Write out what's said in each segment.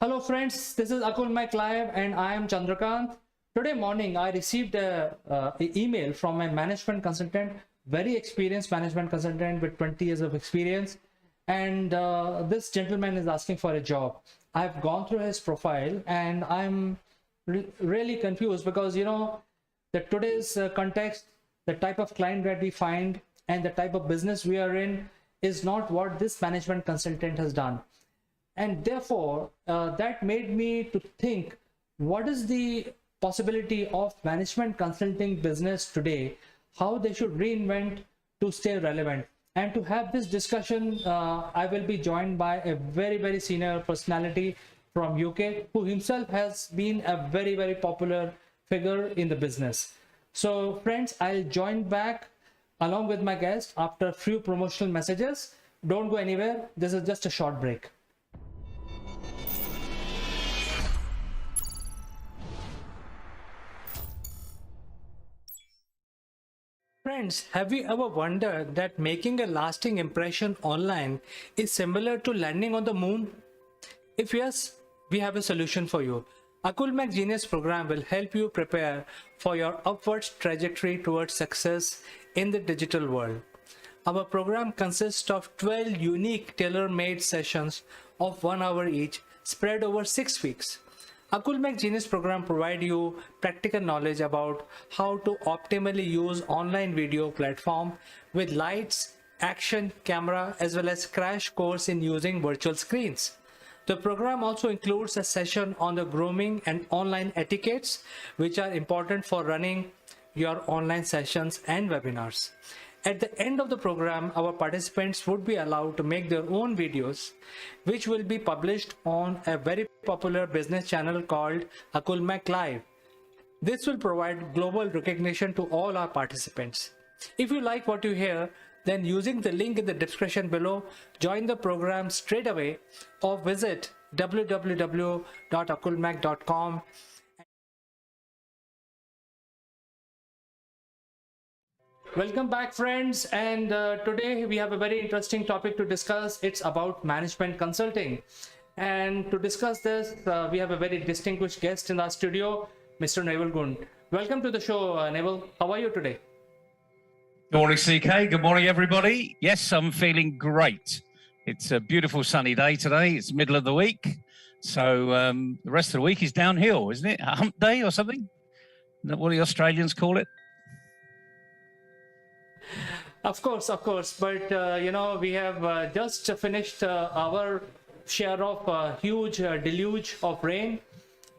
Hello friends, this is Akul Mac Live and I am Chandrakant. Today morning I received a email from a management consultant, very experienced management consultant with 20 years of experience, and this gentleman is asking for a job. I've gone through his profile and I'm really confused because the today's context, the type of client that we find and the type of business we are in is not what this management consultant has done, and therefore that made me to think, what is the possibility of management consulting business today, how they should reinvent to stay relevant. And to have this discussion, I will be joined by a very senior personality from UK who himself has been a very popular figure in the business. So friends, I'll join back along with my guest after a few promotional messages. Don't go anywhere, this is just a short break. Friends, have you ever wondered that making a lasting impression online is similar to landing on the moon? If yes, we have a solution for you. Akul Mac Genius program will help you prepare for your upwards trajectory towards success in the digital world. Our program consists of 12 unique tailor-made sessions of 1 hour each, spread over 6 weeks. Akul Mac Genius program provide you practical knowledge about how to optimally use online video platform with lights, action, camera, as well as crash course in using virtual screens. The program also includes a session on the grooming and online etiquettes, which are important for running your online sessions and webinars. At the end of the program, our participants would be allowed to make their own videos, which will be published on a very popular business channel called Akul Mac Live. This will provide global recognition to all our participants. If you like what you hear, then using the link in the description below, join the program straight away or visit www.akulmac.com. Welcome back, friends, and today we have a very interesting topic to discuss. It's about management consulting, and to discuss this we have a very distinguished guest in our studio, Mr. Naval Gund. Welcome to the show, Naval. How are you today? Good morning, CK. Good morning, everybody. Yes, I'm feeling great. It's a beautiful sunny day today. It's middle of the week, so the rest of the week is downhill, isn't it? A hump day or something? Isn't that what the Australians call it? Of course, but we have just finished our share of huge deluge of rain,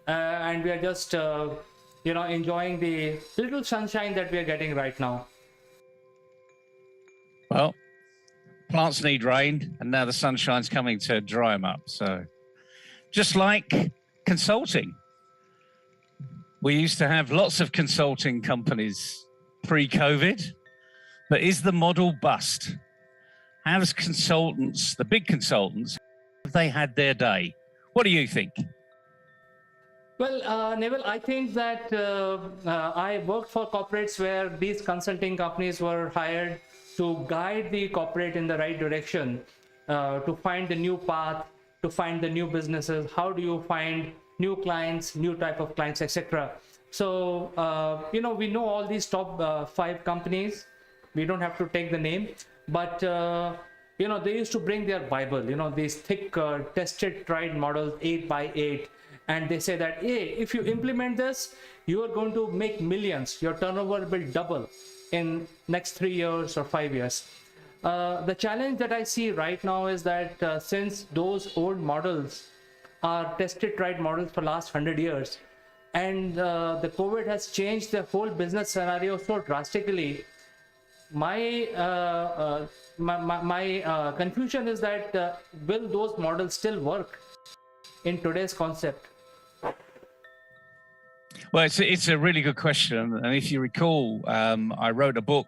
and we are just enjoying the little sunshine that we are getting right now. Well, plants need rain, and now the sunshine's coming to dry them up. So, just like consulting, we used to have lots of consulting companies pre-COVID. But is the model bust? Have consultants, the big consultants, have they had their day? What do you think? Well, Neville, I think that I worked for corporates where these consulting companies were hired to guide the corporate in the right direction, to find the new path, to find the new businesses. How do you find new clients, new type of clients, etc. So, we know all these top 5 companies. We don't have to take the name, but they used to bring their Bible, these thick, tested, tried models 8 by 8, and they say that, hey, if you implement this, you are going to make millions. Your turnover will double in next 3 years or 5 years. The challenge that I see right now is that since those old models are tested, tried models for last 100 years, and the COVID has changed the whole business scenario so drastically. My confusion is that will those models still work in today's concept? Well, it's a really good question. And if you recall, I wrote a book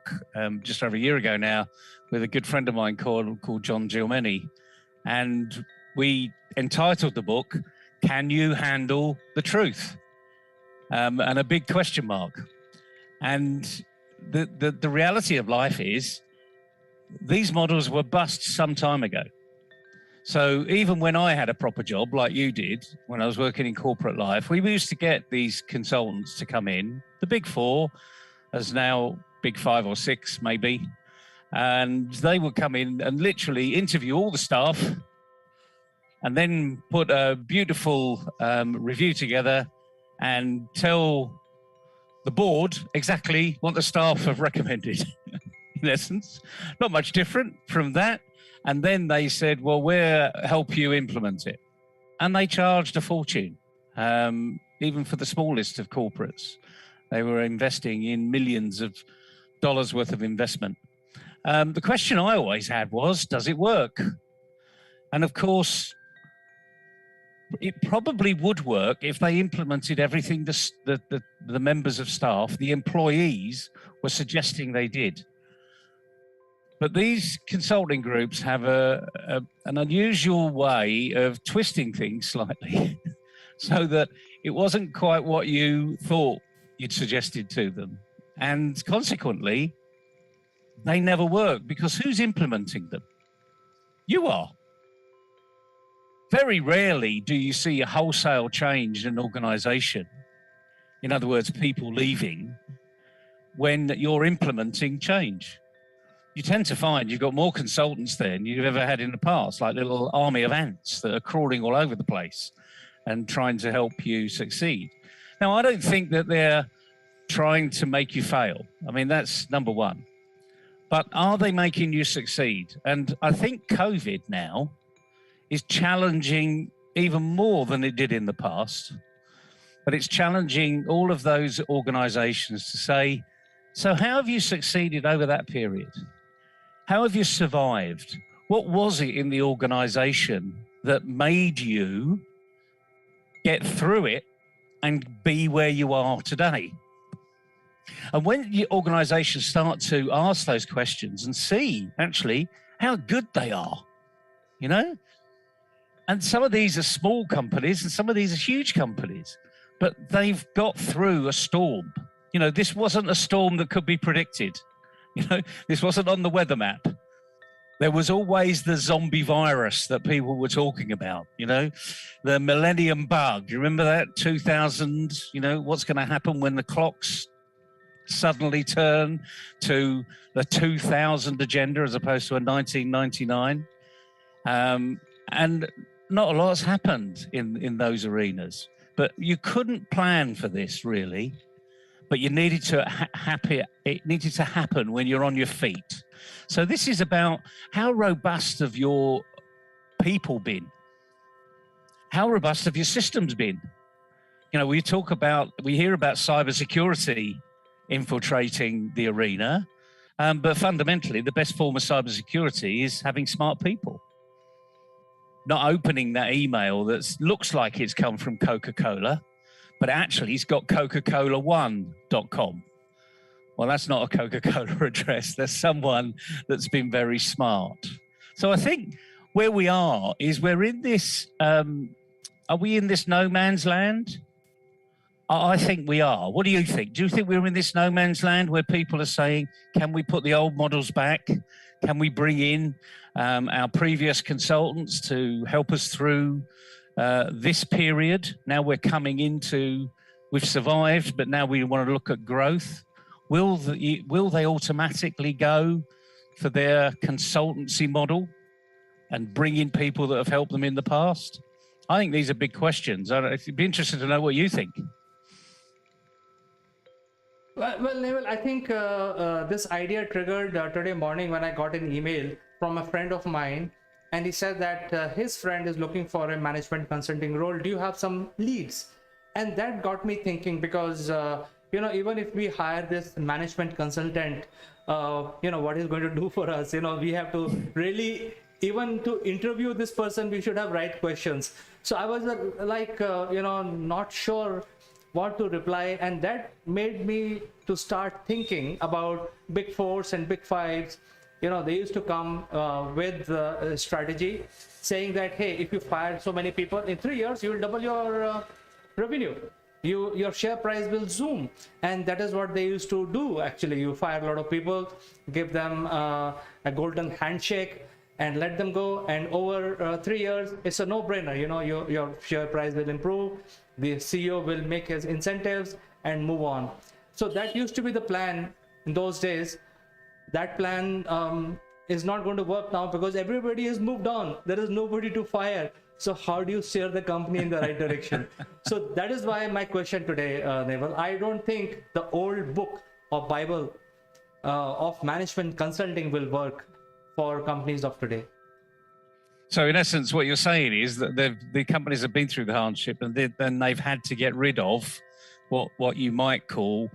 just over a year ago now with a good friend of mine called John Gilmany. And we entitled the book, Can You Handle the Truth? And a big question mark. And the reality of life is these models were bust some time ago. So even when I had a proper job like you did, when I was working in corporate life, we used to get these consultants to come in, the big four, as now big five or six maybe, and they would come in and literally interview all the staff and then put a beautiful review together and tell the board exactly what the staff have recommended, in essence. Not much different from that. And then they said, well, we'll help you implement it. And they charged a fortune, even for the smallest of corporates. They were investing in millions of dollars worth of investment. The question I always had was, does it work? And of course, it probably would work if they implemented everything the members of staff, the employees, were suggesting they did. But these consulting groups have an unusual way of twisting things slightly so that it wasn't quite what you thought you'd suggested to them. And consequently, they never work, because who's implementing them? You are. Very rarely do you see a wholesale change in an organization, in other words, people leaving, when you're implementing change. You tend to find you've got more consultants than you've ever had in the past, like little army of ants that are crawling all over the place and trying to help you succeed. Now, I don't think that they're trying to make you fail. I mean, that's number one. But are they making you succeed? And I think COVID now is challenging even more than it did in the past. But it's challenging all of those organizations to say, so how have you succeeded over that period? How have you survived? What was it in the organization that made you get through it and be where you are today? And when your organizations start to ask those questions and see actually how good they are, you know, and some of these are small companies and some of these are huge companies, but they've got through a storm. You know, this wasn't a storm that could be predicted. You know, this wasn't on the weather map. There was always the zombie virus that people were talking about, you know, the millennium bug. You remember that? 2000, you know, what's going to happen when the clocks suddenly turn to the 2000 agenda as opposed to a 1999. And not a lot's happened in those arenas. But you couldn't plan for this, really. But you needed to it needed to happen when you're on your feet. So this is about how robust have your people been? How robust have your systems been? You know, we hear about cybersecurity infiltrating the arena, but fundamentally, the best form of cybersecurity is having smart people. Not opening that email that looks like it's come from Coca-Cola, but actually it's got Coca-Cola1.com. Well, that's not a Coca-Cola address. There's someone that's been very smart. So I think where we are is we're in this, are we in this no man's land? I think we are. What do you think? Do you think we're in this no man's land where people are saying, can we put the old models back? Can we bring in our previous consultants to help us through this period? Now we're coming into, we've survived, but now we want to look at growth. Will they automatically go for their consultancy model and bring in people that have helped them in the past? I think these are big questions. I'd be interested to know what you think. Well, Neville, I think this idea triggered today morning when I got an email from a friend of mine, and he said that his friend is looking for a management consulting role. Do you have some leads? And that got me thinking, because you know, even if we hire this management consultant, you know, what he's going to do for us, you know, we have to really, even to interview this person, we should have right questions. So I was you know, not sure what to reply, and that made me to start thinking about big fours and big fives. You know, they used to come with a strategy saying that, hey, if you fire so many people in 3 years, you will double your revenue. Your share price will zoom. And that is what they used to do. Actually, you fire a lot of people, give them a golden handshake, and let them go. And over 3 years, it's a no-brainer. Your share price will improve, the CEO will make his incentives and move on. So that used to be the plan in those days. That plan is not going to work now because everybody has moved on. There is nobody to fire. So how do you steer the company in the right direction? So that is why my question today, Naval, I don't think the old book or Bible of management consulting will work for companies of today. So in essence, what you're saying is that the companies have been through the hardship, and then they've had to get rid of what you might call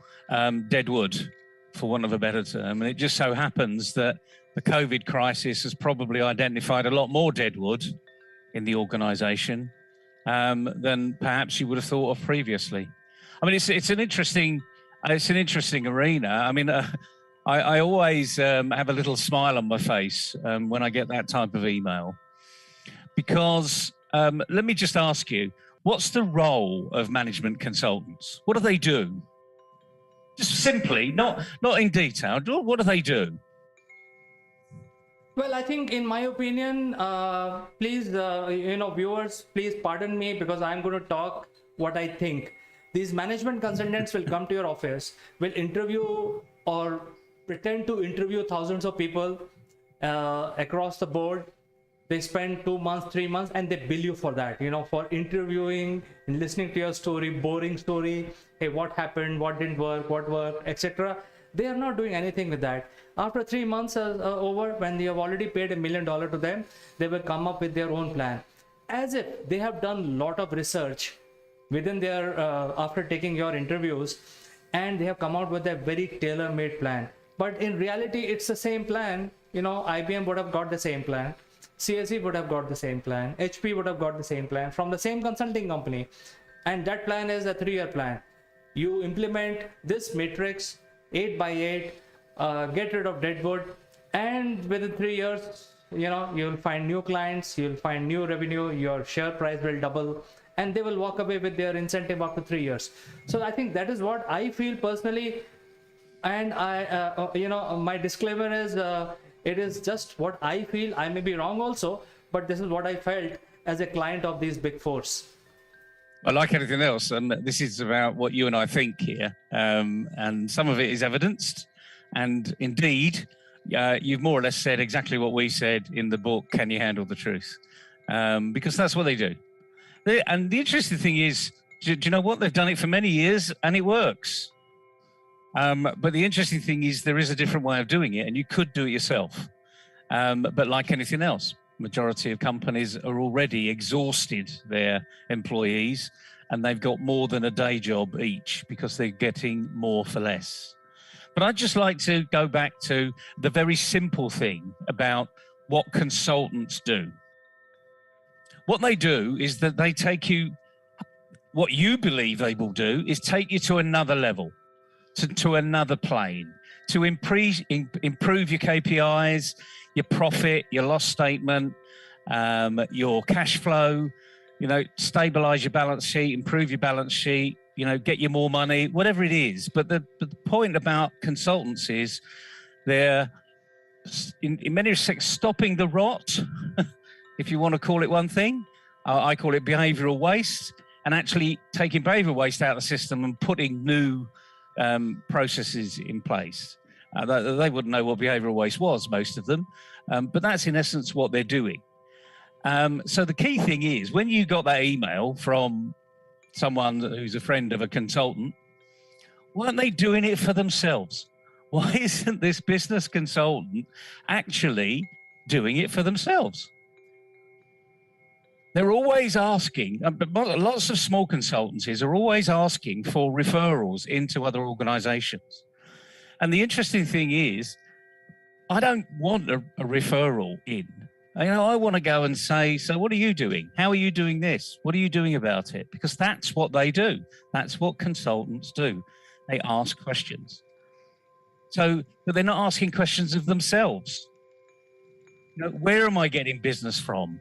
dead wood, for want of a better term. And it just so happens that the COVID crisis has probably identified a lot more dead wood in the organisation than perhaps you would have thought of previously. I mean, it's an interesting arena. I mean, I always have a little smile on my face when I get that type of email, because let me just ask you, what's the role of management consultants? What do they do? Just simply, not in detail. What do they do? Well, I think, in my opinion, please, viewers, please pardon me because I'm going to talk what I think. These management consultants will come to your office, will interview or pretend to interview thousands of people across the board. They spend 2 months, 3 months, and they bill you for that, for interviewing and listening to your story, boring story. Hey, what happened? What didn't work? What worked? Etc. They are not doing anything with that. After 3 months over, when you have already paid $1 million to them, they will come up with their own plan, as if they have done a lot of research within their after taking your interviews, and they have come out with a very tailor-made plan. But in reality, it's the same plan. IBM would have got the same plan. CSE would have got the same plan. HP would have got the same plan from the same consulting company. And that plan is a 3-year plan. You implement this matrix 8 by 8, get rid of deadwood, and within 3 years, you'll find new clients, you'll find new revenue, your share price will double, and they will walk away with their incentive after 3 years. So I think that is what I feel personally. And my disclaimer is, it is just what I feel. I may be wrong also, but this is what I felt as a client of these big fours. Well, like anything else, and this is about what you and I think here, and some of it is evidenced. And indeed, you've more or less said exactly what we said in the book, Can You Handle the Truth? Because that's what they do. And the interesting thing is, do you know what? They've done it for many years and it works. But the interesting thing is there is a different way of doing it, and you could do it yourself. But like anything else, majority of companies are already exhausted their employees, and they've got more than a day job each because they're getting more for less. But I'd just like to go back to the very simple thing about what consultants do. What they do is that they take you, what you believe they will do is take you to another level, to another plane, to improve your KPIs, your profit, your loss statement, your cash flow, stabilize your balance sheet, improve your balance sheet, get you more money, whatever it is. But the point about consultants is they're, in many respects, stopping the rot, if you want to call it one thing. I call it behavioral waste, and actually taking behavioral waste out of the system and putting new processes in place. They wouldn't know what behavioral waste was, most of them, but that's in essence what they're doing. So the key thing is, when you got that email from someone who's a friend of a consultant, weren't they doing it for themselves? Why isn't this business consultant actually doing it for themselves? They're always asking, lots of small consultancies are always asking for referrals into other organizations. And the interesting thing is, I don't want a referral in. I want to go and say, so what are you doing? How are you doing this? What are you doing about it? Because that's what they do. That's what consultants do. They ask questions. But they're not asking questions of themselves. Where am I getting business from?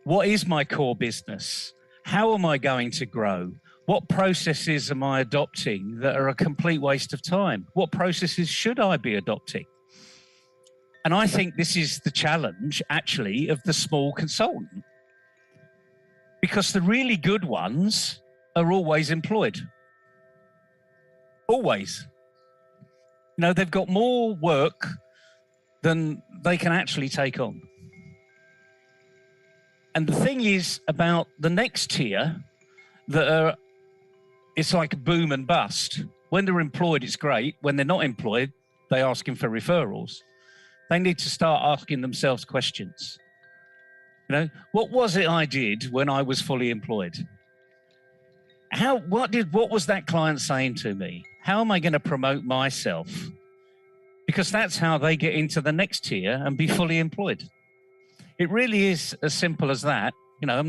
What is my core business? How am I going to grow? What processes am I adopting that are a complete waste of time? What processes should I be adopting? And I think this is the challenge, actually, of the small consultant. Because the really good ones are always employed. Always. You know, they've got more work than they can actually take on. And the thing is about the next tier that are, it's like a boom and bust. When they're employed, it's great. When they're not employed, they're asking for referrals. They need to start asking themselves questions. You know, what was it I did when I was fully employed? What was that client saying to me? How am I going to promote myself? Because that's how they get into the next tier and be fully employed. It really is as simple as that. You know, I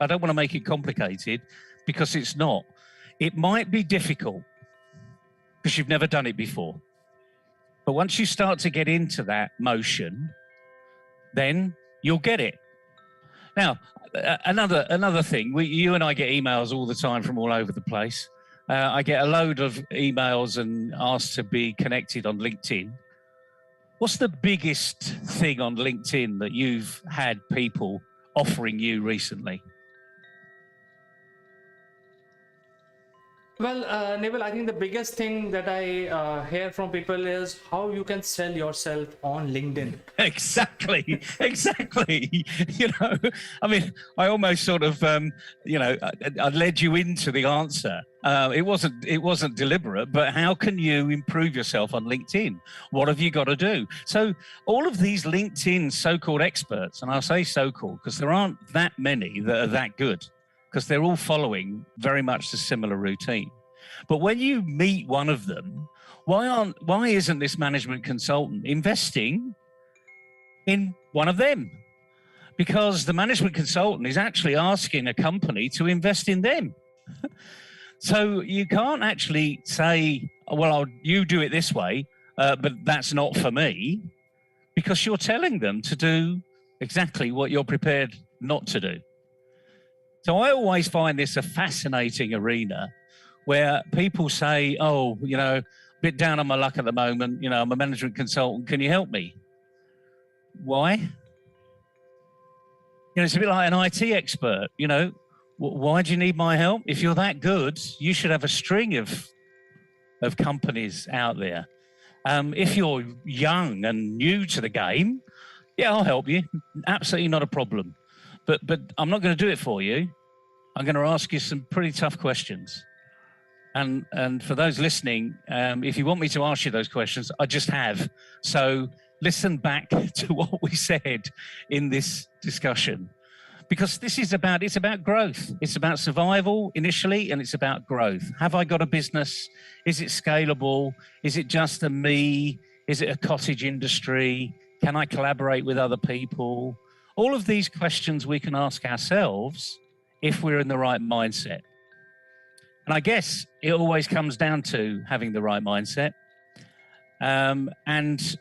don't want to make it complicated, because it's not. It might be difficult because you've never done it before. But once you start to get into that motion, then you'll get it. Now, another thing, you and I get emails all the time from all over the place. I get a load of emails and asked to be connected on LinkedIn. What's the biggest thing on LinkedIn that you've had people offering you recently? Well, Neville, I think the biggest thing that I hear from people is how you can sell yourself on LinkedIn. Exactly. You know, I mean, I almost sort of, you know, I led you into the answer. It wasn't deliberate, but how can you improve yourself on LinkedIn? What have you got to do? So all of these LinkedIn so-called experts, and I'll say so-called because there aren't that many that are that good, because they're all following very much a similar routine. But when you meet one of them, why isn't this management consultant investing in one of them? Because the management consultant is actually asking a company to invest in them. So you can't actually say, well, you do it this way, but that's not for me, because you're telling them to do exactly what you're prepared not to do. So I always find this a fascinating arena where people say, oh, you know, a bit down on my luck at the moment, you know, I'm a management consultant, can you help me? Why? You know, it's a bit like an IT expert, you know, why do you need my help? If you're that good, you should have a string of companies out there. If you're young and new to the game, yeah, I'll help you. Absolutely not a problem. But I'm not going to do it for you. I'm going to ask you some pretty tough questions. And for those listening, if you want me to ask you those questions, I just have. So listen back to what we said in this discussion, because it's about growth. It's about survival initially, and it's about growth. Have I got a business? Is it scalable? Is it just a me? Is it a cottage industry? Can I collaborate with other people? All of these questions we can ask ourselves if we're in the right mindset. And I guess it always comes down to having the right mindset. And,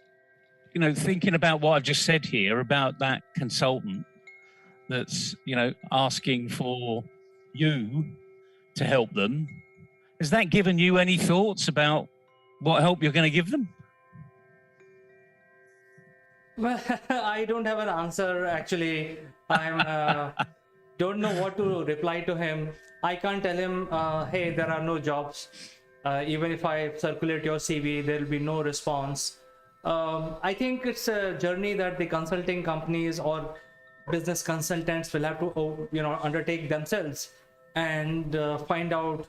you know, thinking about what I've just said here about that consultant that's, you know, asking for you to help them, has that given you any thoughts about what help you're going to give them? Well, I don't have an answer, actually. I don't know what to reply to him. I can't tell him, hey, there are no jobs. Even if I circulate your CV, there will be no response. I think it's a journey that the consulting companies or business consultants will have to, you know, undertake themselves and find out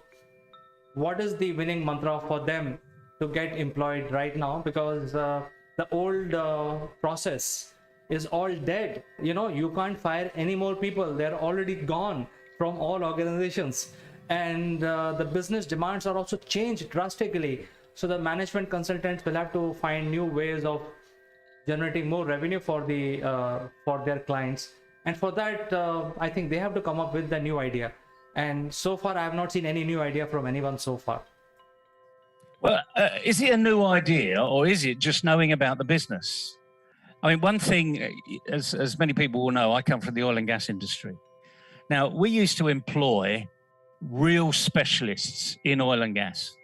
what is the winning mantra for them to get employed right now, because the old process is all dead. You know, you can't fire any more people. They're already gone from all organizations, and the business demands are also changed drastically. So the management consultants will have to find new ways of generating more revenue for their clients, and for that I think they have to come up with the new idea. And so far I have not seen any new idea from anyone so far. Well, is it a new idea, or is it just knowing about the business? I mean, one thing, as many people will know, I come from the oil and gas industry. Now, we used to employ real specialists in oil and gas.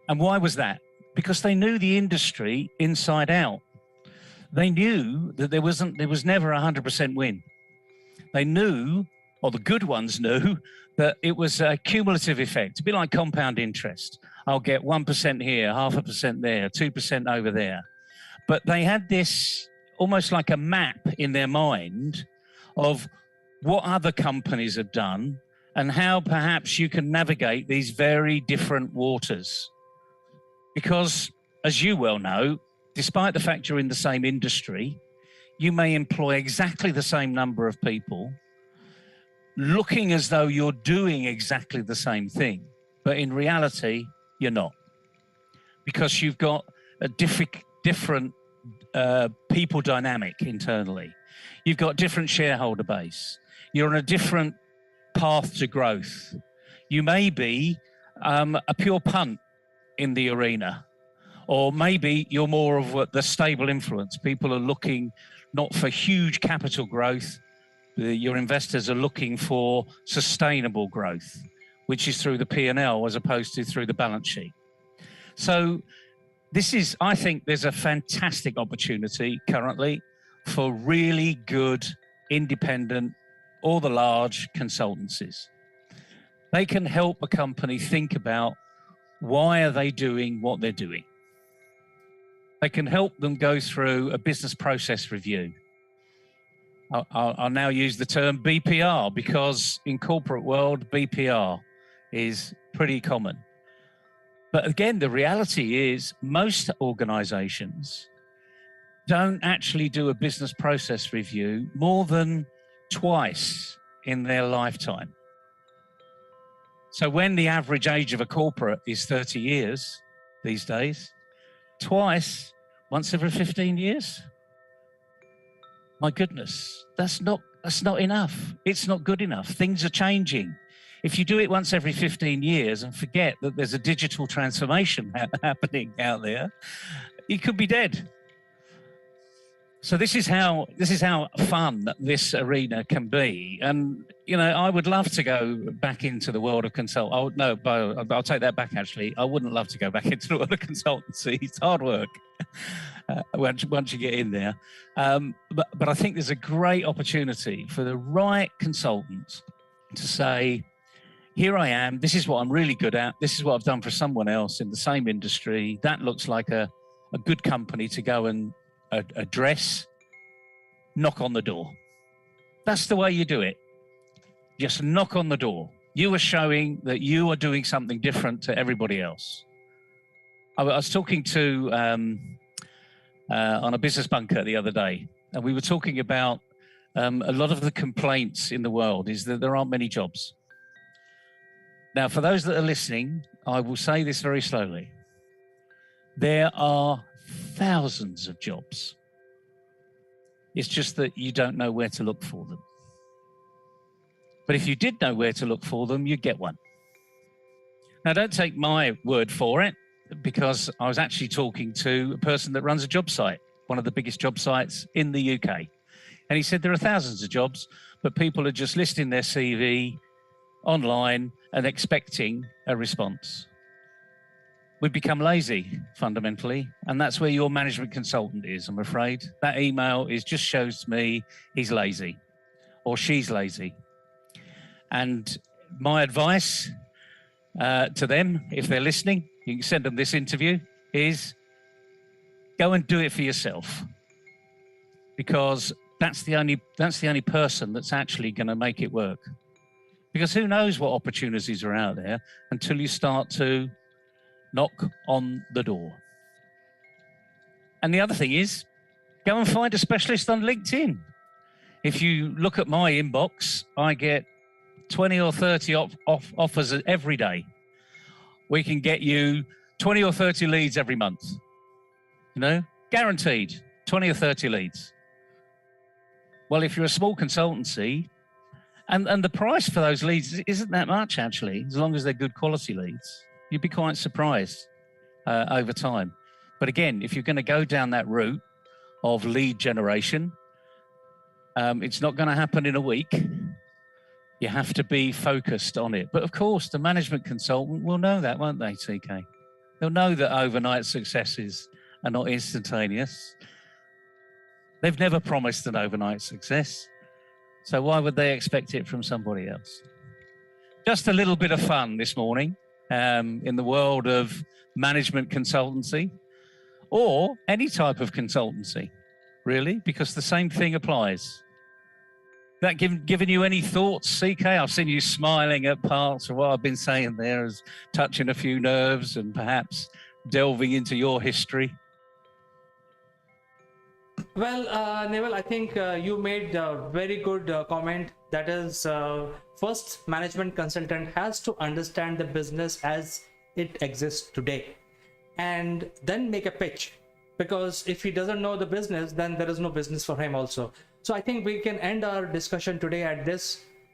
And why was that? Because they knew the industry inside out. they knew that there was never a 100% win. They knew, or the good ones knew, that it was a cumulative effect, a bit like compound interest. I'll get 1% here, 0.5% there, 2% over there. But they had this almost like a map in their mind of what other companies have done and how perhaps you can navigate these very different waters. Because, as you well know, despite the fact you're in the same industry, you may employ exactly the same number of people, looking as though you're doing exactly the same thing, but in reality, you're not. Because you've got a different people dynamic internally. You've got different shareholder base. You're on a different path to growth. You may be a pure punt in the arena, or maybe you're more of the stable influence. People are looking not for huge capital growth. Your investors are looking for sustainable growth, which is through the P&L as opposed to through the balance sheet. So I think there's a fantastic opportunity currently for really good, independent, or the large consultancies. They can help a company think about why are they doing what they're doing. They can help them go through a business process review. I'll now use the term BPR because in corporate world, BPR is pretty common. But again, the reality is most organizations don't actually do a business process review more than twice in their lifetime. So when the average age of a corporate is 30 years these days, twice, once every 15 years, my goodness, that's not enough. It's not good enough. Things are changing. If you do it once every 15 years and forget that there's a digital transformation happening out there, you could be dead. So this is how fun this arena can be. And, you know, I would love to go back into the world of I'll take that back, actually. I wouldn't love to go back into the world of consultancy. It's hard work once you get in there. But I think there's a great opportunity for the right consultants to say, here I am, this is what I'm really good at, this is what I've done for someone else in the same industry. That looks like a good company to go and address. Knock on the door. That's the way you do it. Just knock on the door. You are showing that you are doing something different to everybody else. I was talking to on a business bunker the other day, and we were talking about a lot of the complaints in the world is that there aren't many jobs. Now, for those that are listening, I will say this very slowly. There are thousands of jobs. It's just that you don't know where to look for them. But if you did know where to look for them, you'd get one. Now, don't take my word for it, because I was actually talking to a person that runs a job site, one of the biggest job sites in the UK. And he said there are thousands of jobs, but people are just listing their CV online and expecting a response. We've become lazy, fundamentally, and that's where your management consultant is, I'm afraid. That email just shows me he's lazy or she's lazy. And my advice to them, if they're listening, you can send them this interview, is go and do it for yourself, because that's the only person that's actually going to make it work. Because who knows what opportunities are out there until you start to knock on the door. And the other thing is, go and find a specialist on LinkedIn. If you look at my inbox, I get 20 or 30 offers every day. We can get you 20 or 30 leads every month. You know, guaranteed 20 or 30 leads. Well, if you're a small consultancy, and the price for those leads isn't that much, actually, as long as they're good quality leads. You'd be quite surprised over time. But again, if you're going to go down that route of lead generation, it's not going to happen in a week. You have to be focused on it. But of course, the management consultant will know that, won't they, TK? They'll know that overnight successes are not instantaneous. They've never promised an overnight success. So why would they expect it from somebody else? Just a little bit of fun this morning in the world of management consultancy or any type of consultancy, really, because the same thing applies. That given you any thoughts, CK? I've seen you smiling at parts of what I've been saying there as touching a few nerves and perhaps delving into your history. Well, Neville, I think you made a very good comment. That is, first, management consultant has to understand the business as it exists today, and then make a pitch. Because if he doesn't know the business, then there is no business for him also. So I think we can end our discussion today at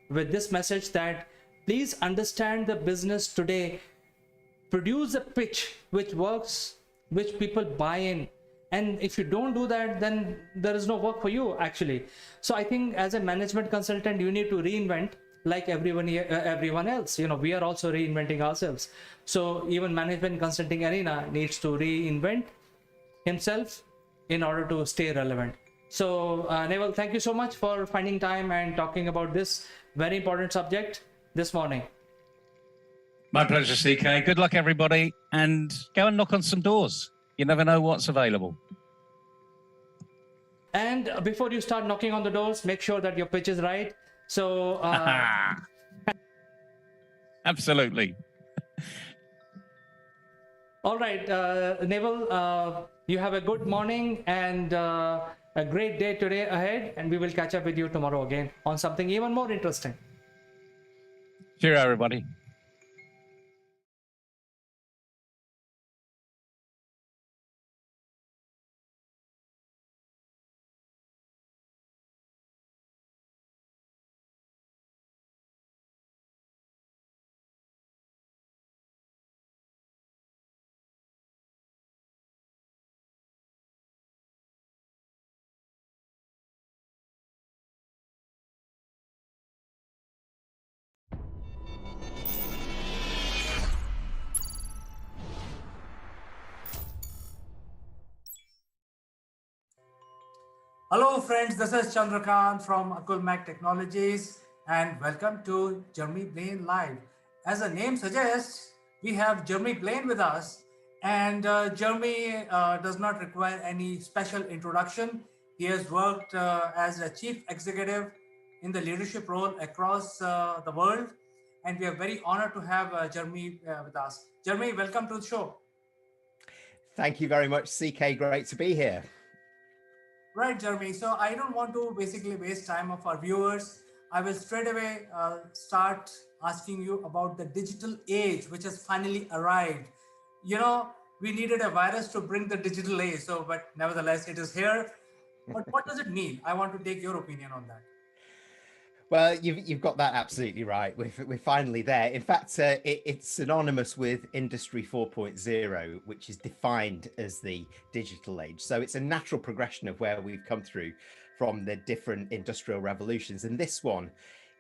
with this message that please understand the business today, produce a pitch which works, which people buy in. And if you don't do that, then there is no work for you actually. So I think as a management consultant, you need to reinvent like everyone else. We are also reinventing ourselves. So even management consulting arena needs to reinvent himself in order to stay relevant. So Neville, thank you so much for finding time and talking about this very important subject this morning. My pleasure, CK. Good luck, everybody, and go and knock on some doors. You never know what's available. And before you start knocking on the doors, make sure that your pitch is right. So absolutely. All right, Neville, you have a good morning and a great day today ahead, and we will catch up with you tomorrow again on something even more interesting. Cheerio, everybody. Hello friends, this is Chandrakant from Akulmac Technologies and welcome to Jeremy Blaine Live. As the name suggests, we have Jeremy Blaine with us, and Jeremy does not require any special introduction. He has worked as a chief executive in the leadership role across the world, and we are very honored to have Jeremy with us. Jeremy, welcome to the show. Thank you very much, CK. Great to be here. Right, Jeremy. So I don't want to basically waste time of our viewers. I will straight away start asking you about the digital age, which has finally arrived. We needed a virus to bring the digital age. But nevertheless, it is here. But what does it mean? I want to take your opinion on that. Well, you've got that absolutely right. We're finally there. In fact, it's synonymous with Industry 4.0, which is defined as the digital age. So it's a natural progression of where we've come through from the different industrial revolutions. And this one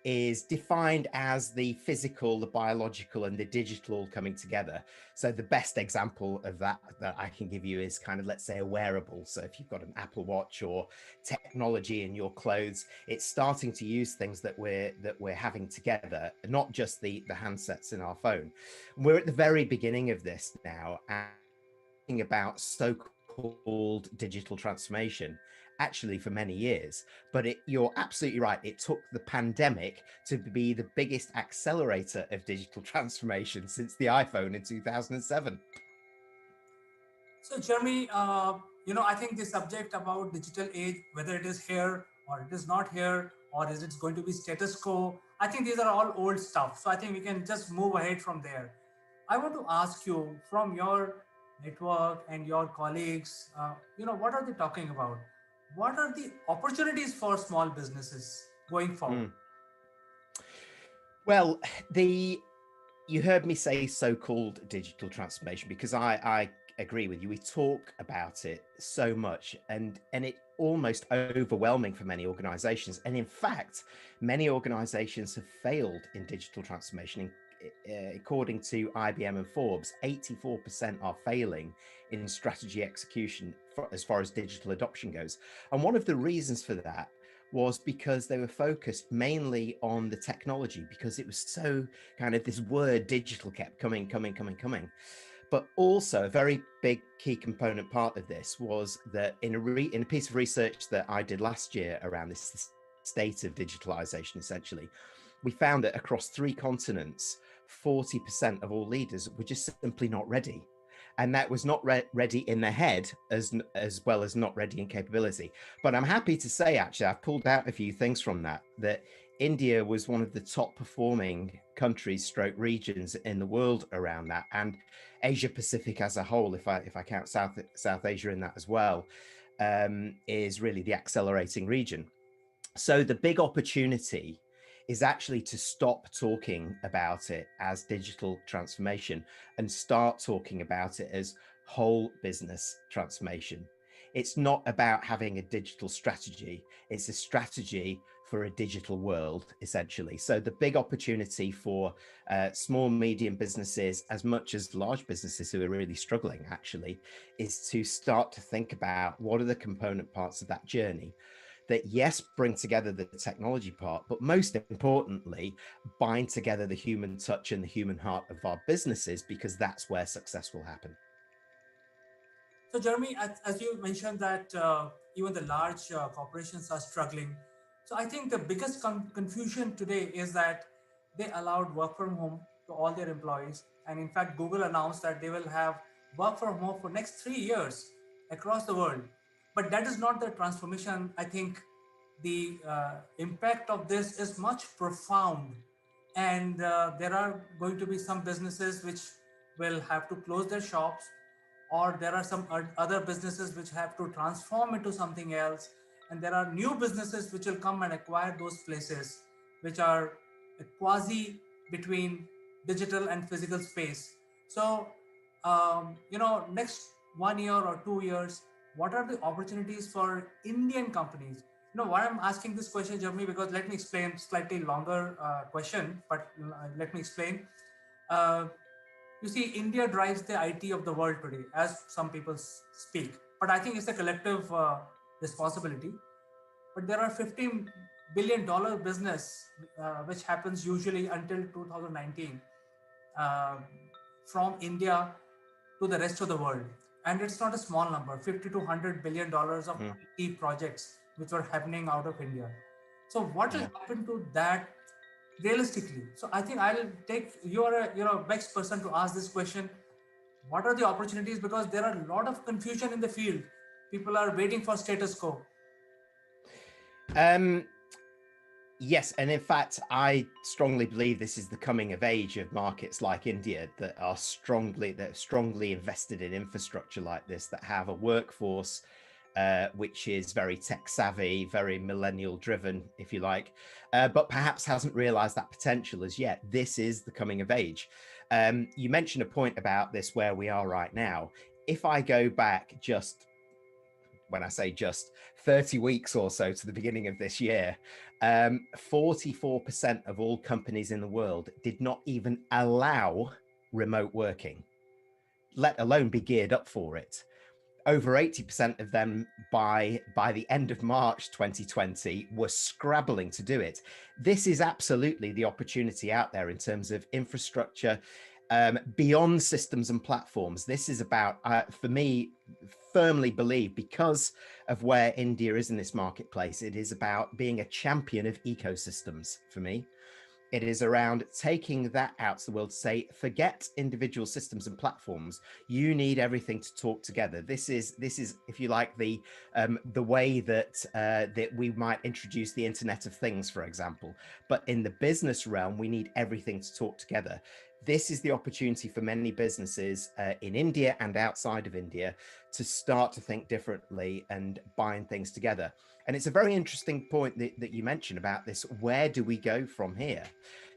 is defined as the physical, the biological, and the digital all coming together. So the best example of that I can give you is kind of, let's say, a wearable. So if you've got an Apple Watch or technology in your clothes, it's starting to use things that we're having together, not just the handsets in our phone. We're at the very beginning of this now, and thinking about so-called digital transformation actually for many years, but you're absolutely right. It took the pandemic to be the biggest accelerator of digital transformation since the iPhone in 2007. So Jeremy, I think the subject about digital age, whether it is here or it is not here, or is it going to be status quo, I think these are all old stuff. So I think we can just move ahead from there. I want to ask you, from your network and your colleagues, what are they talking about? What are the opportunities for small businesses going forward? Well, you heard me say so-called digital transformation because I agree with you. We talk about it so much, and it almost overwhelming for many organizations. And in fact, many organizations have failed in digital transformation, according to IBM and Forbes, 84% are failing in strategy execution as far as digital adoption goes. And one of the reasons for that was because they were focused mainly on the technology, because it was so kind of, this word digital kept coming. But also a very big key component part of this was that in a piece of research that I did last year around this state of digitalization, essentially, we found that across 3 continents, 40% of all leaders were just simply not ready. And that was not ready in their head as well as not ready in capability. But I'm happy to say, actually, I've pulled out a few things from that India was one of the top performing countries stroke regions in the world around that. And Asia Pacific as a whole, if I count South Asia in that as well, is really the accelerating region. So the big opportunity is actually to stop talking about it as digital transformation and start talking about it as whole business transformation. It's not about having a digital strategy. It's a strategy for a digital world, essentially. So the big opportunity for small, medium businesses, as much as large businesses who are really struggling, actually, is to start to think about what are the component parts of that journey that, yes, bring together the technology part, but most importantly, bind together the human touch and the human heart of our businesses, because that's where success will happen. So, Jeremy, as you mentioned that even the large corporations are struggling. So, I think the biggest confusion today is that they allowed work from home to all their employees. And in fact, Google announced that they will have work from home for next 3 years across the world. But that is not the transformation. I think the impact of this is much profound. And there are going to be some businesses which will have to close their shops, or there are some other businesses which have to transform into something else, and there are new businesses which will come and acquire those places which are a quasi between digital and physical space. So next 1 year or 2 years, what are the opportunities for Indian companies? Why I'm asking this question, Jeremy, because let me explain. Slightly longer question, but let me explain. uh, you see, India drives the IT of the world today, as some people speak. But I think it's a collective responsibility. But there are $15 billion business, which happens usually until 2019, uh, from India to the rest of the world. And it's not a small number, 50 to $100 billion of IT projects which were happening out of India. So what will happen to that realistically? So I think I'll take, you're a best person to ask this question. What are the opportunities? Because there are a lot of confusion in the field. People are waiting for status quo. Yes, and in fact, I strongly believe this is the coming of age of markets like India that are strongly invested in infrastructure like this, that have a workforce which is very tech savvy, very millennial driven, if you like, but perhaps hasn't realized that potential as yet. This is the coming of age. You mentioned a point about this, where we are right now. If I go back when I say just 30 weeks or so to the beginning of this year, 44% of all companies in the world did not even allow remote working, let alone be geared up for it. Over 80% of them by the end of March 2020 were scrabbling to do it. This is absolutely the opportunity out there in terms of infrastructure, beyond systems and platforms. This is about, for me, firmly believe, because of where India is in this marketplace, it is about being a champion of ecosystems for me. It is around taking that out to the world to say, forget individual systems and platforms. You need everything to talk together. This is, if you like, the way that we might introduce the Internet of Things, for example. But in the business realm, we need everything to talk together. This is the opportunity for many businesses in India and outside of India to start to think differently and bind things together. And it's a very interesting point that you mentioned about this. Where do we go from here?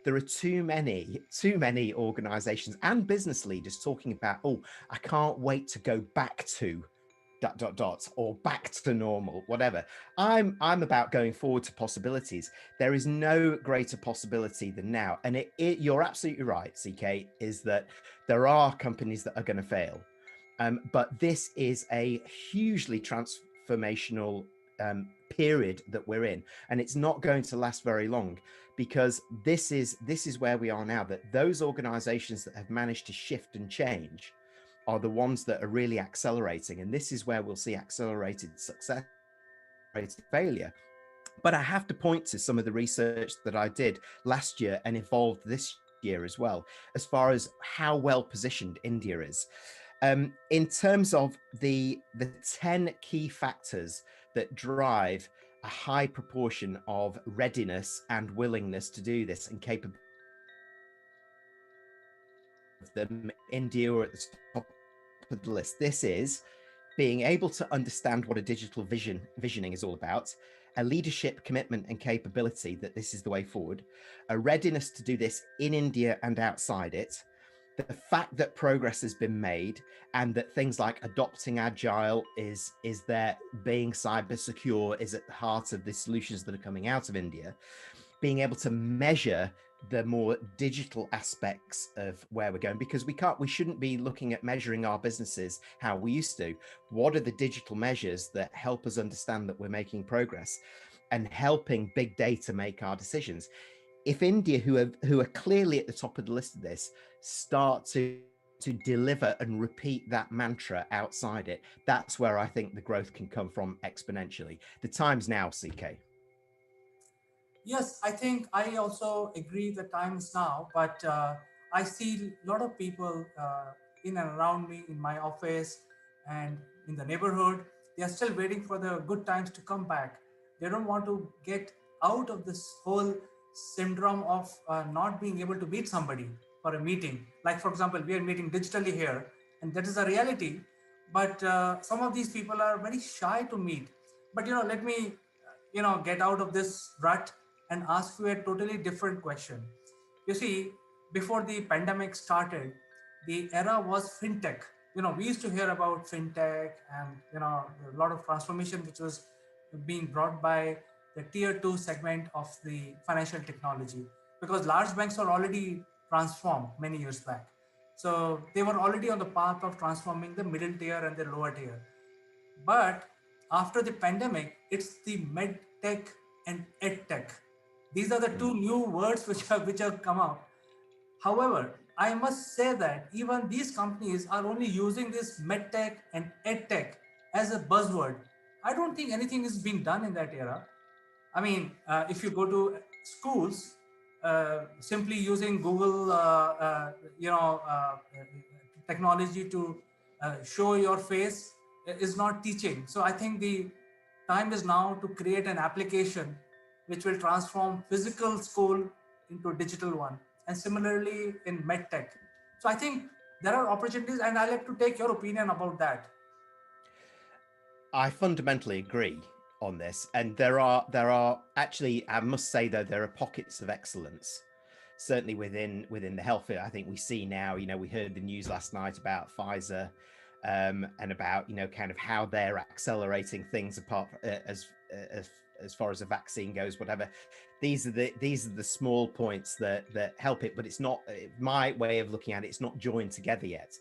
There are too many organizations and business leaders talking about, oh, I can't wait to go back to dot dot dot or back to normal, whatever. I'm about going forward to possibilities. There is no greater possibility than now. And you're absolutely right, CK, is that there are companies that are going to fail. But this is a hugely transformational period that we're in, and it's not going to last very long, because this is where we are now, that those organizations that have managed to shift and change are the ones that are really accelerating, and this is where we'll see accelerated success, accelerated failure. But I have to point to some of the research that I did last year and evolved this year as well, as far as how well positioned India is. In terms of the 10 key factors that drive a high proportion of readiness and willingness to do this and capability of them, India are at the top of the list. This is being able to understand what a digital visioning is all about, a leadership commitment and capability that this is the way forward, a readiness to do this in India and outside it, the fact that progress has been made, and that things like adopting agile is there, being cyber secure is at the heart of the solutions that are coming out of India, being able to measure the more digital aspects of where we're going, because we shouldn't be looking at measuring our businesses how we used to. What are the digital measures that help us understand that we're making progress and helping big data make our decisions? If India, who are clearly at the top of the list of this, start to deliver and repeat that mantra outside it, that's where I think the growth can come from exponentially. The time's now, CK. Yes, I think I also agree the time is now, but I see a lot of people in and around me in my office and in the neighborhood. They are still waiting for the good times to come back. They don't want to get out of this whole syndrome of not being able to meet somebody for a meeting. Like, for example, we are meeting digitally here, and that is a reality. But some of these people are very shy to meet. But let me get out of this rut and ask you a totally different question. You see, before the pandemic started, the era was fintech. We used to hear about fintech and a lot of transformation which was being brought by the tier 2 segment of the financial technology, because large banks are already transformed many years back. So they were already on the path of transforming the middle tier and the lower tier. But after the pandemic, it's the med tech and ed tech. These are the two new words which have come up. However, I must say that even these companies are only using this med tech and ed tech as a buzzword. I don't think anything is being done in that era. I mean, if you go to schools, simply using Google, technology to show your face is not teaching. So I think the time is now to create an application which will transform physical school into a digital one. And similarly in medtech. So I think there are opportunities, and I'd like to take your opinion about that. I fundamentally agree on this, and there are actually, I must say though, there are pockets of excellence, certainly within the health field. I think we see now, we heard the news last night about Pfizer, and about kind of how they're accelerating things apart as far as a vaccine goes, whatever. These are the small points that help it, but it's not, my way of looking at it, it's not joined together yet.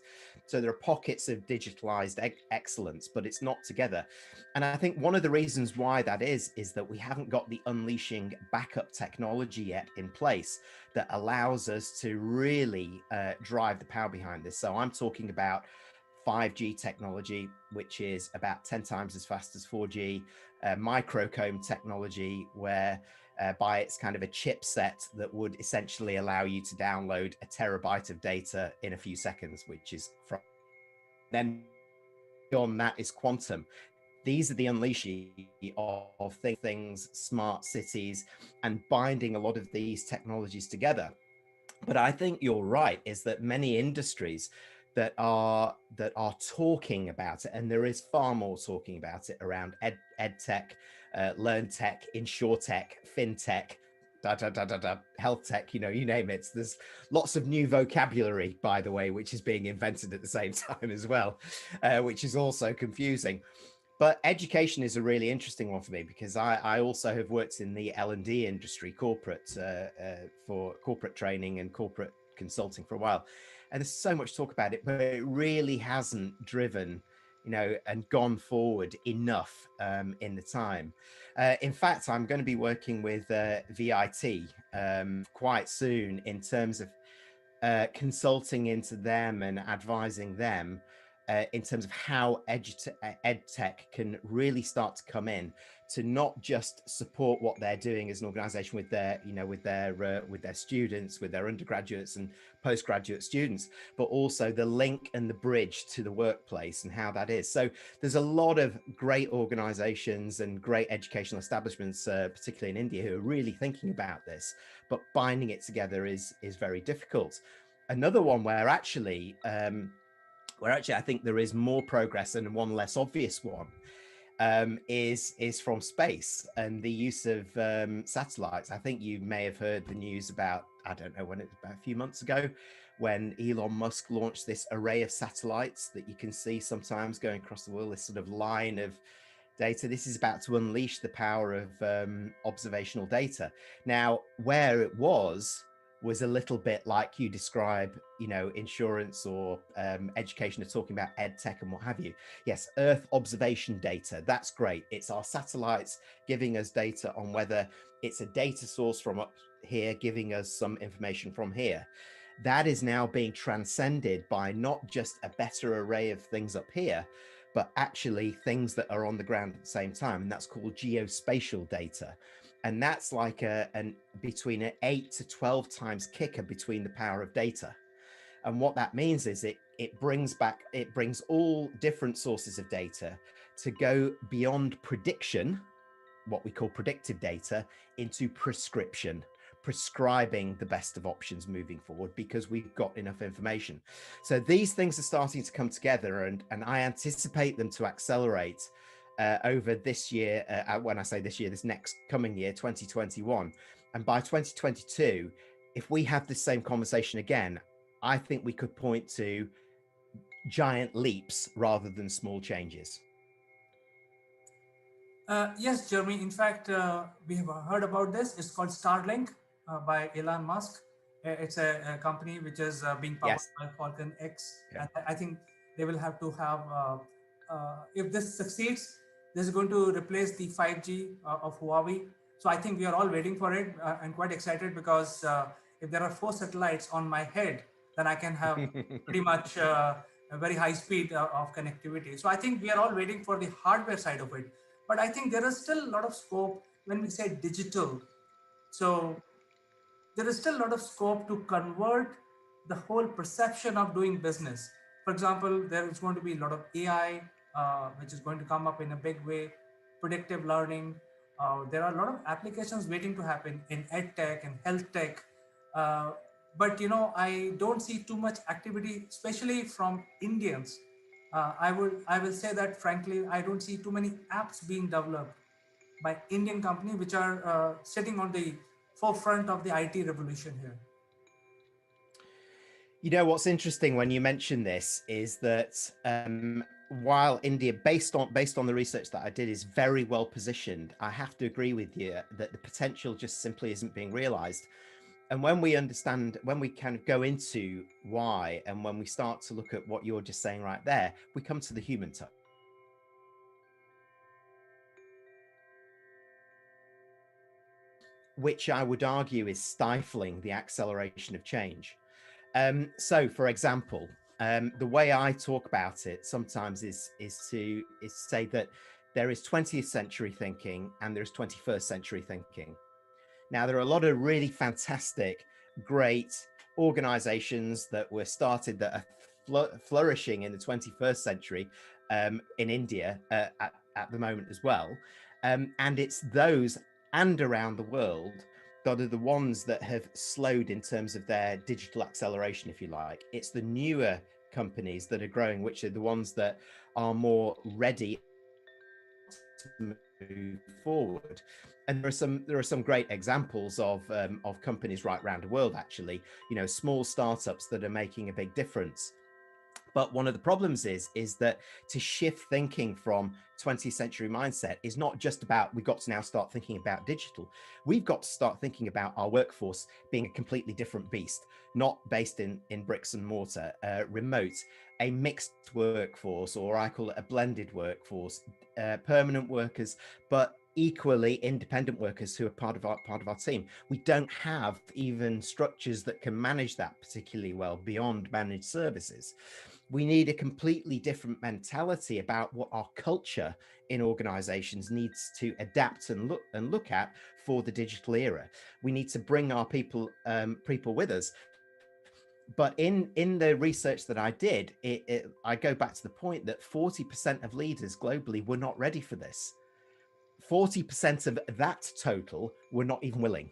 So there are pockets of digitalized excellence, but it's not together. And I think one of the reasons why that is that we haven't got the unleashing backup technology yet in place that allows us to really drive the power behind this. So I'm talking about 5G technology, which is about 10 times as fast as 4G, microcomb technology, where by its kind of a chipset that would essentially allow you to download a terabyte of data in a few seconds, which is from then beyond that is quantum. These are the unleashing of things, smart cities, and binding a lot of these technologies together. But I think you're right, is that many industries that are talking about it, and there is far more talking about it around ed tech, learn tech, insure tech, fintech, health tech, you name it. There's lots of new vocabulary, by the way, which is being invented at the same time as well, which is also confusing. But education is a really interesting one for me, because I also have worked in the L&D industry, corporate, for corporate training and corporate consulting for a while. And there's so much talk about it, but it really hasn't driven, and gone forward enough in the time. In fact, I'm going to be working with VIT quite soon in terms of consulting into them and advising them in terms of how edtech can really start to come in to not just support what they're doing as an organization with their, with their students, with their undergraduates and postgraduate students, but also the link and the bridge to the workplace and how that is. So there's a lot of great organizations and great educational establishments, particularly in India, who are really thinking about this, but binding it together is very difficult. Another one where actually I think there is more progress, and one less obvious one is from space and the use of satellites. I think you may have heard the news about, I don't know when, it was about a few months ago, when Elon Musk launched this array of satellites that you can see sometimes going across the world, this sort of line of data. This is about to unleash the power of observational data. Now, where it was a little bit like you describe, insurance or education, are talking about ed tech and what have you. Yes, Earth observation data, that's great. It's our satellites giving us data on whether it's a data source from up here giving us some information from here. That is now being transcended by not just a better array of things up here, but actually things that are on the ground at the same time. And that's called geospatial data. And that's like between an 8 to 12 times kicker between the power of data. And what that means is it brings all different sources of data to go beyond prediction, what we call predictive data, into prescribing the best of options moving forward, because we've got enough information. So these things are starting to come together, and I anticipate them to accelerate over this year. When I say this year, this next coming year, 2021. And by 2022, if we have this same conversation again, I think we could point to giant leaps rather than small changes. Yes, Jeremy. In fact, we have heard about this. It's called Starlink by Elon Musk. It's a company which is being powered by Falcon X. Yeah. And I think they will have to have, if this succeeds, this is going to replace the 5G of Huawei. So I think we are all waiting for it and quite excited, because if there are 4 satellites on my head, then I can have pretty much a very high speed of connectivity. So I think we are all waiting for the hardware side of it. But I think there is still a lot of scope when we say digital. So there is still a lot of scope to convert the whole perception of doing business. For example, there is going to be a lot of AI, which is going to come up in a big way, predictive learning. There are a lot of applications waiting to happen in ed tech and health tech. But I don't see too much activity, especially from Indians. I will say that frankly, I don't see too many apps being developed by Indian companies which are sitting on the forefront of the IT revolution here. What's interesting when you mention this is that while India, based on the research that I did, is very well positioned, I have to agree with you that the potential just simply isn't being realized. And when we understand, when we kind of go into why, and when we start to look at what you're just saying right there, we come to the human touch, which I would argue is stifling the acceleration of change. So, for example, the way I talk about it sometimes is to say that there is 20th century thinking and there's 21st century thinking. Now, there are a lot of really fantastic, great organizations that were started that are flourishing in the 21st century in India at the moment as well. And it's those and around the world that are the ones that have slowed in terms of their digital acceleration, if you like. It's the newer companies that are growing, which are the ones that are more ready to move forward. And there are some great examples of companies right around the world, actually, small startups that are making a big difference. But one of the problems is that to shift thinking from 20th century mindset is not just about, we've got to now start thinking about digital. We've got to start thinking about our workforce being a completely different beast, not based in bricks and mortar, remote, a mixed workforce, or I call it a blended workforce, permanent workers, but equally independent workers who are part of our team. We don't have even structures that can manage that particularly well beyond managed services. We need a completely different mentality about what our culture in organizations needs to adapt and look at for the digital era. We need to bring our people with us. But in the research that I did, I go back to the point that 40% of leaders globally were not ready for this. 40% of that total were not even willing.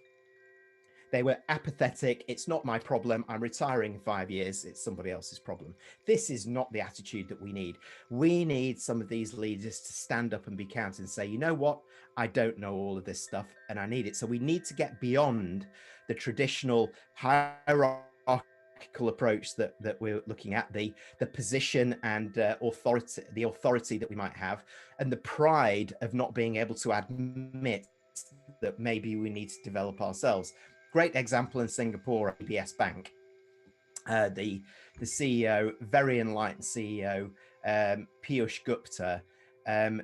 They were apathetic. It's not my problem. I'm retiring in 5 years. It's somebody else's problem. This is not the attitude that we need. We need some of these leaders to stand up and be counted and say, you know what? I don't know all of this stuff and I need it. So we need to get beyond the traditional hierarchical approach that we're looking at, the position and authority that we might have, and the pride of not being able to admit that maybe we need to develop ourselves. Great example in Singapore, ABS Bank. The CEO, very enlightened CEO, Piyush Gupta,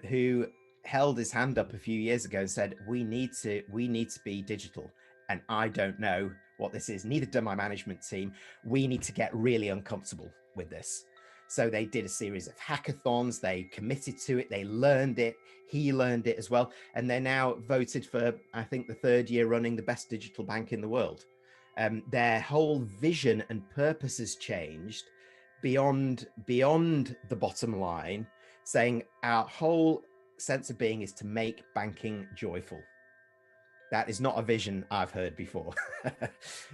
who held his hand up a few years ago and said, we need to be digital. And I don't know what this is, neither do my management team. We need to get really uncomfortable with this. So they did a series of hackathons, they committed to it, they learned it, he learned it as well. And they're now voted for, I think, the 3rd year running the best digital bank in the world. Their whole vision and purpose has changed beyond the bottom line, saying our whole sense of being is to make banking joyful. That is not a vision I've heard before,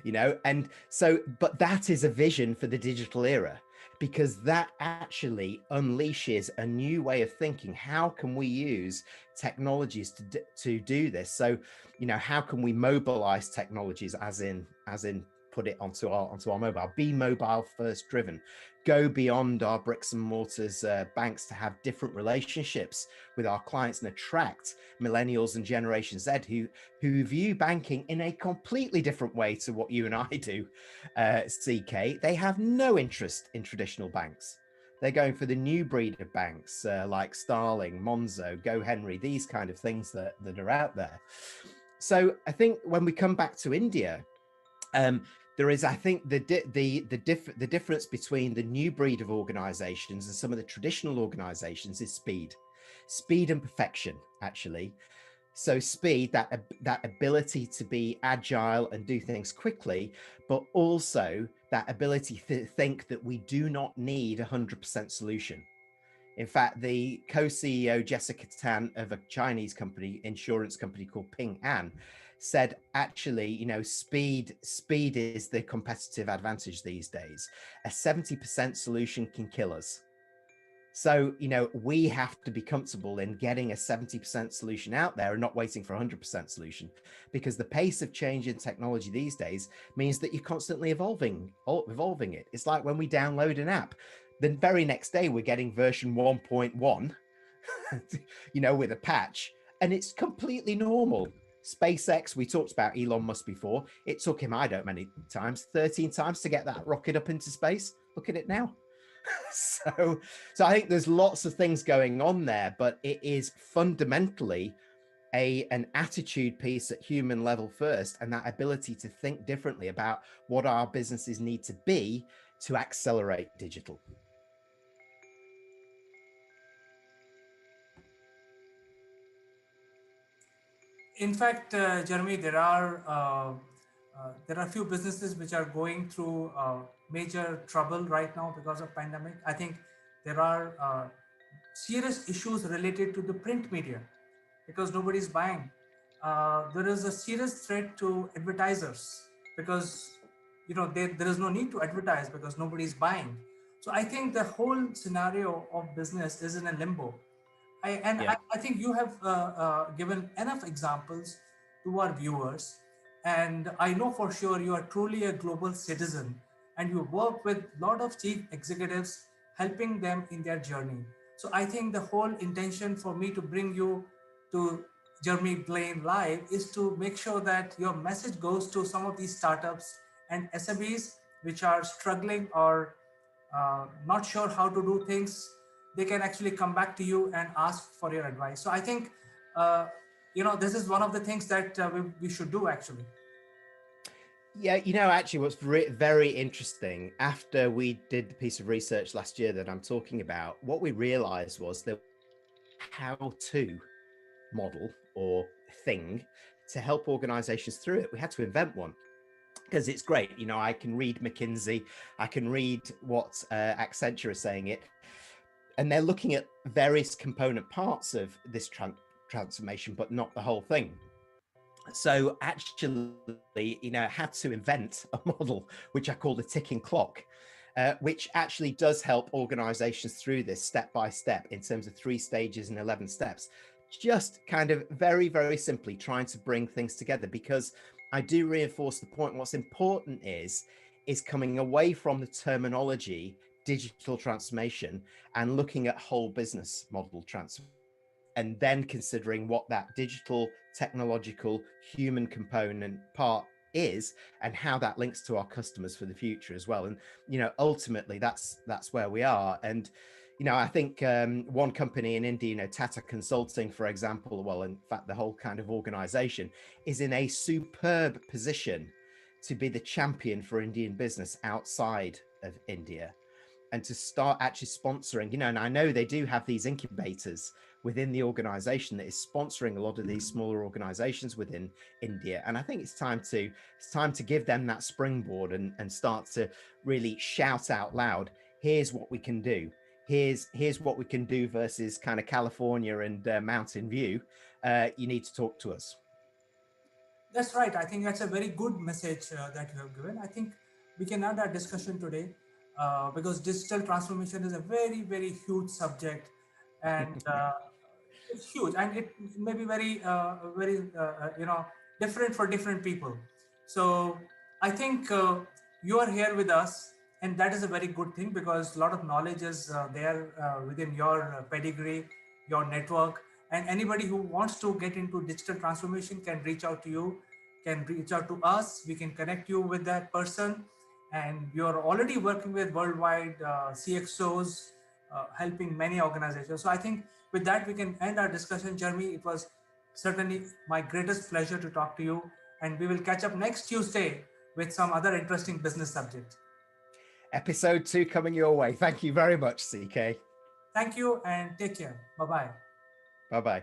and so, but that is a vision for the digital era, because that actually unleashes a new way of thinking. How can we use technologies to do this? So, how can we mobilize technologies, as in put it onto our mobile, be mobile first driven, go beyond our bricks and mortars banks to have different relationships with our clients and attract millennials and Generation Z who view banking in a completely different way to what you and I do, CK. They have no interest in traditional banks. They're going for the new breed of banks like Starlink, Monzo, GoHenry, these kind of things that are out there. So I think when we come back to India, there is, I think, the difference between the new breed of organizations and some of the traditional organizations is speed and perfection, actually. So speed, that ability to be agile and do things quickly, but also that ability to think that we do not need 100% solution. In fact, the co-CEO Jessica Tan of a Chinese insurance company called Ping An, said, actually, speed is the competitive advantage these days. A 70% solution can kill us. So, we have to be comfortable in getting a 70% solution out there and not waiting for 100% solution, because the pace of change in technology these days means that you're constantly evolving it. It's like when we download an app, the very next day we're getting version 1.1, with a patch, and it's completely normal. SpaceX, we talked about Elon Musk before. It took him, 13 times to get that rocket up into space. Look at it now. So I think there's lots of things going on there, but it is fundamentally an attitude piece at human level first, and that ability to think differently about what our businesses need to be to accelerate digital. In fact, Jeremy, there are a few businesses which are going through major trouble right now because of pandemic. I think there are serious issues related to the print media because nobody's buying. There is a serious threat to advertisers because there is no need to advertise because nobody's buying. So I think the whole scenario of business is in a limbo. Yeah. I think you have given enough examples to our viewers, and I know for sure you are truly a global citizen, and you work with a lot of chief executives, helping them in their journey. So I think the whole intention for me to bring you to Jeremy Blaine Live is to make sure that your message goes to some of these startups and SMEs which are struggling or not sure how to do things. They can actually come back to you and ask for your advice. So I think uh, this is one of the things that we should do actually. Yeah, actually, what's very interesting, after we did the piece of research last year that I'm talking about, what we realized was there how-to model or thing to help organizations through it. We had to invent one because it's great. I can read McKinsey, I can read what Accenture is saying it, and they're looking at various component parts of this transformation, but not the whole thing. So actually, I had to invent a model which I call the ticking clock, which actually does help organizations through this step by step in terms of 3 stages and 11 steps. Just kind of very, very simply trying to bring things together, because I do reinforce the point. What's important is coming away from the terminology digital transformation and looking at whole business model transformation, and then considering what that digital, technological, human component part is and how that links to our customers for the future as well. And ultimately that's where we are. And I think one company in India, Tata Consulting, for example, well, in fact, the whole kind of organization is in a superb position to be the champion for Indian business outside of India, and to start actually sponsoring, and I know they do have these incubators within the organization that is sponsoring a lot of these smaller organizations within India. And I think it's time to give them that springboard and start to really shout out loud, here's what we can do. Here's what we can do versus kind of California and Mountain View. You need to talk to us. That's right. I think that's a very good message that you have given. I think we can end our discussion today because digital transformation is a very, very huge subject, and it's huge, and it may be very different for different people. So I think you are here with us, and that is a very good thing because a lot of knowledge is there within your pedigree, your network, and anybody who wants to get into digital transformation can reach out to you, can reach out to us. We can connect you with that person, and you're already working with worldwide CXOs, helping many organizations. So I think with that, we can end our discussion. Jeremy, it was certainly my greatest pleasure to talk to you, and we will catch up next Tuesday with some other interesting business subject. Episode 2 coming your way. Thank you very much, CK. Thank you and take care. Bye-bye. Bye-bye.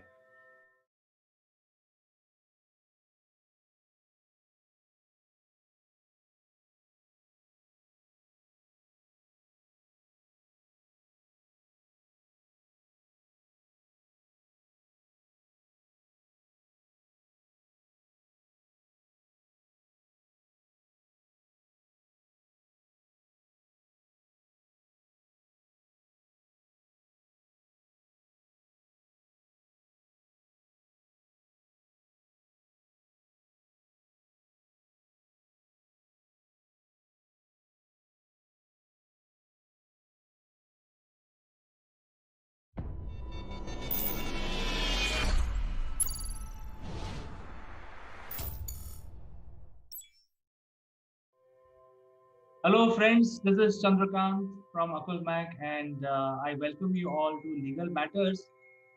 Hello, friends. This is Chandrakant from Akul Mac, and I welcome you all to Legal Matters.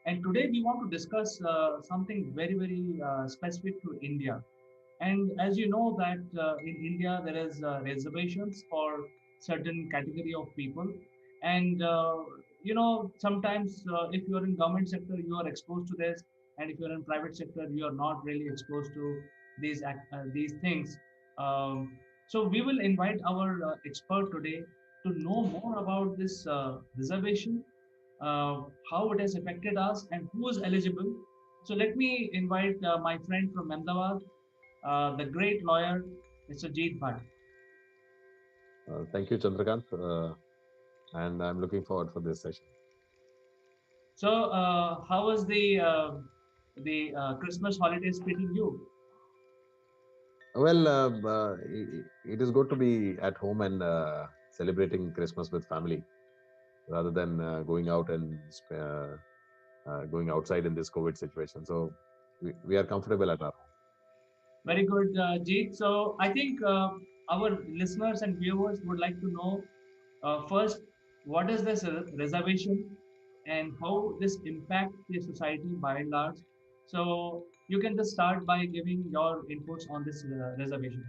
And today we want to discuss something very, very specific to India. And as you know that in India there is reservations for certain category of people, and sometimes if you are in government sector you are exposed to this, and if you are in private sector you are not really exposed to these things. So we will invite our expert today to know more about this reservation, how it has affected us, and who is eligible. So let me invite my friend from Ahmedabad, the great lawyer, Mr. Jeet Bhatt. Thank you, Chandrakant, and I'm looking forward for this session. So, how was the Christmas holidays treating you? Well, it is good to be at home and celebrating Christmas with family rather than going out and going outside in this COVID situation. So we are comfortable at our home. Very good, Jeet. So, I think our listeners and viewers would like to know first, what is this reservation and how this impact the society by and large. So, you can just start by giving your inputs on this reservation.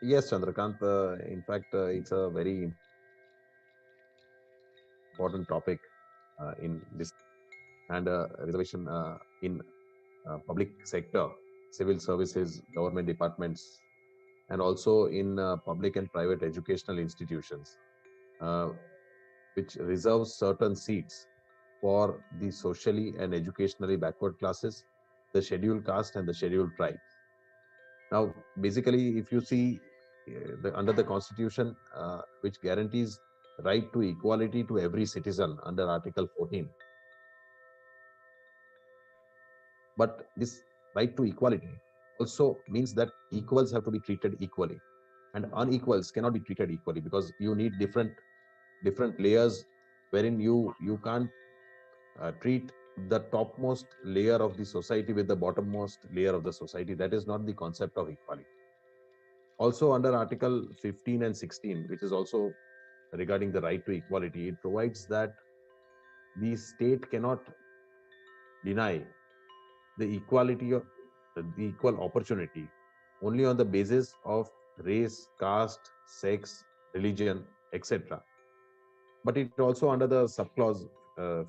Yes, Chandrakant. In fact, it's a very important topic in this and reservation in public sector, civil services, government departments, and also in public and private educational institutions, uh, which reserves certain seats for the socially and educationally backward classes, the scheduled caste, and the scheduled tribe. Now, basically, if you see under the Constitution, which guarantees right to equality to every citizen under Article 14, but this right to equality also means that equals have to be treated equally, and unequals cannot be treated equally because you need different layers wherein you can't treat the topmost layer of the society with the bottommost layer of the society. That is not the concept of equality. Also, under Article 15 and 16, which is also regarding the right to equality, it provides that the state cannot deny the equality of the equal opportunity only on the basis of race, caste, sex, religion, etc. But it also under the subclause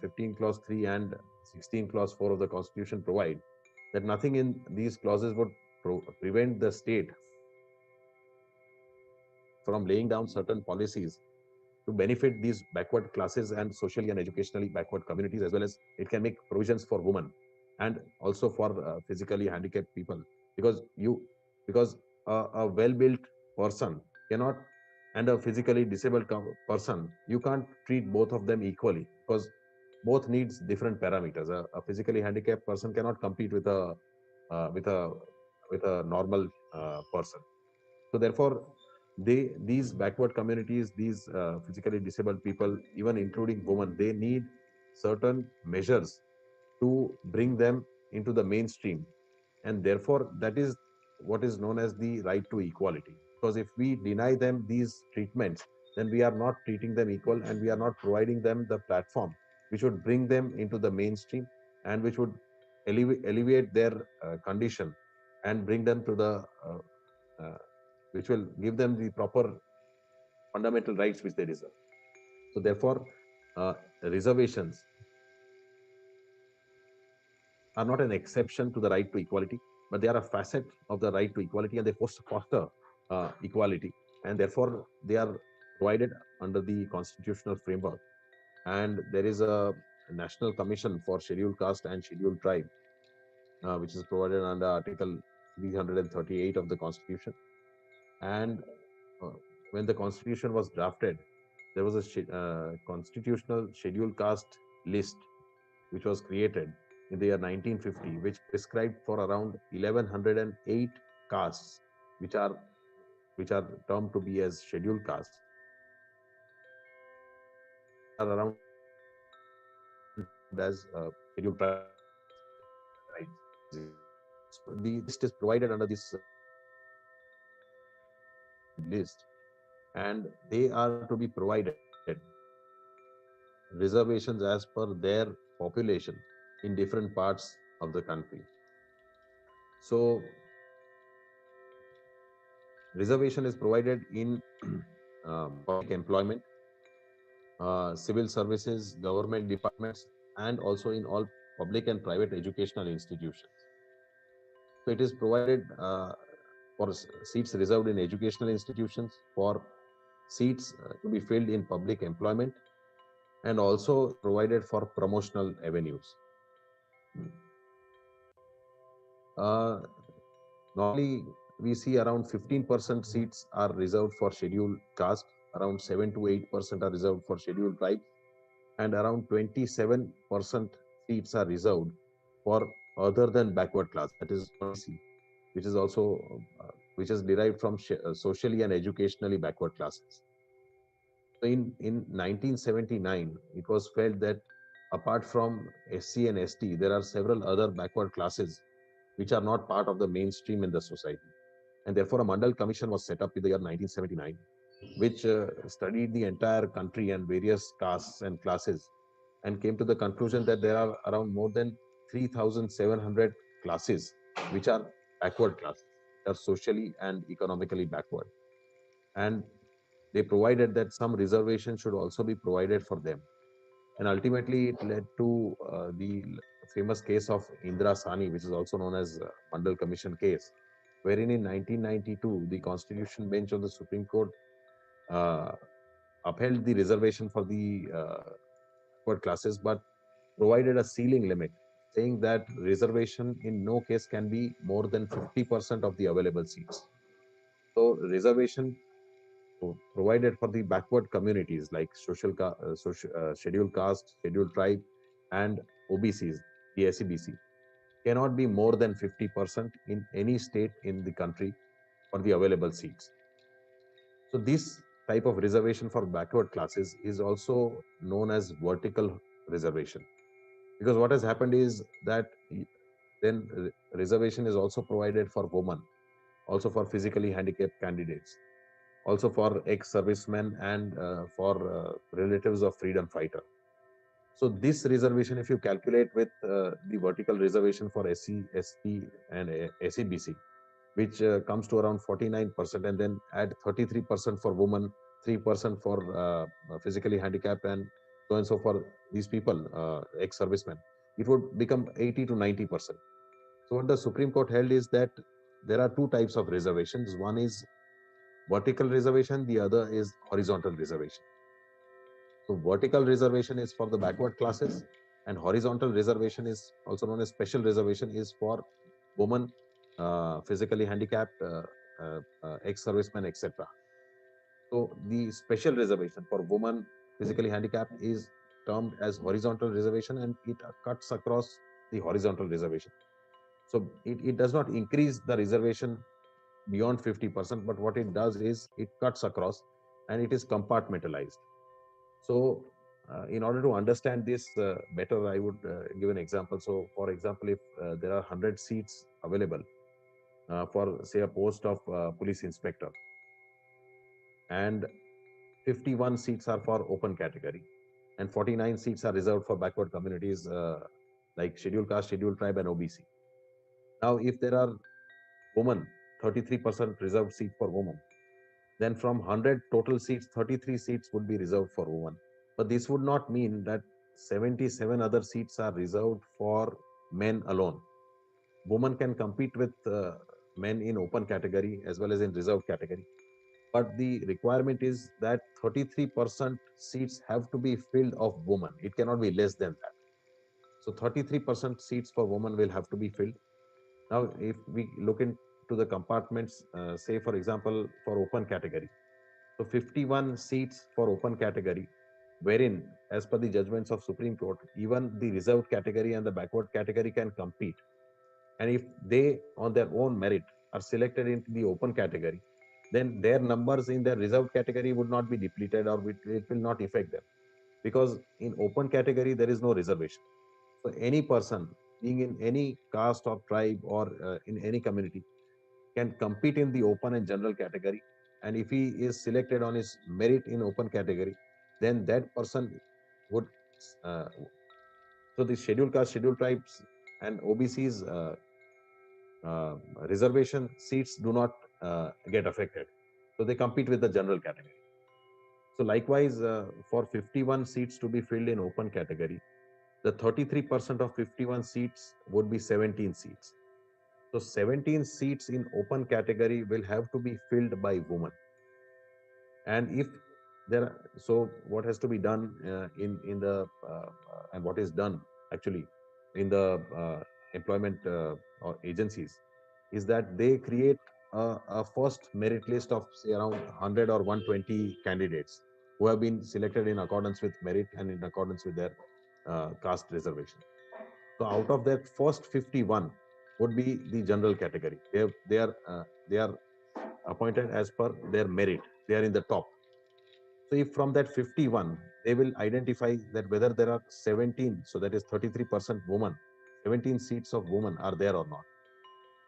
15 clause 3 and 16 clause 4 of the Constitution provide that nothing in these clauses would prevent the state from laying down certain policies to benefit these backward classes and socially and educationally backward communities, as well as it can make provisions for women and also for physically handicapped people, because a well-built person cannot and a physically disabled person, you can't treat both of them equally because both needs different parameters. A physically handicapped person cannot compete with a uh, with a with a normal person. So therefore, these backward communities, these physically disabled people, even including women, they need certain measures to bring them into the mainstream, and therefore that is what is known as the right to equality. Because if we deny them these treatments, then we are not treating them equal, and we are not providing them the platform which would bring them into the mainstream and which would alleviate their condition and bring them to the uh, which will give them the proper fundamental rights which they deserve. So therefore, reservations are not an exception to the right to equality, but they are a facet of the right to equality, and they foster equality, and therefore they are provided under the constitutional framework. And there is a national commission for scheduled caste and scheduled tribe, which is provided under Article 338 of the Constitution. And uh, when the Constitution was drafted, there was a constitutional scheduled caste list which was created in the year 1950, which prescribed for around 1108 castes, which are which are termed to be as scheduled castes, and there are around 7 termed as scheduled tribes. So the list is provided under this list, and they are to be provided reservations as per their population in different parts of the country. So reservation is provided in public employment, civil services, government departments, and also in all public and private educational institutions. So it is provided for seats reserved in educational institutions, for seats to be filled in public employment, and also provided for promotional avenues. Uh, Normally, we see around 15% seats are reserved for scheduled caste, around 7 to 8% are reserved for scheduled tribes, and around 27% seats are reserved for other than backward class, that is OBC, which is also which is derived from socially and educationally backward classes. So in 1979, it was felt that apart from SC and ST, there are several other backward classes which are not part of the mainstream in the society. And therefore, a Mandal Commission was set up in the year 1979, which studied the entire country and various castes and classes, and came to the conclusion that there are around more than 3,700 classes which are backward classes, are socially and economically backward. And they provided that some reservation should also be provided for them. And ultimately, it led to the famous case of Indra Sani, which is also known as Mandal Commission case, wherein in 1992, the Constitution Bench of the Supreme Court uh, upheld the reservation for the backward classes, but provided a ceiling limit, saying that reservation in no case can be more than 50% of the available seats. So reservation provided for the backward communities like scheduled caste, scheduled tribe, and OBCs, the SEBC, cannot be more than 50% in any state in the country for the available seats. So this type of reservation for backward classes is also known as vertical reservation, because what has happened is that then reservation is also provided for women, also for physically handicapped candidates, also for ex-servicemen, and for relatives of freedom fighter. So this reservation, if you calculate with the vertical reservation for SC, ST, and SEBC, which comes to around 49%, and then add 33% for women, 3% for physically handicapped, and so and so for these people, ex-servicemen, it would become 80 to 90%. So what the Supreme Court held is that there are two types of reservations. One is vertical reservation, the other is horizontal reservation. So vertical reservation is for the backward classes, and horizontal reservation is also known as special reservation, is for women, physically handicapped, ex-servicemen, etc. So the special reservation for women physically handicapped is termed as horizontal reservation, and it cuts across the horizontal reservation. So it does not increase the reservation beyond 50%, but what it does is it cuts across and it is compartmentalized. So, in order to understand this better, I would give an example. So, for example, if there are 100 seats available for, say, a post of police inspector, and 51 seats are for open category, and 49 seats are reserved for backward communities like scheduled caste, scheduled tribe, and OBC. Now, if there are women, 33% reserved seat for women, then from 100 total seats, 33 seats would be reserved for women. But this would not mean that 77 other seats are reserved for men alone. Women can compete with men in open category as well as in reserved category. But the requirement is that 33% seats have to be filled of women. It cannot be less than that. So 33% seats for women will have to be filled. Now, if we look into the compartments, say, for example, for open category, so 51 seats for open category, wherein, as per the judgments of Supreme Court, even the reserved category and the backward category can compete. And if they, on their own merit, are selected into the open category, then their numbers in their reserved category would not be depleted, or it will not affect them. Because in open category, there is no reservation. So any person being in any caste or tribe or in any community can compete in the open and general category. And if he is selected on his merit in open category, then that person would. Uh, so the scheduled caste, scheduled tribes, and OBCs uh, reservation seats do not get affected. So they compete with the general category. So likewise, for 51 seats to be filled in open category, the 33% of 51 seats would be 17 seats. So 17 seats in open category will have to be filled by women. And if so what has to be done in the and what is done actually in the employment or agencies is that they create a first merit list of say around 100 or 120 candidates, who have been selected in accordance with merit and in accordance with their caste reservation. So out of that, first 51 would be the general category. They are appointed as per their merit. They are in the top. So if from that 51, they will identify that whether there are 17, so that is 33% women, 17 seats of women are there or not.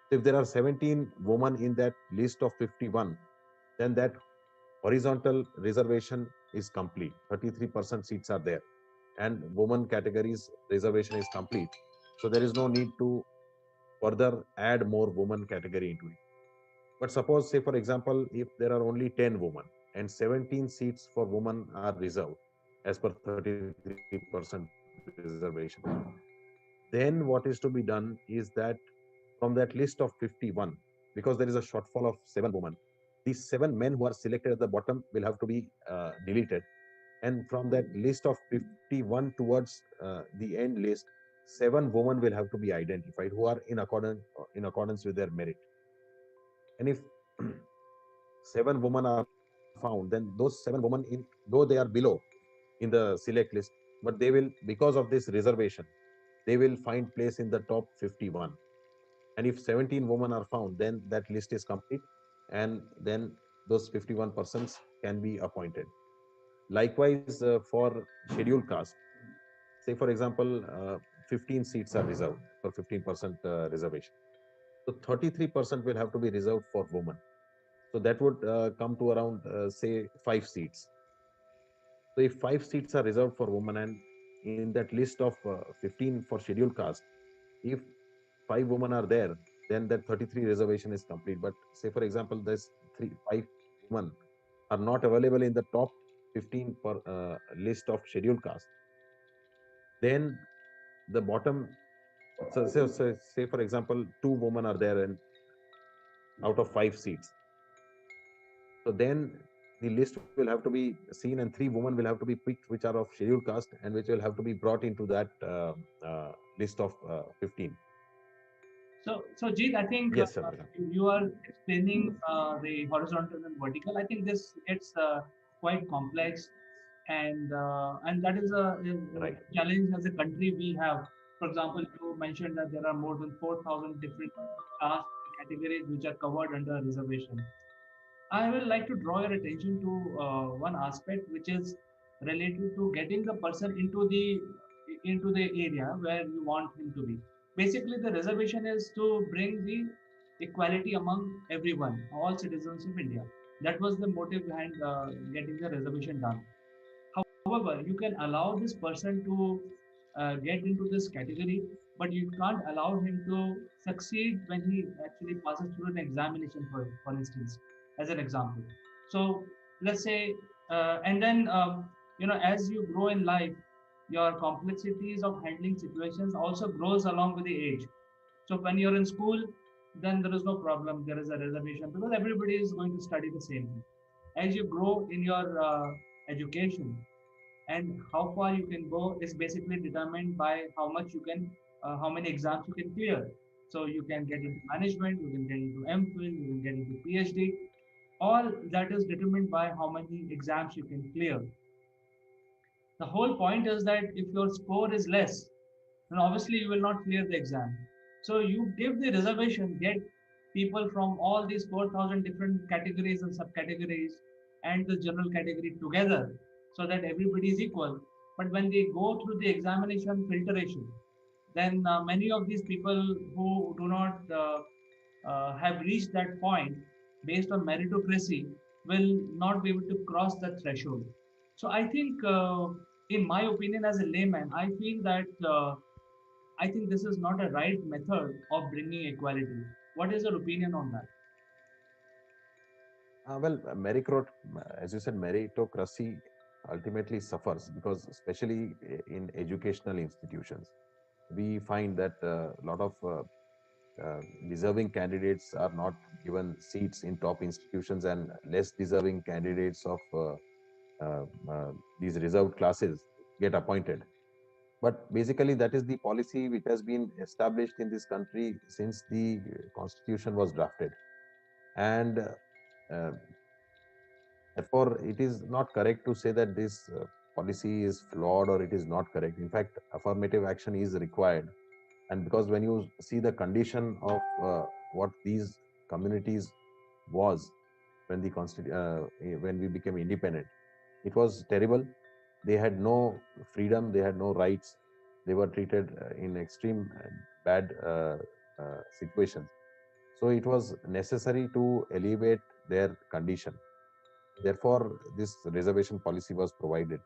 So if there are 17 women in that list of 51, then that horizontal reservation is complete. 33% seats are there, and women categories reservation is complete. So there is no need to further add more women category into it. But suppose, say for example, if there are only 10 women and 17 seats for women are reserved as per 33% reservation, then what is to be done is that from that list of 51, because there is a shortfall of 7 women, these 7 men who are selected at the bottom will have to be deleted. And from that list of 51 towards the end list, 7 women will have to be identified who are in accordance with their merit. And if 7 women are found, then those 7 women, in though they are below in the select list, but they will, because of this reservation, they will find place in the top 51. And if 17 women are found, then that list is complete, and then those 51 persons can be appointed. Likewise, for scheduled caste, say for example, 15 seats are reserved for 15% reservation. So 33% will have to be reserved for women. So that would come to around, say, 5 seats. So if 5 seats are reserved for women, and in that list of 15 for scheduled caste, if 5 women are there, then that 33 reservation is complete. But say for example, there's 5 women are not available in the top 15 for list of scheduled caste, then the bottom, say for example, 2 women are there and out of 5 seats. So then the list will have to be seen, and 3 women will have to be picked, which are of scheduled caste and which will have to be brought into that list of 15. So Jeet, I think Yes, sir. you are explaining the horizontal and vertical. I think this gets quite complex, and that is a Right. challenge as a country we have. For example, you mentioned that there are more than 4,000 different caste categories which are covered under reservation. I will like to draw your attention to one aspect which is related to getting the person into the area where you want him to be. Basically, the reservation is to bring the equality among everyone, all citizens of India. That was the motive behind getting the reservation done. However, you can allow this person to get into this category, but you can't allow him to succeed when he actually passes through an examination, for instance, as an example. So let's say, and then, as you grow in life, your complexities of handling situations also grows along with the age. So when you're in school, then there is no problem. There is a reservation because everybody is going to study the same thing. As you grow in your education, and how far you can go is basically determined by how much you can how many exams you can clear. So you can get into management, you can get into MPhil, you can get into PhD. All that is determined by how many exams you can clear. The whole point is that if your score is less, then obviously you will not clear the exam. So you give the reservation, get people from all these 4,000 different categories and subcategories and the general category together so that everybody is equal. But when they go through the examination filtration, then many of these people who do not have reached that point based on meritocracy will not be able to cross that threshold. So I think, in my opinion, as a layman, I feel that I think this is not a right method of bringing equality. What is your opinion on that? Well, as you said, meritocracy ultimately suffers because, especially in educational institutions, we find that a lot of deserving candidates are not given seats in top institutions, and less deserving candidates of uh, uh, these reserved classes get appointed. But basically, that is the policy which has been established in this country since the constitution was drafted. And uh, Therefore, it is not correct to say that this policy is flawed or it is not correct. In fact, affirmative action is required. And because when you see the condition of what these communities was when when we became independent, it was terrible. They had no freedom, they had no rights, they were treated in extreme bad situations. So it was necessary to elevate their condition. Therefore, this reservation policy was provided,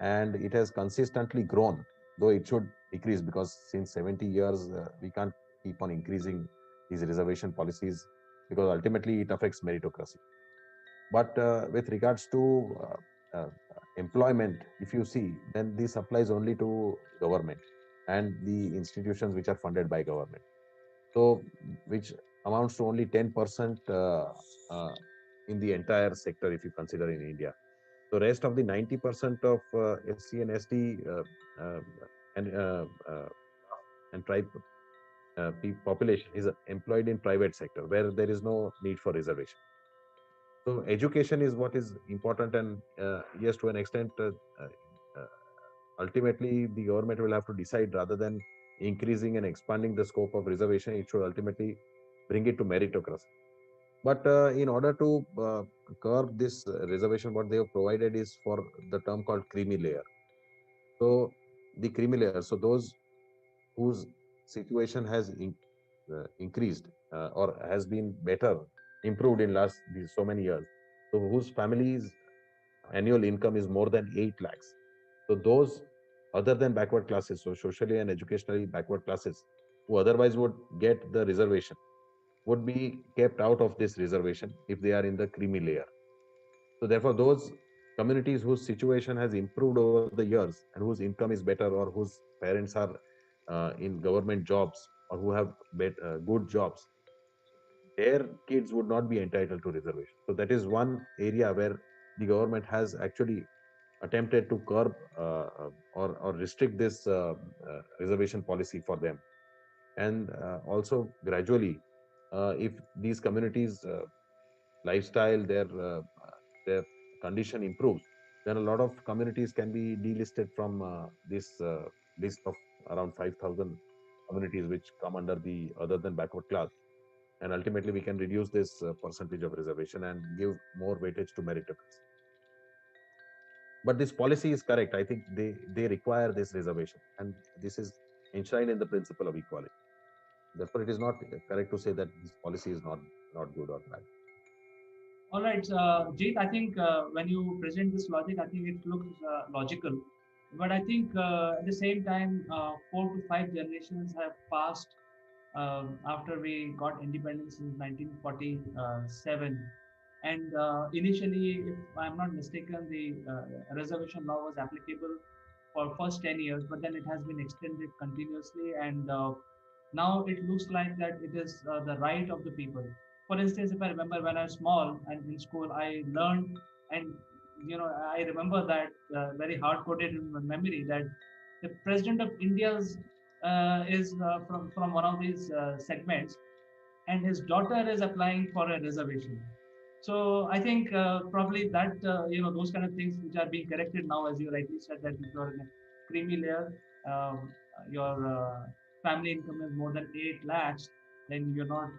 and it has consistently grown, though it should decrease because since 70 years we can't keep on increasing these reservation policies because ultimately it affects meritocracy. But with regards to employment, if you see, then this applies only to government and the institutions which are funded by government. So, which amounts to only 10% uh, in the entire sector if you consider in India. So, rest of the 90% of SC and ST uh, and uh, uh, and tribe population is employed in private sector where there is no need for reservation. So education is what is important, and yes, to an extent, uh, ultimately the government will have to decide rather than increasing and expanding the scope of reservation. It should ultimately bring it to meritocracy. But in order to curb this reservation, what they have provided is for the term called creamy layer. So the creamy layer, so those whose situation has increased or has been better, improved in last these so many years. So whose families annual income is more than 8 lakhs. So those other than backward classes, so socially and educationally backward classes, who otherwise would get the reservation, would be kept out of this reservation if they are in the creamy layer. So therefore, those communities whose situation has improved over the years and whose income is better or whose parents are in government jobs or who have good jobs, their kids would not be entitled to reservation. So that is one area where the government has actually attempted to curb or restrict this reservation policy for them. And also gradually, if these communities' lifestyle, their condition improves, then a lot of communities can be delisted from this list of around 5,000 communities which come under the other than backward class, and ultimately we can reduce this percentage of reservation and give more weightage to meritocracy. But this policy is correct. I think they require this reservation, and this is enshrined in the principle of equality. Therefore, it is not correct to say that this policy is not good or bad. All right, Jeet, I think when you present this logic, I think it looks logical. But I think at the same time, 4 to 5 generations have passed after we got independence in 1947. And initially, if I'm not mistaken, the reservation law was applicable for first 10 years, but then it has been extended continuously. And now it looks like that it is the right of the people. For instance, if I remember when I was small and in school, I learned, and I remember that very hard coded in my memory, that the president of India's is from one of these segments, and his daughter is applying for a reservation. So I think probably that those kind of things which are being corrected now, as you rightly said, that if you're in a creamy layer, your family income is more than 8 lakhs, then you're not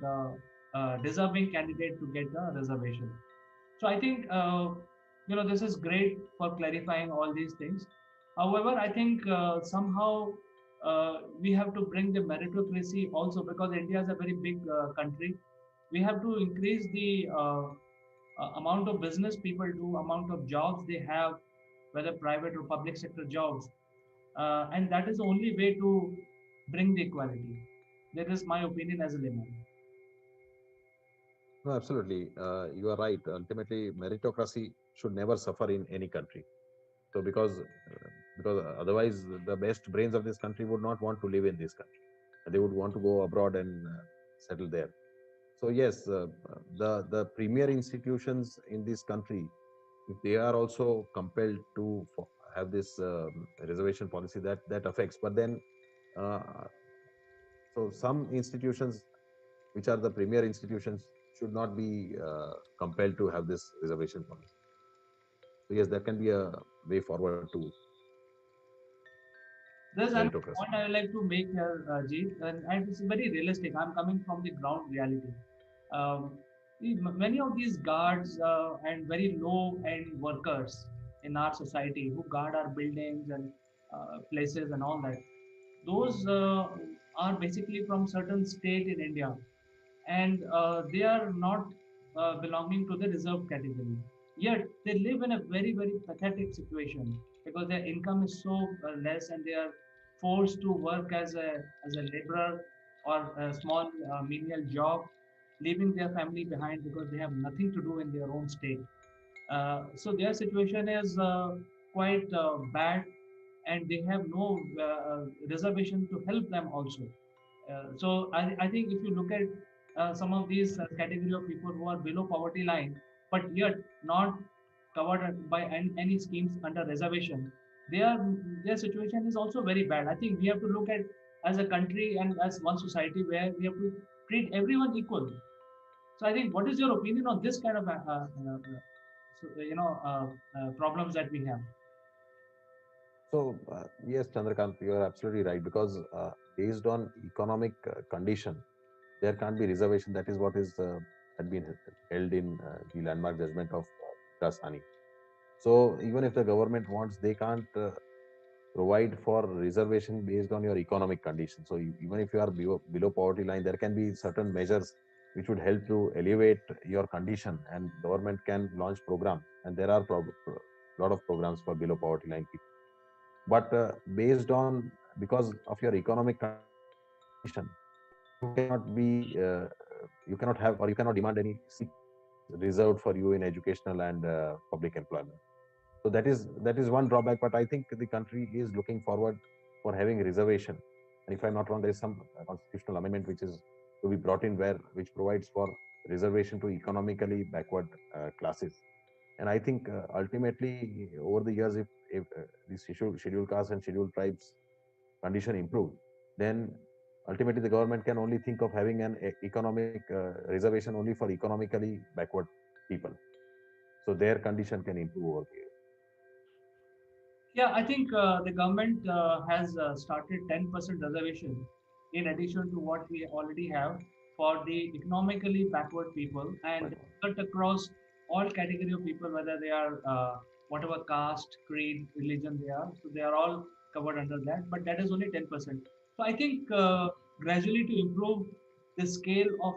deserving candidate to get the reservation. So I think this is great for clarifying all these things. However, I think somehow we have to bring the meritocracy also, because India is a very big country. We have to increase the amount of business people do, amount of jobs they have, whether private or public sector jobs, and that is the only way to bring the equality. That is my opinion as a layman. No, absolutely. You are right. Ultimately, meritocracy should never suffer in any country. So because otherwise the best brains of this country would not want to live in this country. They would want to go abroad and settle there. So yes, the premier institutions in this country, if they are also compelled to have this reservation policy, that affects. But then, uh, so some institutions, which are the premier institutions, should not be compelled to have this reservation policy. So yes, that can be a way forward to There's another meritocracy. point I would like to make here, Jeet, and it's very realistic. I'm coming from the ground reality. Um, Many of these guards and very low-end workers in our society who guard our buildings and places and all that, those are basically from certain state in India, and they are not belonging to the reserved category. Yet they live in a very, very pathetic situation because their income is so less, and they are forced to work as a laborer or a small menial job, leaving their family behind because they have nothing to do in their own state. So their situation is quite bad, and they have no reservation to help them also. I think if you look at some of these category of people who are below poverty line, but yet not covered by any schemes under reservation, their their situation is also very bad. I think we have to look at as a country and as one society where we have to treat everyone equal. So I think, what is your opinion on this kind of problems that we have? So yes, Chandrakant, you are absolutely right, because based on economic condition, there can't be reservation. That is what is had been held in the landmark judgment of Dasani. So even if the government wants, they can't provide for reservation based on your economic condition. So even if you are below poverty line, there can be certain measures which would help to elevate your condition, and government can launch programs. And there are lot of programs for below poverty line people. But based on, because of your economic condition, you cannot be you cannot have, or you cannot demand any seats reserved for you in educational and public employment. So that is one drawback. But I think the country is looking forward for having reservation. And if I'm not wrong, there is some constitutional amendment which is to be brought in, where which provides for reservation to economically backward classes. And I think ultimately, over the years, if the scheduled castes and scheduled tribes condition improve, then ultimately the government can only think of having an economic reservation only for economically backward people. So their condition can improve over the years. Yeah, I think the government has started 10% reservation in addition to what we already have for the economically backward people, and Right. cut across all category of people, whether they are whatever caste, creed, religion they are. So they are all covered under that, but that is only 10%. So I think gradually, to improve the scale of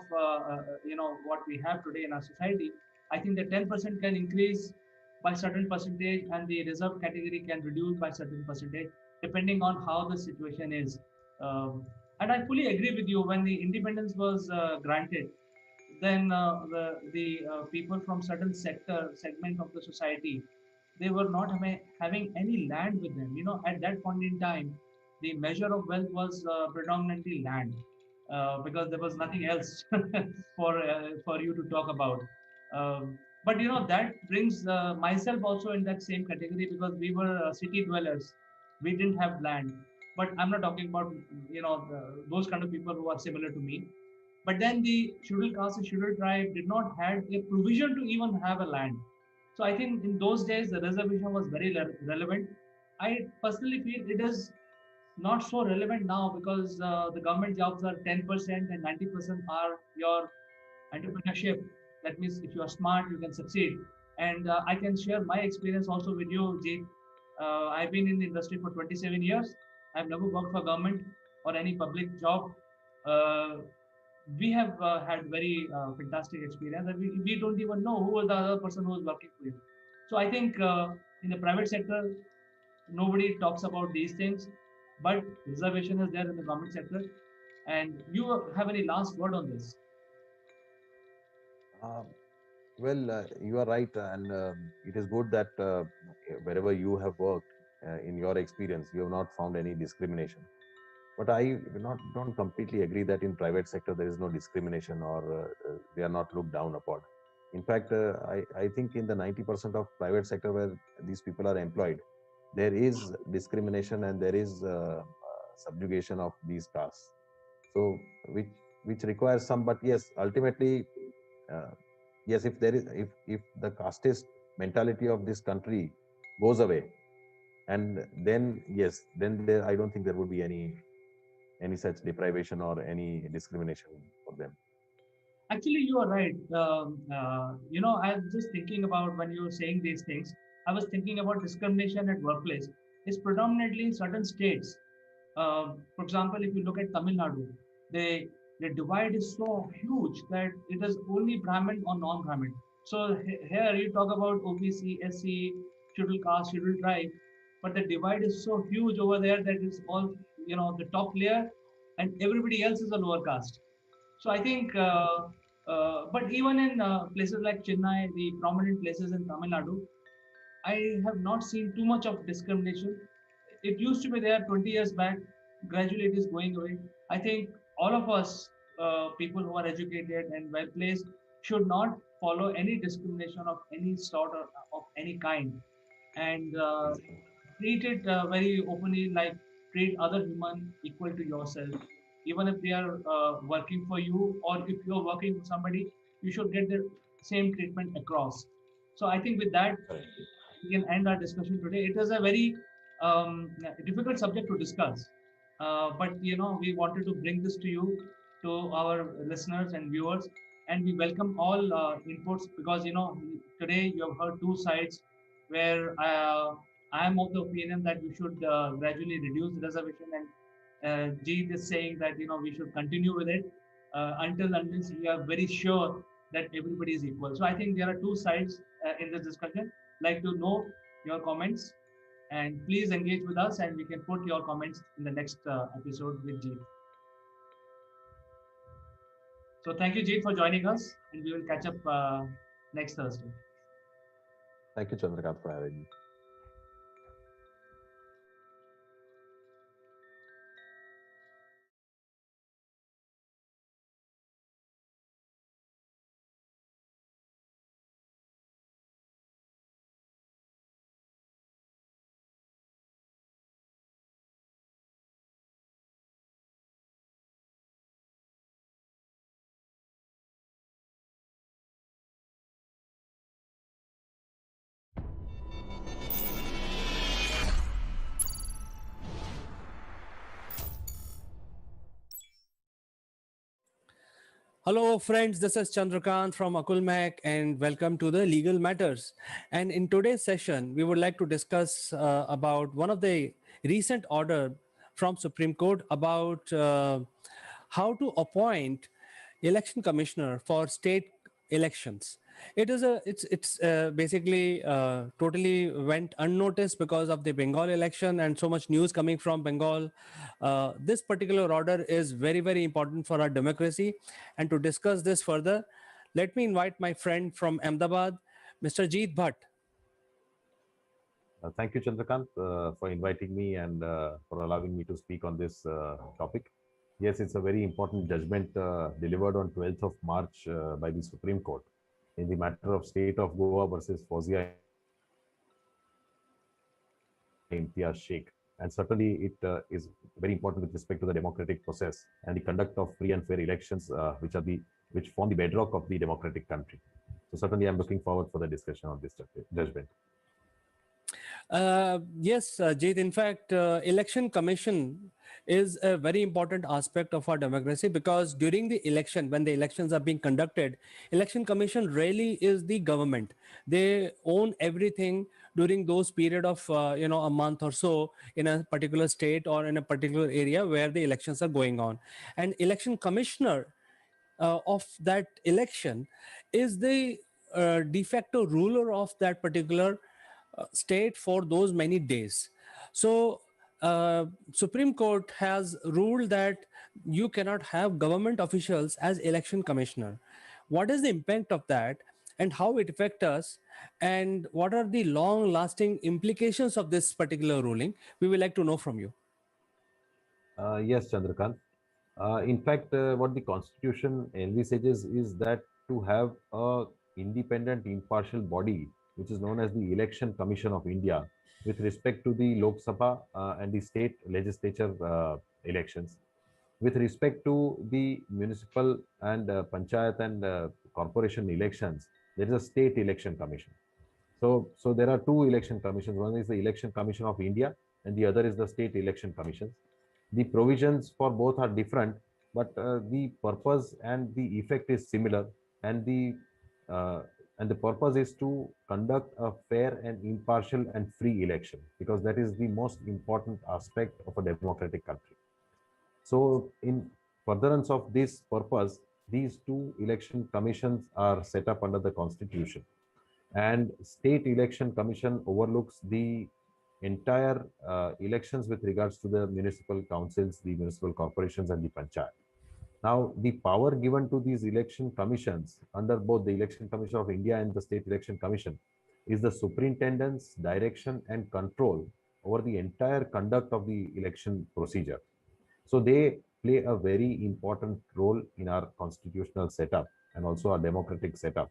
what we have today in our society, I think the 10% can increase by certain percentage, and the reserve category can reduce by certain percentage, depending on how the situation is. And I fully agree with you. When the independence was granted, then the people from certain segment of the society, they were not having any land with them. At that point in time, the measure of wealth was predominantly land, because there was nothing else for you to talk about. But that brings myself also in that same category, because we were city dwellers. We didn't have land. But I'm not talking about those kind of people who are similar to me. But then the scheduled caste and scheduled tribe did not have a provision to even have a land. So I think in those days the reservation was very relevant. I personally feel it is not so relevant now, because the government jobs are 10% and 90% are your entrepreneurship. That means if you are smart, you can succeed. And I can share my experience also with you, Jeet. I've been in the industry for 27 years. I've never worked for government or any public job. Uh, we have had very fantastic experience, and we don't even know who was the other person who was working for you. So I think in the private sector, nobody talks about these things, but reservation is there in the government sector. And you have any last word on this? Uh, well, you are right, and it is good that wherever you have worked, in your experience, you have not found any discrimination. But I don't completely agree that in private sector there is no discrimination, or they are not looked down upon. In fact, I think in the 90% of private sector where these people are employed, there is discrimination, and there is subjugation of these castes. So which requires some. But yes, ultimately, uh, yes, if there is, if the casteist mentality of this country goes away, and then yes, then there, I don't think there would be any such deprivation or any discrimination for them. Actually, you are right. I was just thinking about when you were saying these things, I was thinking about discrimination at workplace. It's predominantly in certain states. For example, if you look at Tamil Nadu, the divide is so huge that it is only Brahmin or non-Brahmin. So here you talk about OBC, SC, scheduled caste, scheduled tribe, but the divide is so huge over there that it's all the top layer, and everybody else is a lower caste. So I think, but even in places like Chennai, the prominent places in Tamil Nadu, I have not seen too much of discrimination. It used to be there 20 years back. Gradually, it is going away. I think all of us, people who are educated and well placed, should not follow any discrimination of any sort or of any kind, and treat it very openly, like treat other human equal to yourself, even if they are working for you, or if you're working for somebody, you should get the same treatment across. So I think with that we can end our discussion today. It is a very difficult subject to discuss, but we wanted to bring this to you, to our listeners and viewers, and we welcome all inputs, because today you have heard two sides, where I am of the opinion that we should gradually reduce reservation, and Jeet is saying that we should continue with it until unless we are very sure that everybody is equal. So I think there are two sides in this discussion. Like to know your comments, and please engage with us, and we can put your comments in the next episode with Jeet. So thank you, Jeet, for joining us, and we will catch up next Thursday. Thank you, Chandrakant, for having me. Hello, friends. This is Chandrakant from Akulmak, and welcome to the Legal Matters. And in today's session, we would like to discuss about one of the recent order from Supreme Court about how to appoint election commissioner for state elections. It's basically totally went unnoticed because of the Bengal election and so much news coming from Bengal. This particular order is very important for our democracy, and to discuss this further, let me invite my friend from Ahmedabad, Mr. Jeet Bhatt. Thank you, Chandrakant, for inviting me and for allowing me to speak on this topic. Yes, it's a very important judgment delivered on 12th of March by the Supreme Court in the matter of State of Goa versus Fozia Imtiaz Sheikh. And certainly it is very important with respect to the democratic process and the conduct of free and fair elections, which form the bedrock of the democratic country. So certainly I'm looking forward for the discussion on this judgment. Yes, Jit. In fact, election commission is a very important aspect of our democracy, because during the election, when the elections are being conducted, election commission really is the government. They own everything during those period of a month or so in a particular state or in a particular area where the elections are going on, and election commissioner of that election is the de facto ruler of that particular state for those many days. So Supreme Court has ruled that you cannot have government officials as election commissioner. What is the impact of that, and how it affects us, and what are the long lasting implications of this particular ruling? We would like to know from you. Yes, Chandrakant. In fact, what the Constitution envisages is that to have a independent, impartial body, which is known as the Election Commission of India, with respect to the Lok Sabha and the state legislature elections, with respect to the municipal and panchayat and corporation elections, there is a state election commission. So there are two election commissions. One is the Election Commission of India, and the other is the State Election Commissions. The provisions for both are different, but the purpose and the effect is similar, and uh, the purpose is to conduct a fair and impartial and free election, because that is the most important aspect of a democratic country. So, in furtherance of this purpose, these two election commissions are set up under the Constitution, and State Election Commission overlooks the entire elections with regards to the municipal councils, the municipal corporations, and the panchayat. Now, the power given to these election commissions under both the Election Commission of India and the State Election Commission is the superintendence, direction, and control over the entire conduct of the election procedure. So they play a very important role in our constitutional setup and also our democratic setup.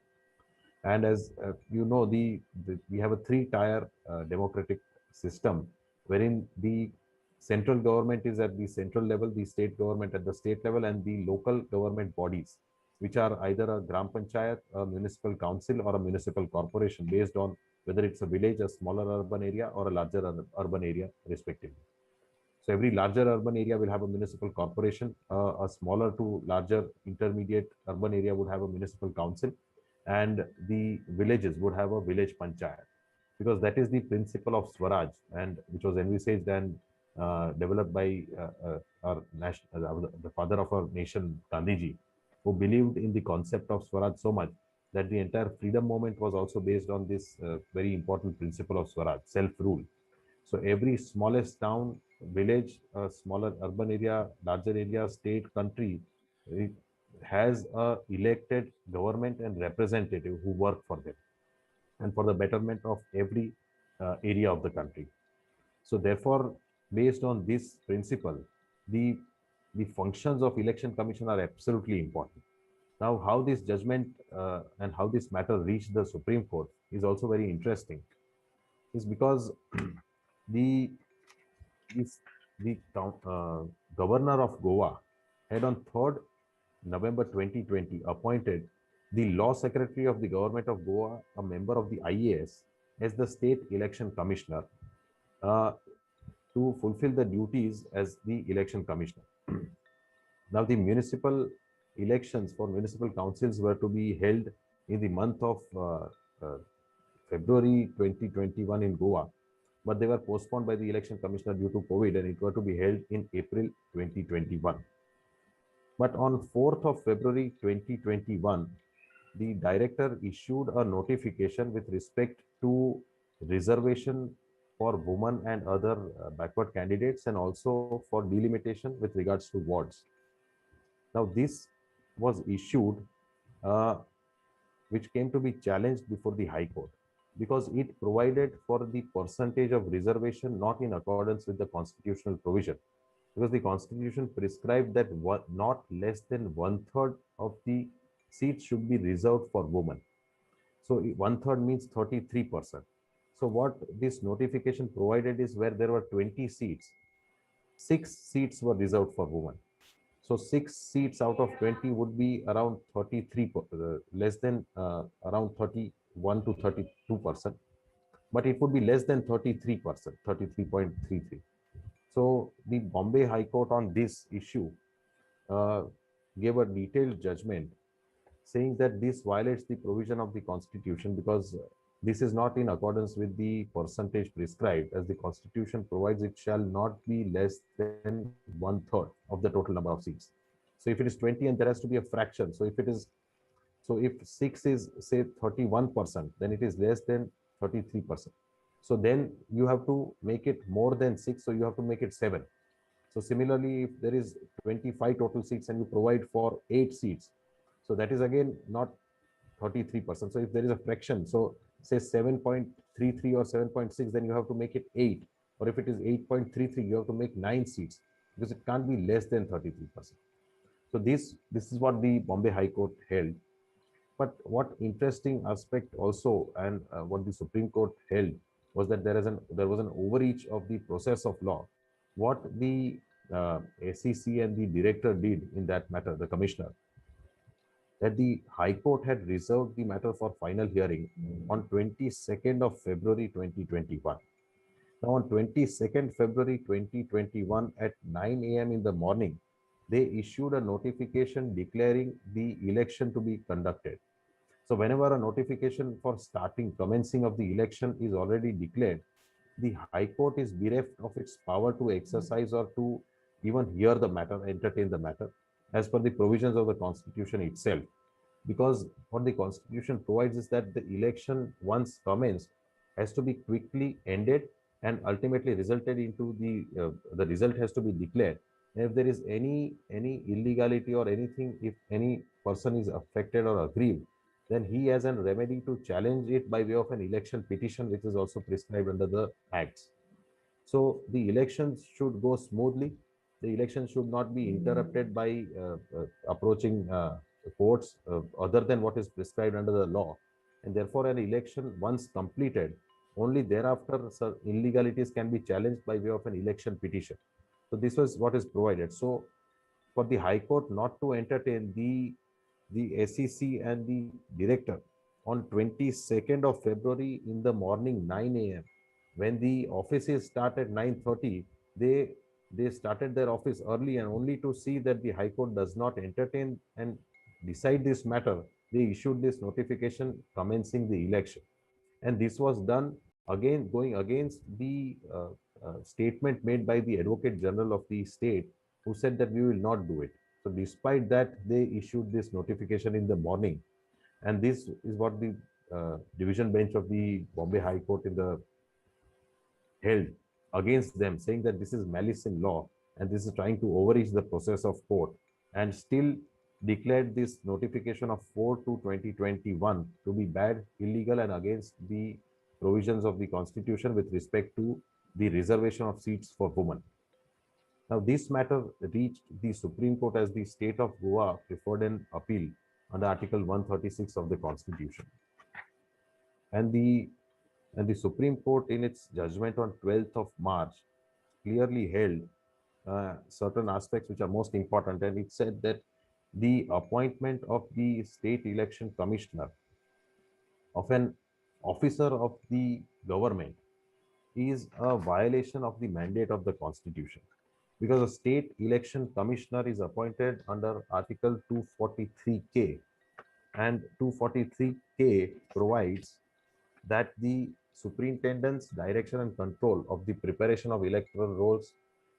And as you know, we have a three-tier democratic system, wherein the central government is at the central level, the state government at the state level, and the local government bodies, which are either a gram panchayat, a municipal council, or a municipal corporation, based on whether it's a village, a smaller urban area, or a larger urban area, respectively. So every larger urban area will have a municipal corporation, a smaller to larger intermediate urban area would have a municipal council, and the villages would have a village panchayat, because that is the principle of Swaraj, and which was envisaged and developed by our the father of our nation, Gandhiji, who believed in the concept of Swaraj so much that the entire freedom movement was also based on this very important principle of Swaraj, self-rule. So every smallest town, village, smaller urban area, larger area, state, country, it has a elected government and representative who work for them and for the betterment of every area of the country. So therefore, based on this principle, the the functions of election commission are absolutely important. Now, how this judgment and how this matter reached the Supreme Court is also very interesting. Is because the is the governor of Goa had on 3rd November 2020 appointed the law secretary of the government of Goa, a member of the IAS, as the state election commissioner uh, to fulfill the duties as the election commissioner. Now, the municipal elections for municipal councils were to be held in the month of uh, February 2021 in Goa, but they were postponed by the election commissioner due to COVID, and it were to be held in April 2021. But on 4th of February 2021, the director issued a notification with respect to reservation for women and other backward candidates, and also for delimitation with regards to wards. Now, this was issued, uh, which came to be challenged before the High Court, because it provided for the percentage of reservation not in accordance with the constitutional provision, because the constitution prescribed that not less than 1/3 of the seats should be reserved for women. So 1/3 means 33%. So what this notification provided is, where there were 20 seats, 6 seats were reserved for women. So 6 seats out of 20 would be around 33, less than around 31 to 32%, but it would be less than 33%, 33.33. So the Bombay High Court on this issue uh, gave a detailed judgment saying that this violates the provision of the Constitution, because this is not in accordance with the percentage prescribed, as the Constitution provides it shall not be less than 1/3 of the total number of seats. So if it is 20 and there has to be a fraction, so if 6 is say 31%, then it is less than 33%. So then you have to make it more than 6, so you have to make it 7. So similarly, if there is 25 total seats and you provide for 8 seats, so that is again not 33%. So if there is a fraction, so say 7.33 or 7.6, then you have to make it 8. Or if it is 8.33, you have to make 9 seats, because it can't be less than 33%. So this is what the Bombay High Court held. But what interesting aspect also, and what the Supreme Court held, was that there was an overreach of the process of law. What the SEC and the director did in that matter, the commissioner, that the High Court had reserved the matter for final hearing on 22nd of February 2021. Now, on 22nd February 2021 at 9 a.m. in the morning, they issued a notification declaring the election to be conducted. So whenever a notification for commencing of the election is already declared, the High Court is bereft of its power to exercise or to even hear the matter, entertain the matter, as per the provisions of the Constitution itself. Because what the Constitution provides is that the election, once commenced, has to be quickly ended and ultimately resulted into the result has to be declared. And if there is any illegality or anything, if any person is affected or aggrieved, then he has a remedy to challenge it by way of an election petition, which is also prescribed under the acts. So the elections should go smoothly. The election should not be interrupted by approaching courts other than what is prescribed under the law. And therefore, an election once completed, only thereafter illegalities can be challenged by way of an election petition. So this was what is provided. So for the High Court not to entertain the SEC and the director on 22nd of February in the morning 9 a.m. when the offices start at 9:30, they started their office early and only to see that the High Court does not entertain and decide this matter, they issued this notification commencing the election. And this was done again going against the statement made by the Advocate General of the state, who said that we will not do it. So despite that, they issued this notification in the morning. And this is what the division bench of the Bombay High Court in the held against them, saying that this is malice in law and this is trying to overreach the process of court, and still declared this notification of 4/2/2021 to be bad, illegal, and against the provisions of the Constitution with respect to the reservation of seats for women. Now, this matter reached the Supreme Court as the state of Goa preferred an appeal under Article 136 of the Constitution. And the Supreme Court, in its judgment on 12th of March, clearly held certain aspects which are most important. And it said that the appointment of the state election commissioner, of an officer of the government, is a violation of the mandate of the Constitution, because a state election commissioner is appointed under Article 243K, and 243K provides that the superintendent's direction and control of the preparation of electoral rolls,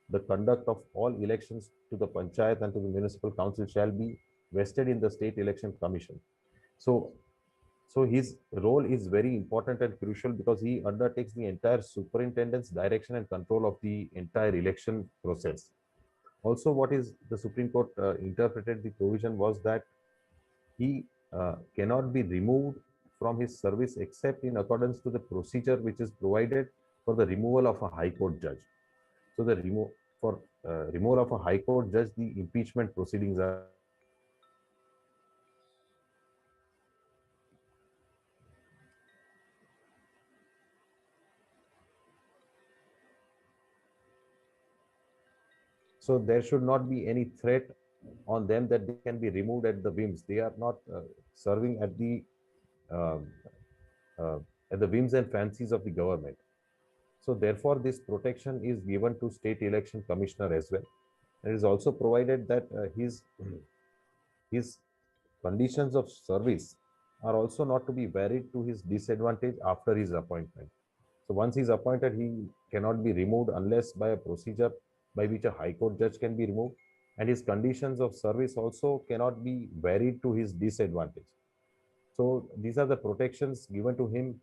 the conduct of all elections to the panchayat and to the municipal council shall be vested in the state election commission. So his role is very important and crucial because he undertakes the entire superintendent's direction and control of the entire election process. Also, what is the Supreme Court interpreted the provision was that he cannot be removed from his service except in accordance to the procedure which is provided for the removal of a High Court judge. So the removal of a High Court judge, the impeachment proceedings are. So there should not be any threat on them that they can be removed at the whims. They are not serving um, at the whims and fancies of the government. So therefore, this protection is given to state election commissioner as well. It is also provided that his conditions of service are also not to be varied to his disadvantage after his appointment. So once he's appointed, he cannot be removed unless by a procedure by which a High Court judge can be removed, and his conditions of service also cannot be varied to his disadvantage. So these are the protections given to him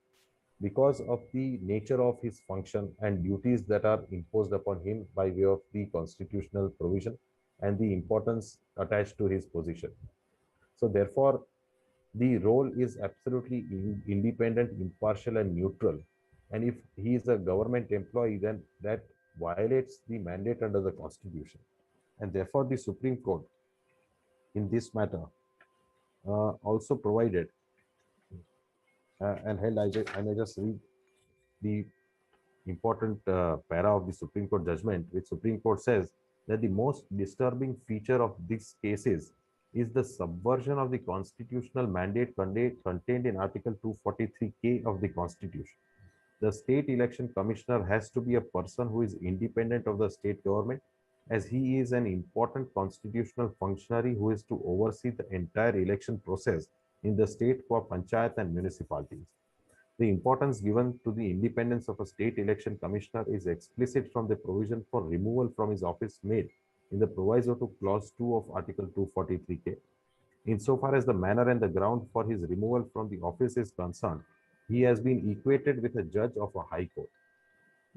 because of the nature of his function and duties that are imposed upon him by way of the constitutional provision and the importance attached to his position. So therefore, the role is absolutely independent, impartial, and neutral. And if he is a government employee, then that violates the mandate under the Constitution. And therefore, the Supreme Court in this matter also provided and held, I may just read the important para of the Supreme Court judgment, which Supreme Court says that the most disturbing feature of these cases is the subversion of the constitutional mandate contained in Article 243K of the Constitution. The state election commissioner has to be a person who is independent of the state government, as he is an important constitutional functionary who is to oversee the entire election process in the state for panchayat and municipalities. The importance given to the independence of a state election commissioner is explicit from the provision for removal from his office made in the proviso to clause 2 of Article 243K. Insofar as the manner and the ground for his removal from the office is concerned, he has been equated with a judge of a high court.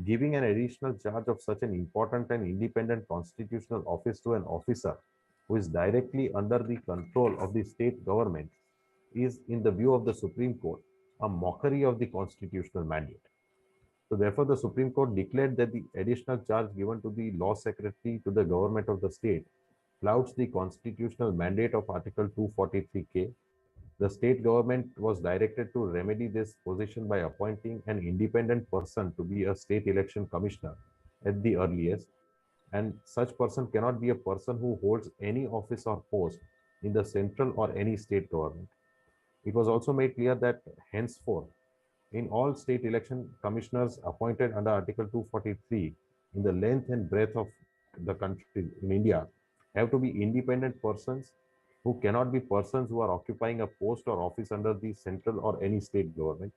Giving an additional charge of such an important and independent constitutional office to an officer who is directly under the control of the state government is, in the view of the Supreme Court, a mockery of the constitutional mandate. So therefore, the Supreme Court declared that the additional charge given to the law secretary to the government of the state flouts the constitutional mandate of Article 243K. The state government was directed to remedy this position by appointing an independent person to be a state election commissioner at the earliest, and such person cannot be a person who holds any office or post in the central or any state government. It was also made clear that henceforth, in all state election commissioners appointed under Article 243 in the length and breadth of the country in India have to be independent persons who cannot be persons who are occupying a post or office under the central or any state government.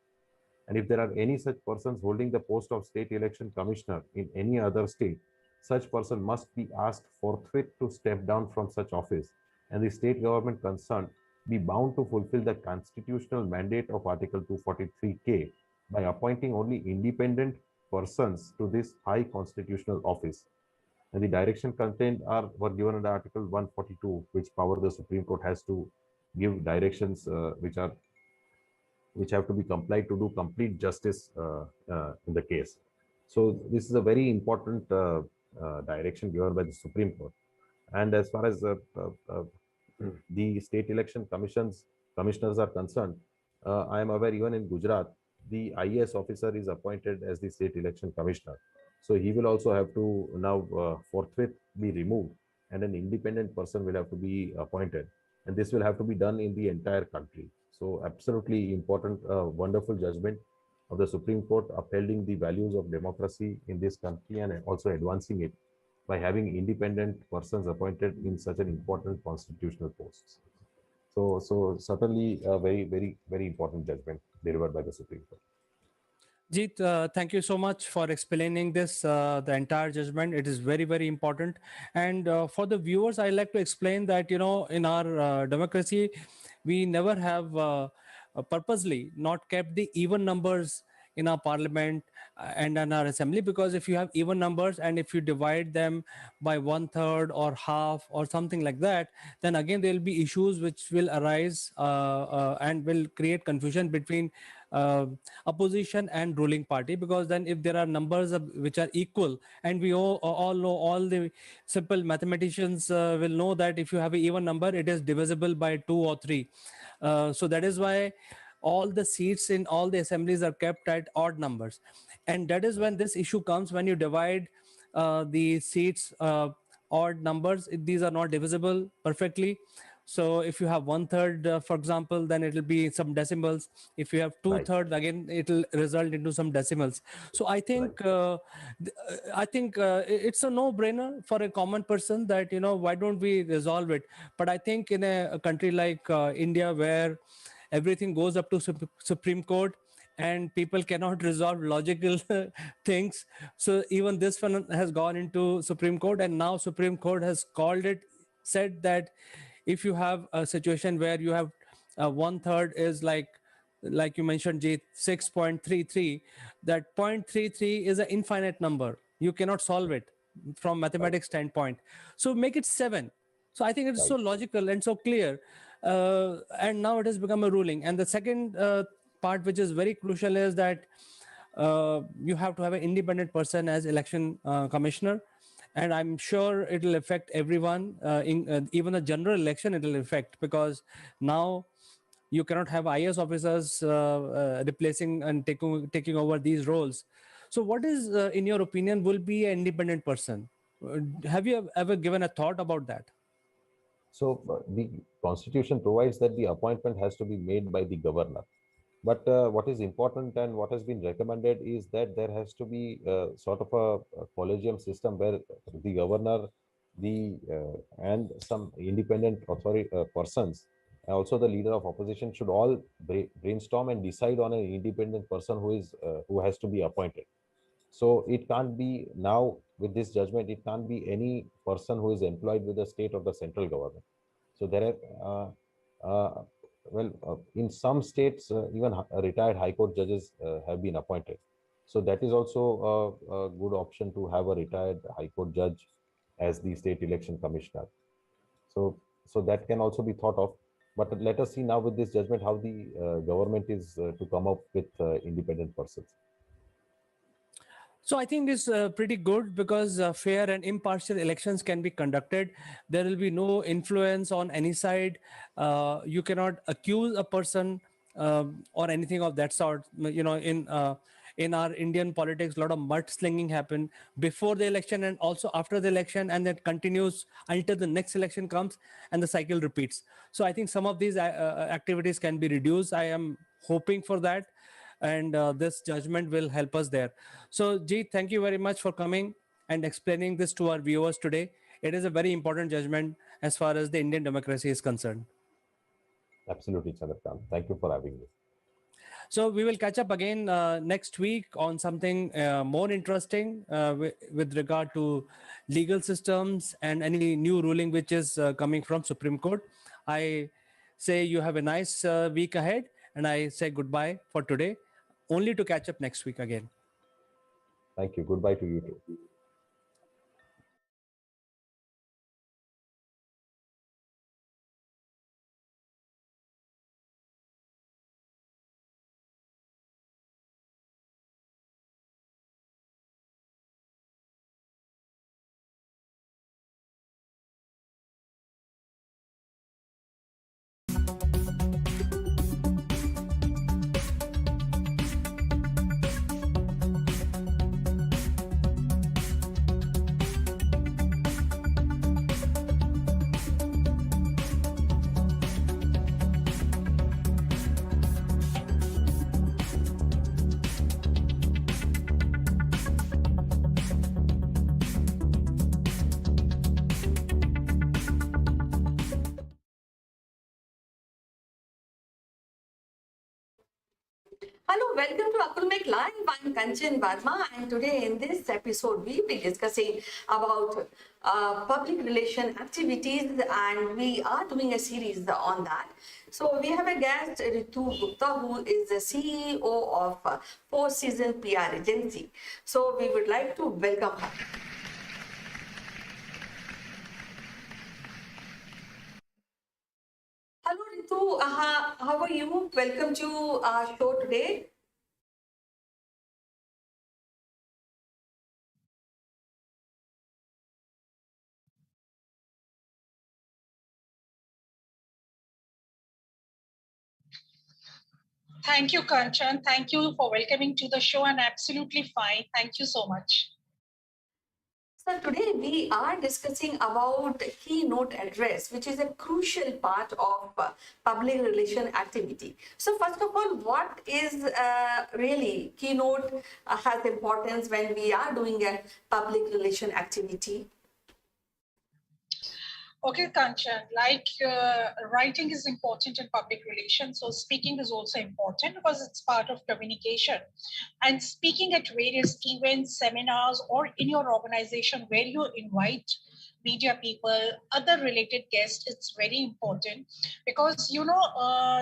And if there are any such persons holding the post of state election commissioner in any other state, such person must be asked forthwith to step down from such office, and the state government concerned be bound to fulfill the constitutional mandate of Article 243K by appointing only independent persons to this high constitutional office. And the direction contained were given under Article 142, which power the Supreme Court has to give directions which have to be complied to do complete justice in the case. So this is a very important direction given by the Supreme Court. And as far as the state election commissioners are concerned, I am aware even in Gujarat, the IAS officer is appointed as the state election commissioner. So he will also have to now forthwith be removed, and an independent person will have to be appointed. And this will have to be done in the entire country. So absolutely important, wonderful judgment of the Supreme Court upholding the values of democracy in this country and also advancing it by having independent persons appointed in such an important constitutional posts. So certainly a very important judgment delivered by the Supreme Court. Jeet, thank you so much for explaining this, the entire judgment. It is very important. And for the viewers, I like to explain that, in our democracy, we never have purposely not kept the even numbers in our parliament and in our assembly, because if you have even numbers and if you divide them by 1/3 or half or something like that, then again there will be issues which will arise and will create confusion between opposition and ruling party, because then if there are numbers which are equal, and we all know, all the simple mathematicians will know that if you have an even number, it is divisible by 2 or 3. So that is why all the seats in all the assemblies are kept at odd numbers, and that is when this issue comes. When you divide the seats odd numbers, these are not divisible perfectly. So if you have 1/3, for example, then it will be some decimals. If you have 2/3, again, it will result into some decimals. So I think it's a no-brainer for a common person that, why don't we resolve it? But I think in a country like India, where everything goes up to Supreme Court and people cannot resolve logical things, so even this one has gone into Supreme Court, and now Supreme Court has said that if you have a situation where you have 1/3 is like you mentioned, Jay, 6.33, that 0.33 is an infinite number. You cannot solve it from mathematics standpoint. So make it 7. So I think it's so logical and so clear. And now it has become a ruling. And the second part, which is very crucial, is that you have to have an independent person as election commissioner. And I'm sure it will affect everyone, even the general election it will affect, because now you cannot have IAS officers replacing and taking over these roles. So what is, in your opinion, will be an independent person? Have you ever given a thought about that? So the constitution provides that the appointment has to be made by the governor. But what is important and what has been recommended is that there has to be sort of a collegium system where the governor, the and some independent authority persons, and also the leader of opposition should all brainstorm and decide on an independent person who has to be appointed. So it can't be now with this judgment. It can't be any person who is employed with the state or the central government. So there are, in some states, even retired high court judges have been appointed. So that is also a good option to have a retired high court judge as the state election commissioner. So that can also be thought of. But let us see now with this judgment how the government is to come up with independent persons. So I think it's pretty good because fair and impartial elections can be conducted. There will be no influence on any side. You cannot accuse a person or anything of that sort. You know, in our Indian politics, a lot of mudslinging happen before the election and also after the election, and that continues until the next election comes, and the cycle repeats. So I think some of these activities can be reduced. I am hoping for that, and this judgment will help us there. So Jeet, thank you very much for coming and explaining this to our viewers today. It is a very important judgment as far as the Indian democracy is concerned. Absolutely, Chandrakant. Thank you for having me. So we will catch up again next week on something more interesting with regard to legal systems and any new ruling which is coming from Supreme Court. I say you have a nice week ahead, and I say goodbye for today, only to catch up next week again. Thank you. Goodbye to you too. Hello, welcome to Akulmek Live. I'm Kanchan Verma, and today in this episode, we'll be discussing about public relation activities, and we are doing a series on that. So we have a guest, Ritu Gupta, who is the CEO of Four Season PR Agency. So we would like to welcome her. Hello, Ritu. How are you? Welcome to our show today. Thank you, Kanchan. Thank you for welcoming to the show, and absolutely fine. Thank you so much. So today we are discussing about keynote address, which is a crucial part of public relation activity. So first of all, what is really keynote has importance when we are doing a public relation activity? Okay, Kanchan, like writing is important in public relations, so speaking is also important because it's part of communication. And speaking at various events, seminars, or in your organization where you invite media people, other related guests, it's very important because,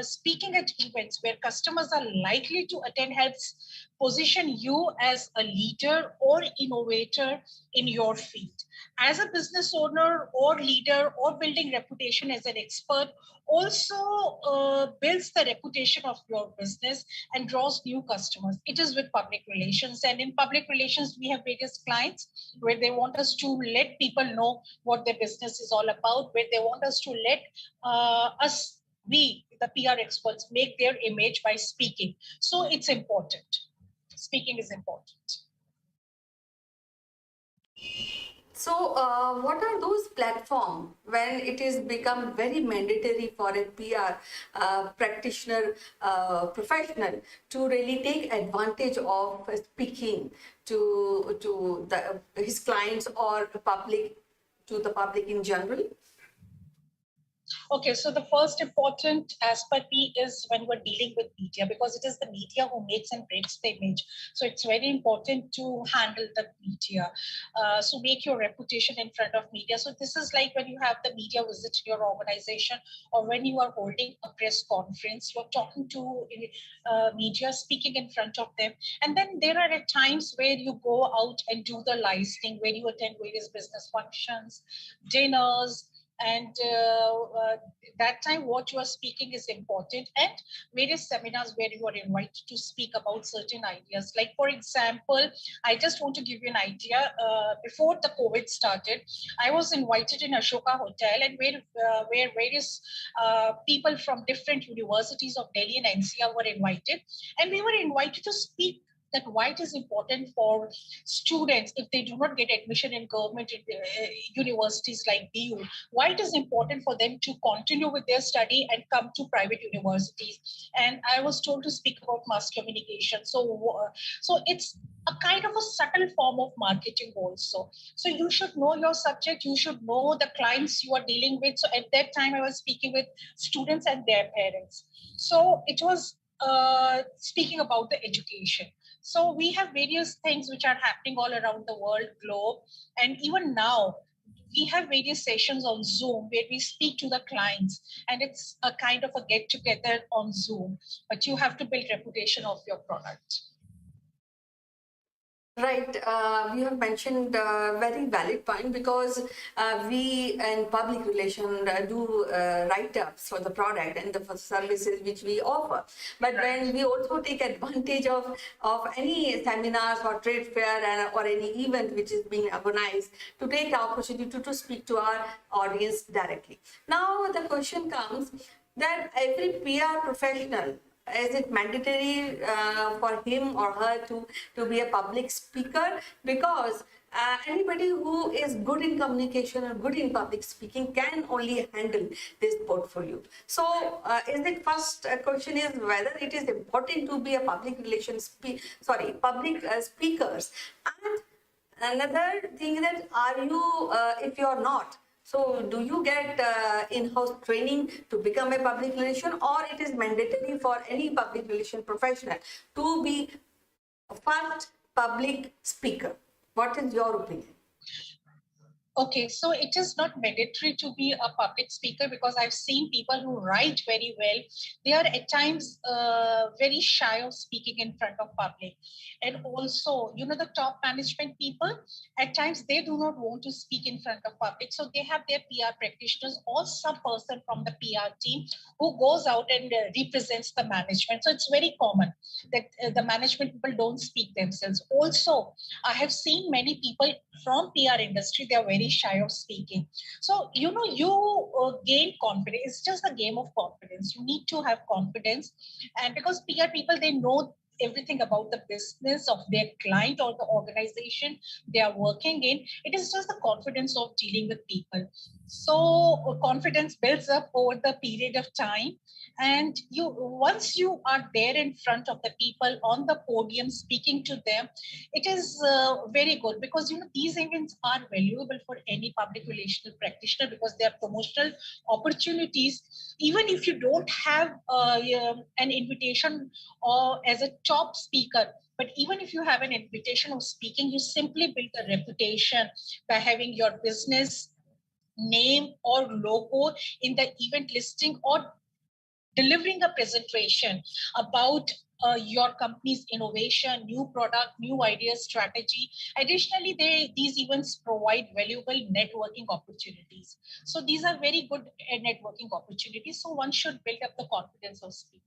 speaking at events where customers are likely to attend helps position you as a leader or innovator in your field. As a business owner or leader or building reputation as an expert also builds the reputation of your business and draws new customers. It is with public relations. And in public relations, we have various clients where they want us to let people know what their business is all about, where they want us to let we, the PR experts, make their image by speaking. So it's important. Speaking is important. So, what are those platforms when it is become very mandatory for a PR practitioner, professional to really take advantage of speaking to his clients or public, to the public in general? Okay, so the first important aspect is when we're dealing with media, because it is the media who makes and breaks the image. So it's very important to handle the media. So make your reputation in front of media. So this is like when you have the media visit your organization, or when you are holding a press conference, you're talking to media, speaking in front of them. And then there are at times where you go out and do the licensing, where you attend various business functions, dinners, and that time what you are speaking is important, and various seminars where you are invited to speak about certain ideas. Like, for example, I just want to give you an idea. Before the COVID started, I was invited in Ashoka Hotel, and where various people from different universities of Delhi and NCR were invited, and we were invited to speak that why it is important for students, if they do not get admission in government universities like BU, why it is important for them to continue with their study and come to private universities. And I was told to speak about mass communication. So it's a kind of a subtle form of marketing also. So you should know your subject, you should know the clients you are dealing with. So at that time I was speaking with students and their parents. So it was speaking about the education. So we have various things which are happening all around the world, globe, and even now we have various sessions on Zoom where we speak to the clients, and it's a kind of a get together on Zoom, but you have to build reputation of your product. Right, you have mentioned a very valid point, because we in public relation do write-ups for the product and for services which we offer. But when we also take advantage of any seminars or trade fair or any event which is being organized, to take the opportunity to speak to our audience directly. Now the question comes that every PR professional, is it mandatory for him or her to be a public speaker? Because anybody who is good in communication or good in public speaking can only handle this portfolio. So is it first question is whether it is important to be a public relations public speakers, and another thing that are you if you are not, so do you get in-house training to become a public relation, or it is mandatory for any public relation professional to be a first public speaker? What is your opinion? Okay, so it is not mandatory to be a public speaker, because I've seen people who write very well. They are at times very shy of speaking in front of public. And also, the top management people, at times they do not want to speak in front of public. So they have their PR practitioners or some person from the PR team who goes out and represents the management. So it's very common that the management people don't speak themselves. Also, I have seen many people from PR industry, they are very shy of speaking. So, you gain confidence. It's just a game of confidence. You need to have confidence. And because PR people, they know everything about the business of their client or the organization they are working in. It is just the confidence of dealing with people. So confidence builds up over the period of time. And once you are there in front of the people on the podium speaking to them, it is very good, because these events are valuable for any public relations practitioner, because they are promotional opportunities. Even if you don't have an invitation or as a top speaker, but even if you have an invitation of speaking, you simply build a reputation by having your business name or logo in the event listing, or delivering a presentation about your company's innovation, new product, new ideas, strategy. Additionally, these events provide valuable networking opportunities. So these are very good networking opportunities. So one should build up the confidence of speaking.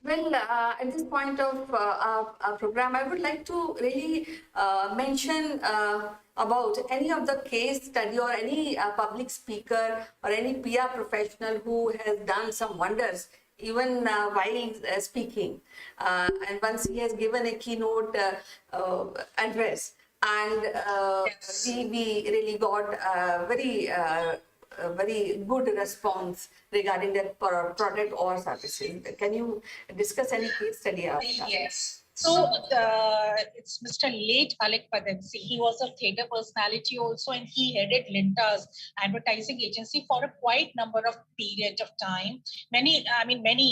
Well, at this point of our program, I would like to really mention about any of the case study or any public speaker or any PR professional who has done some wonders even while speaking. And once he has given a keynote address, and Yes. we really got a very good response regarding that product or services. Can you discuss any case study of that? Yes. So it's Mr. Late Alec Padensi. He was a theatre personality also, and he headed Linta's advertising agency for a quite number of period of time, many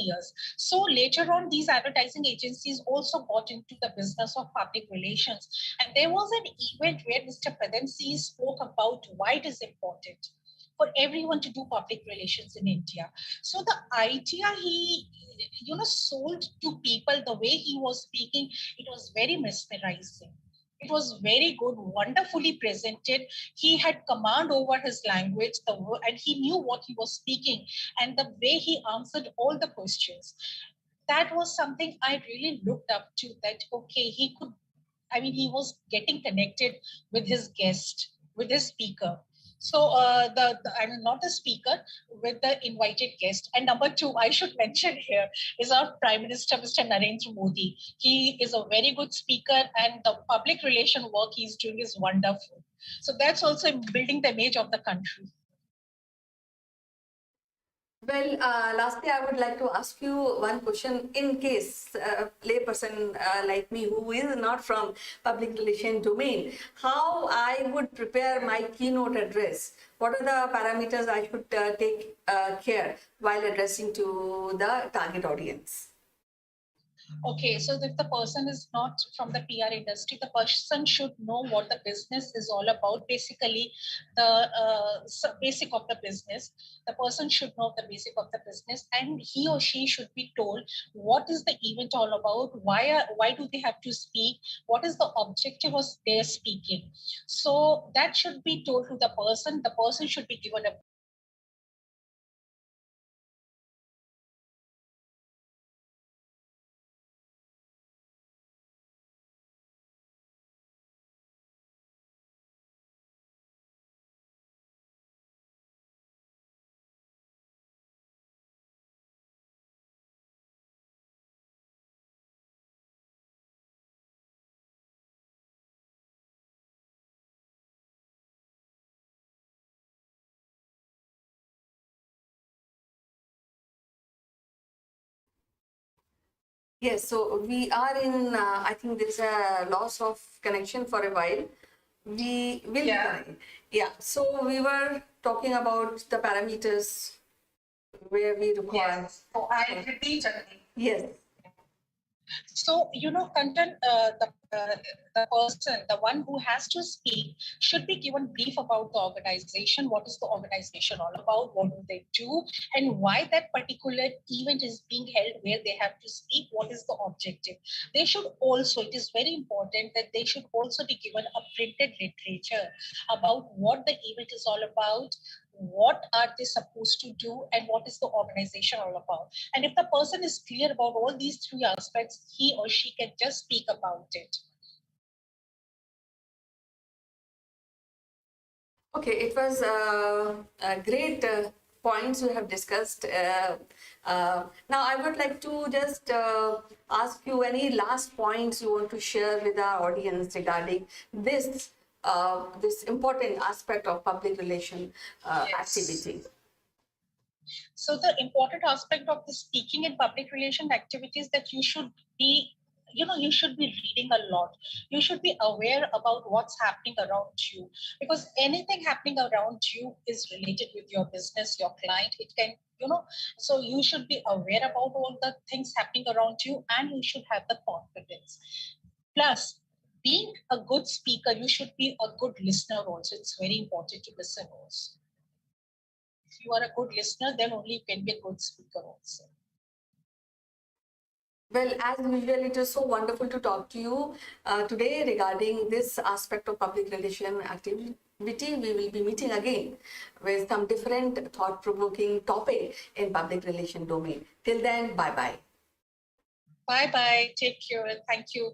years. So later on, these advertising agencies also got into the business of public relations. And there was an event where Mr. Padensi spoke about why it is important for everyone to do public relations in India. So the idea he sold to people, the way he was speaking, it was very mesmerizing. It was very good, wonderfully presented. He had command over his language, and he knew what he was speaking, and the way he answered all the questions. That was something I really looked up to. That okay, he was getting connected with his guest, with his speaker. So not the speaker, with the invited guest. And number two, I should mention here is our Prime Minister, Mr. Narendra Modi. He is a very good speaker, and the public relation work he's doing is wonderful. So that's also building the image of the country. Well, lastly, I would like to ask you one question. In case a layperson like me who is not from public relation domain, how I would prepare my keynote address? What are the parameters I should take care while addressing to the target audience? Okay, so if the person is not from the PR industry, the person should know what the business is all about. Basically, the basic of the business. The person should know the basic of the business, and he or she should be told what is the event all about. Why do they have to speak? What is the objective of their speaking? So that should be told to the person. The person should be given a Yes, so we are in, I think there's a loss of connection for a while. We will be connected. Yeah, so we were talking about the parameters where we require. Yes. So I repeat again. Yes. So, content, the person, the one who has to speak, should be given brief about the organization. What is the organization all about? What do they do? And why that particular event is being held where they have to speak? What is the objective? They should also, it is very important that they should also be given a printed literature about what the event is all about, what are they supposed to do, and what is the organization all about. And if the person is clear about all these three aspects, he or she can just speak about it. Okay, it was great points we have discussed. Now, I would like to just ask you any last points you want to share with our audience regarding this important aspect of public relation activity. So the important aspect of the speaking and public relation activities that you should be reading a lot. You should be aware about what's happening around you, because anything happening around you is related with your business, your client. It can, so you should be aware about all the things happening around you, and you should have the confidence. Plus, being a good speaker, you should be a good listener also. It's very important to listen also. If you are a good listener, then only you can be a good speaker also. Well, as usual, it is so wonderful to talk to you today regarding this aspect of public relation activity. We will be meeting again with some different thought-provoking topic in public relation domain. Till then, bye-bye. Bye-bye. Take care and thank you.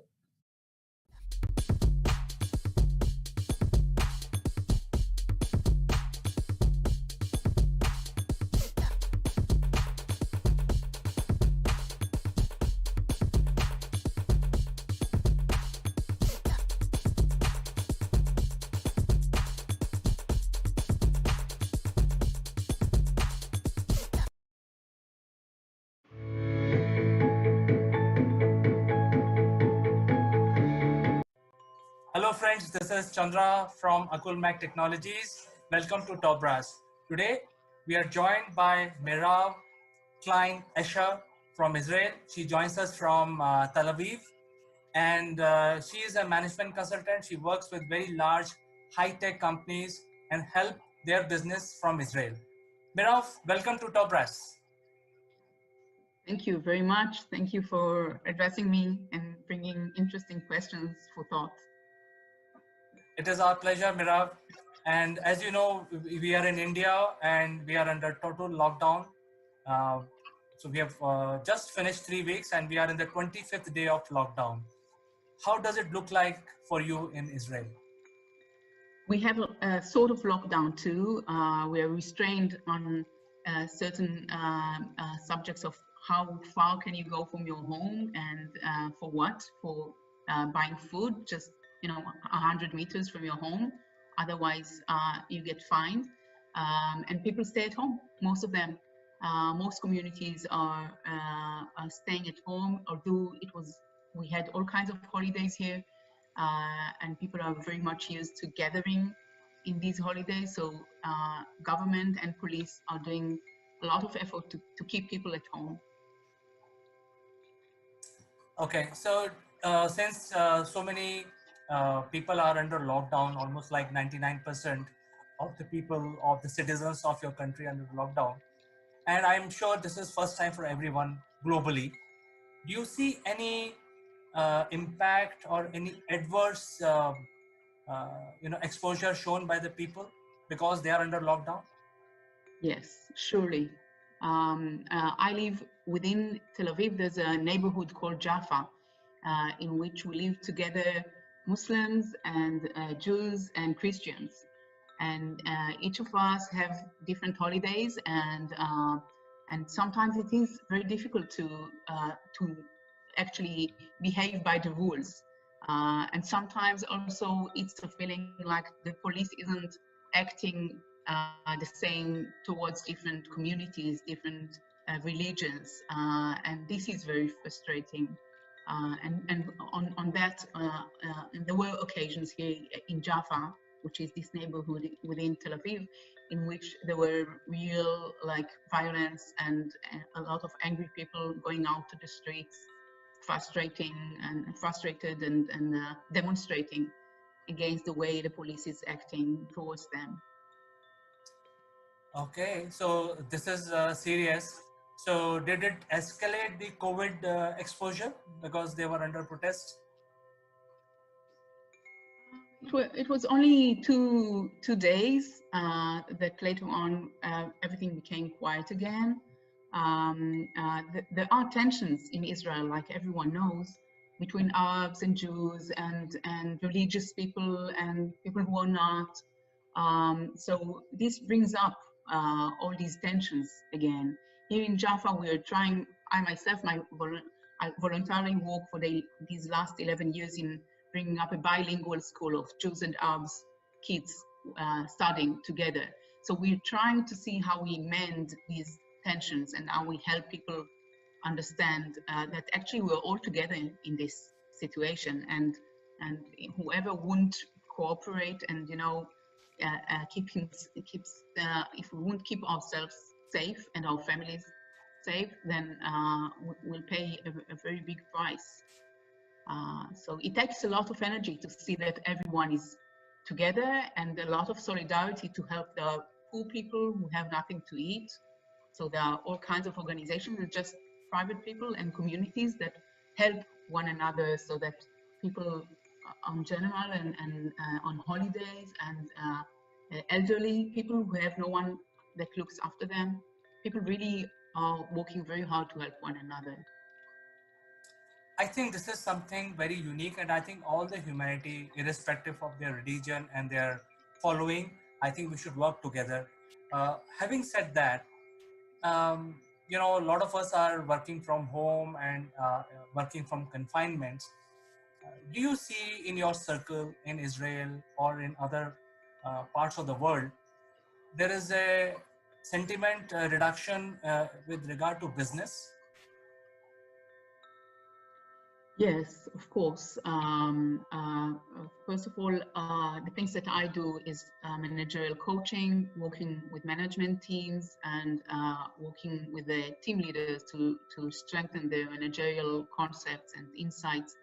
friends, this is Chandra from Akul Mac Technologies. Welcome to Top Brass. Today, we are joined by Mirav Klein Escher from Israel. She joins us from Tel Aviv, and she is a management consultant. She works with very large high-tech companies and help their business from Israel. Mirav, welcome to Top Brass. Thank you very much. Thank you for addressing me and bringing interesting questions for thought. It is our pleasure, Mirav. And as you know, we are in India and we are under total lockdown. So we have just finished 3 weeks and we are in the 25th day of lockdown. How does it look like for you in Israel? We have a sort of lockdown too. We are restrained on certain subjects of how far can you go from your home and for what? For buying food, just 100 meters from your home. Otherwise, you get fined. And people stay at home, most of them. Most communities are staying at home, although we had all kinds of holidays here, and people are very much used to gathering in these holidays. So government and police are doing a lot of effort to keep people at home. Okay, so since so many people are under lockdown, almost like 99% of the people, of the citizens of your country under lockdown, and I'm sure this is first time for everyone globally. Do you see any impact or any adverse exposure shown by the people because they are under lockdown? Yes, surely. I live within Tel Aviv. There's a neighborhood called Jaffa, in which we live together, Muslims and Jews and Christians. And each of us have different holidays, and sometimes it is very difficult to actually behave by the rules. And sometimes also it's a feeling like the police isn't acting the same towards different communities, different religions, and this is very frustrating. And on that, there were occasions here in Jaffa, which is this neighborhood within Tel Aviv, in which there were real violence and a lot of angry people going out to the streets, frustrated and demonstrating against the way the police is acting towards them. Okay, so this is serious. So did it escalate the COVID exposure because they were under protest? It was only two days that later on everything became quiet again. There are tensions in Israel, like everyone knows, between Arabs and Jews and religious people and people who are not. So this brings up all these tensions again. Here in Jaffa, we are trying, I myself, I voluntarily work for these last 11 years in bringing up a bilingual school of Jews and Arabs kids studying together. So we're trying to see how we mend these tensions and how we help people understand that actually we're all together in this situation, and whoever won't cooperate and if we won't keep ourselves safe and our families safe, then we'll pay a very big price. So it takes a lot of energy to see that everyone is together and a lot of solidarity to help the poor people who have nothing to eat. So there are all kinds of organizations, and just private people and communities that help one another, so that people on general and on holidays and elderly people who have no one that looks after them, people really are working very hard to help one another. I think this is something very unique, and I think all the humanity, irrespective of their religion and their following, I think we should work together. Having said that, a lot of us are working from home and working from confinements. Do you see in your circle in Israel or in other parts of the world, there is a sentiment reduction with regard to business? Yes, of course. First of all, the things that I do is managerial coaching, working with management teams, and working with the team leaders to strengthen their managerial concepts and insights.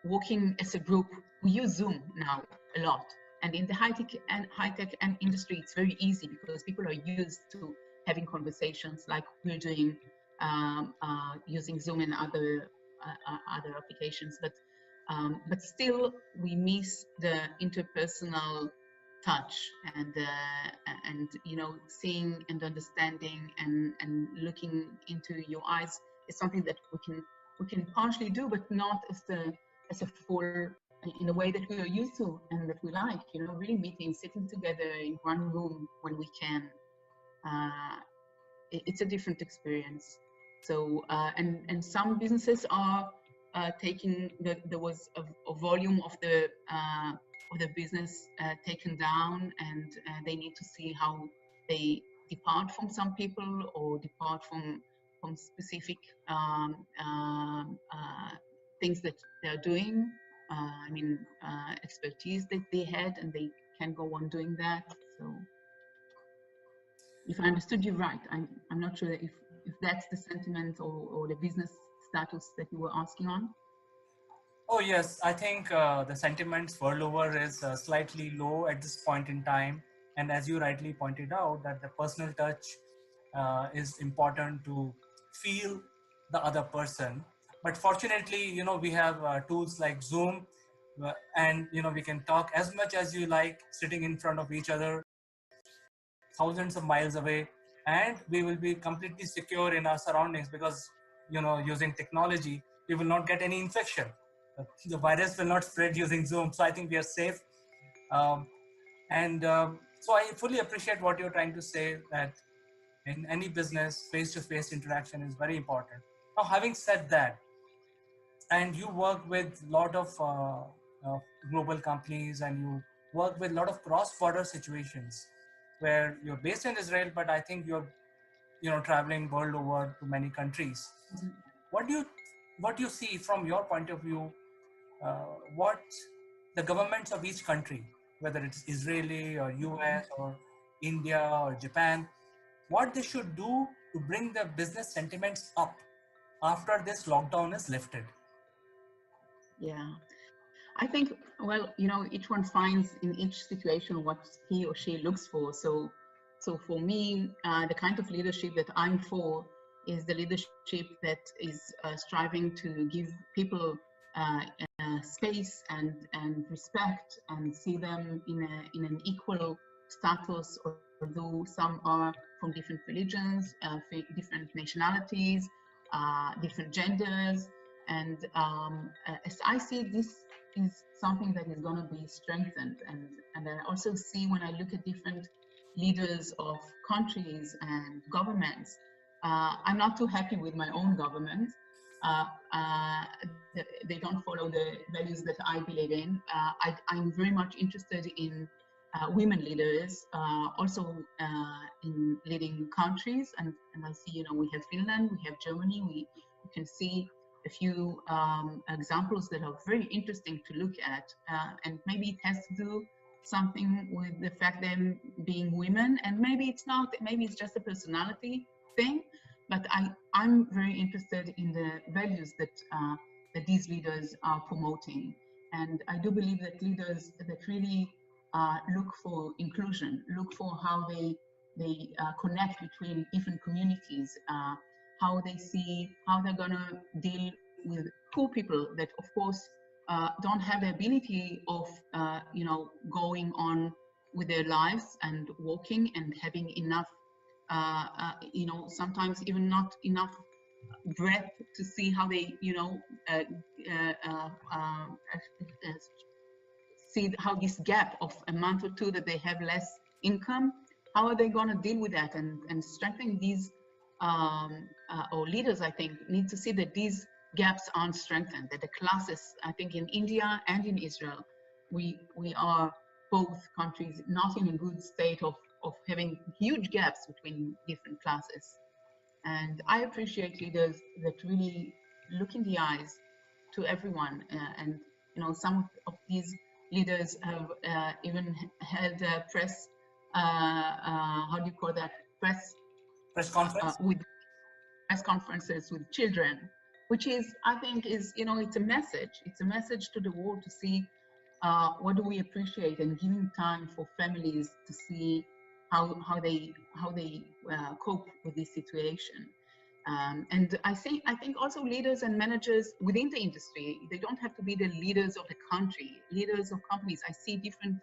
Working as a group, we use Zoom now a lot, and in the high-tech and industry, it's very easy because people are used to having conversations like we're doing using Zoom and other applications, but still we miss the interpersonal touch and seeing and understanding and looking into your eyes is something that we can partially do, but not as a full in a way that we are used to and that we like. Really meeting, sitting together in one room when we can. It's a different experience. So and some businesses are taking there was a volume of the business taken down, and they need to see how they depart from some people or depart from specific things that they're doing. Expertise that they had, and they can go on doing that. So, if I understood you right, I'm not sure if that's the sentiment or the business status that you were asking on. Oh yes, I think the sentiments world over is slightly low at this point in time, and as you rightly pointed out, that the personal touch is important to feel the other person. But fortunately, we have tools like Zoom, and we can talk as much as you like, sitting in front of each other, thousands of miles away, and we will be completely secure in our surroundings because using technology, we will not get any infection. The virus will not spread using Zoom, so I think we are safe. And so I fully appreciate what you're trying to say, that in any business, face-to-face interaction is very important. Now, having said that, and you work with a lot of global companies, and you work with a lot of cross-border situations where you're based in Israel, but I think you're traveling world over to many countries. Mm-hmm. What do you see from your point of view, what the governments of each country, whether it's Israeli or US or India or Japan, what they should do to bring the business sentiments up after this lockdown is lifted? Yeah, I think, well, each one finds in each situation what he or she looks for. So for me, the kind of leadership that I'm for is the leadership that is striving to give people space and respect, and see them in an equal status, although some are from different religions, different nationalities, different genders. And as I see, this is something that is going to be strengthened. And I also see, when I look at different leaders of countries and governments, I'm not too happy with my own government. They don't follow the values that I believe in. I'm very much interested in women leaders, also in leading countries. And I see, we have Finland, we have Germany, we can see a few examples that are very interesting to look at. And maybe it has to do something with the fact them being women, and maybe it's not, maybe it's just a personality thing. But I'm very interested in the values that these leaders are promoting. And I do believe that leaders that really look for inclusion, look for how they connect between different communities, how they see how they're gonna deal with poor people that, of course, don't have the ability of going on with their lives and working and having enough, sometimes even not enough breath to see how they, see how this gap of a month or two that they have less income, how are they going to deal with that, and strengthening these, or leaders, I think, need to see that these gaps aren't strengthened, that the classes, I think in India and in Israel, we are both countries not in a good state of having huge gaps between different classes. And I appreciate leaders that really look in the eyes to everyone. And some of these leaders have even held press. How do you call that? Press conference. With press conferences with children, which is, I think, is it's a message. It's a message to the world to see what do we appreciate, and giving time for families to see how they cope with this situation. And I think also leaders and managers within the industry, they don't have to be the leaders of the country, leaders of companies. I see different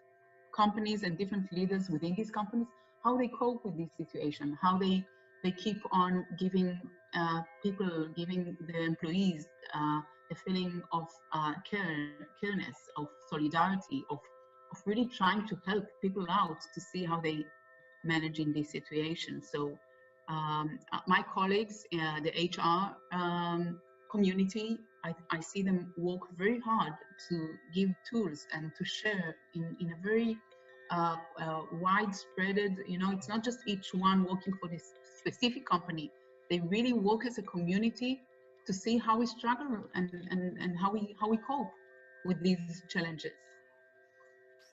companies and different leaders within these companies, how they cope with this situation, how they keep on giving the employees a feeling of careness, of solidarity, of really trying to help people out to see how they manage in this situation. So my colleagues, the HR community, I see them work very hard to give tools and to share in a very widespread, it's not just each one working for this specific company. They really work as a community to see how we struggle and how we cope with these challenges.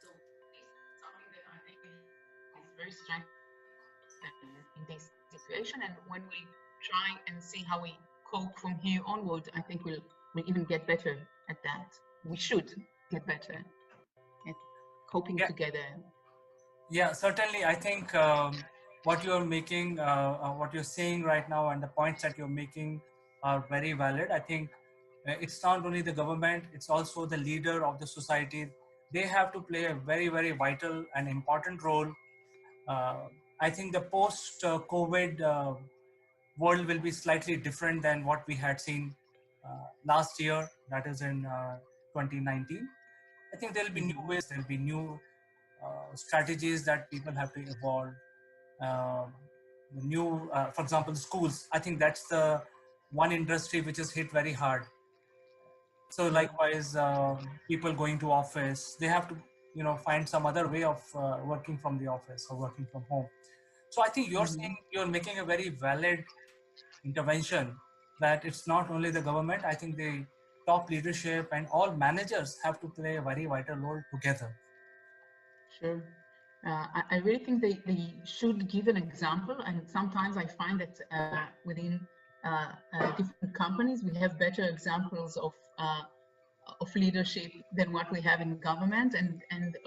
So this is something that I think is very strengthening in this situation. And when we try and see how we cope from here onward, I think we'll even get better at that. We should get better at coping together. Yeah, certainly. I think what you're making, what you're saying right now, and the points that you're making are very valid. I think it's not only the government, it's also the leader of the society. They have to play a very, very vital and important role. I think the post-COVID world will be slightly different than what we had seen last year, that is in 2019. I think there'll be new ways, there'll be new strategies that people have to evolve. The new, for example, schools. I think that's the one industry which is hit very hard. So likewise, people going to office, they have to, find some other way of working from the office or working from home. So I think you're saying, you're making a very valid intervention that it's not only the government. I think the top leadership and all managers have to play a very vital role together. Sure. I really think they should give an example, and sometimes I find that within different companies we have better examples of leadership than what we have in government, and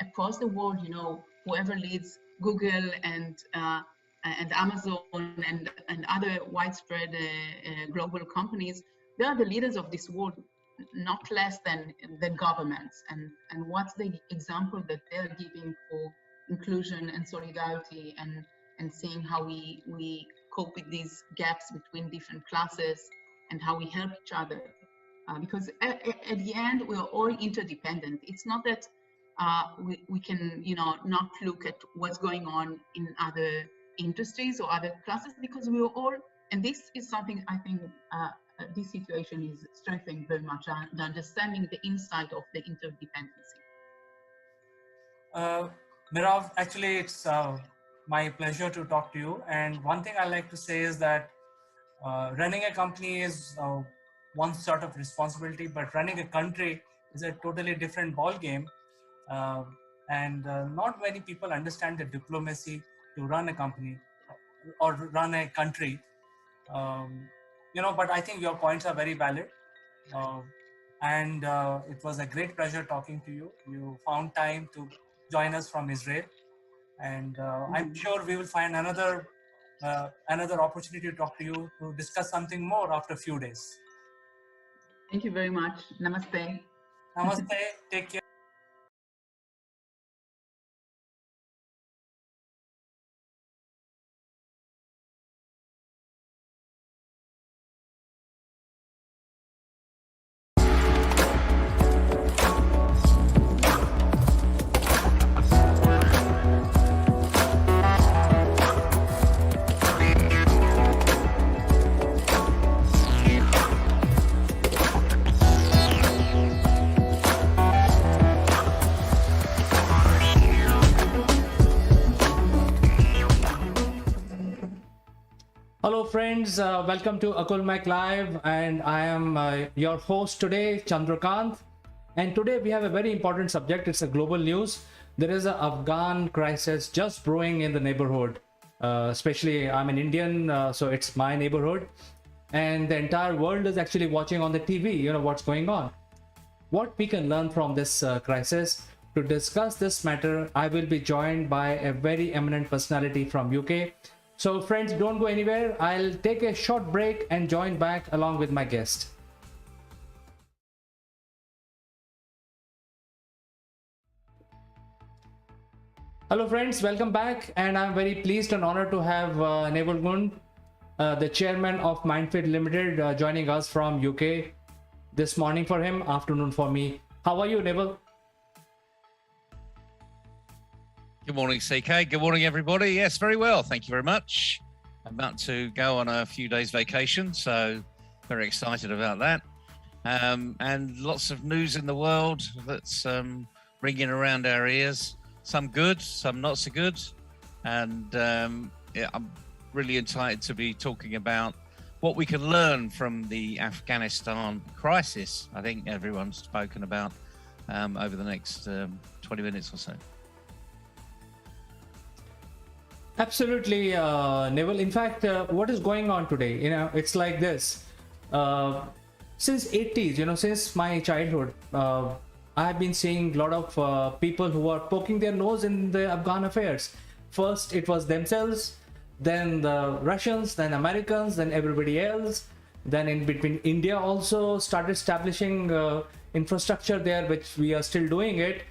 across the world, whoever leads Google and Amazon and other widespread global companies, they are the leaders of this world, not less than governments, and what's the example that they're giving for inclusion and solidarity, and seeing how we cope with these gaps between different classes and how we help each other, because at the end we're all interdependent. It's not that we can not look at what's going on in other industries or other classes, because we are all, and this is something I think this situation is strengthening very much, the understanding the insight of the interdependency. Mirav, actually it's my pleasure to talk to you. And one thing I like to say is that running a company is one sort of responsibility, but running a country is a totally different ball game. And not many people understand the diplomacy to run a company or run a country. But I think your points are very valid. And it was a great pleasure talking to you. You found time to join us from Israel. And I'm sure we will find another opportunity to talk to you to discuss something more after a few days. Thank you very much. Namaste. Namaste. Take care. friends, welcome to Akulmek Live, and I am your host today, Chandrakant. And today we have a very important subject. It's a global news. There is an Afghan crisis just brewing in the neighborhood. Especially, I'm an Indian, so it's my neighborhood, and the entire world is actually watching on the TV. You know what's going on. What we can learn from this crisis. To discuss this matter, I will be joined by a very eminent personality from UK. So friends, don't go anywhere. I'll take a short break and join back along with my guest. Hello friends, welcome back, and I'm very pleased and honored to have Neville Gund, the chairman of Mindfit Limited, joining us from UK. This morning for him, afternoon for me. How are you, Neville? Good morning, CK. Good morning, everybody. Yes, very well. Thank you very much. I'm about to go on a few days vacation, so very excited about that. And lots of news in the world that's ringing around our ears. Some good, some not so good. And yeah, I'm really excited to be talking about what we can learn from the Afghanistan crisis. I think everyone's spoken about over the next 20 minutes or so. Absolutely, Neville. In fact, what is going on today? You know, it's like this. Since 80s, you know, since my childhood, I've been seeing a lot of people who are poking their nose in the Afghan affairs. First, it was themselves, then the Russians, then Americans, then everybody else. Then in between, India also started establishing infrastructure there, which we are still doing it.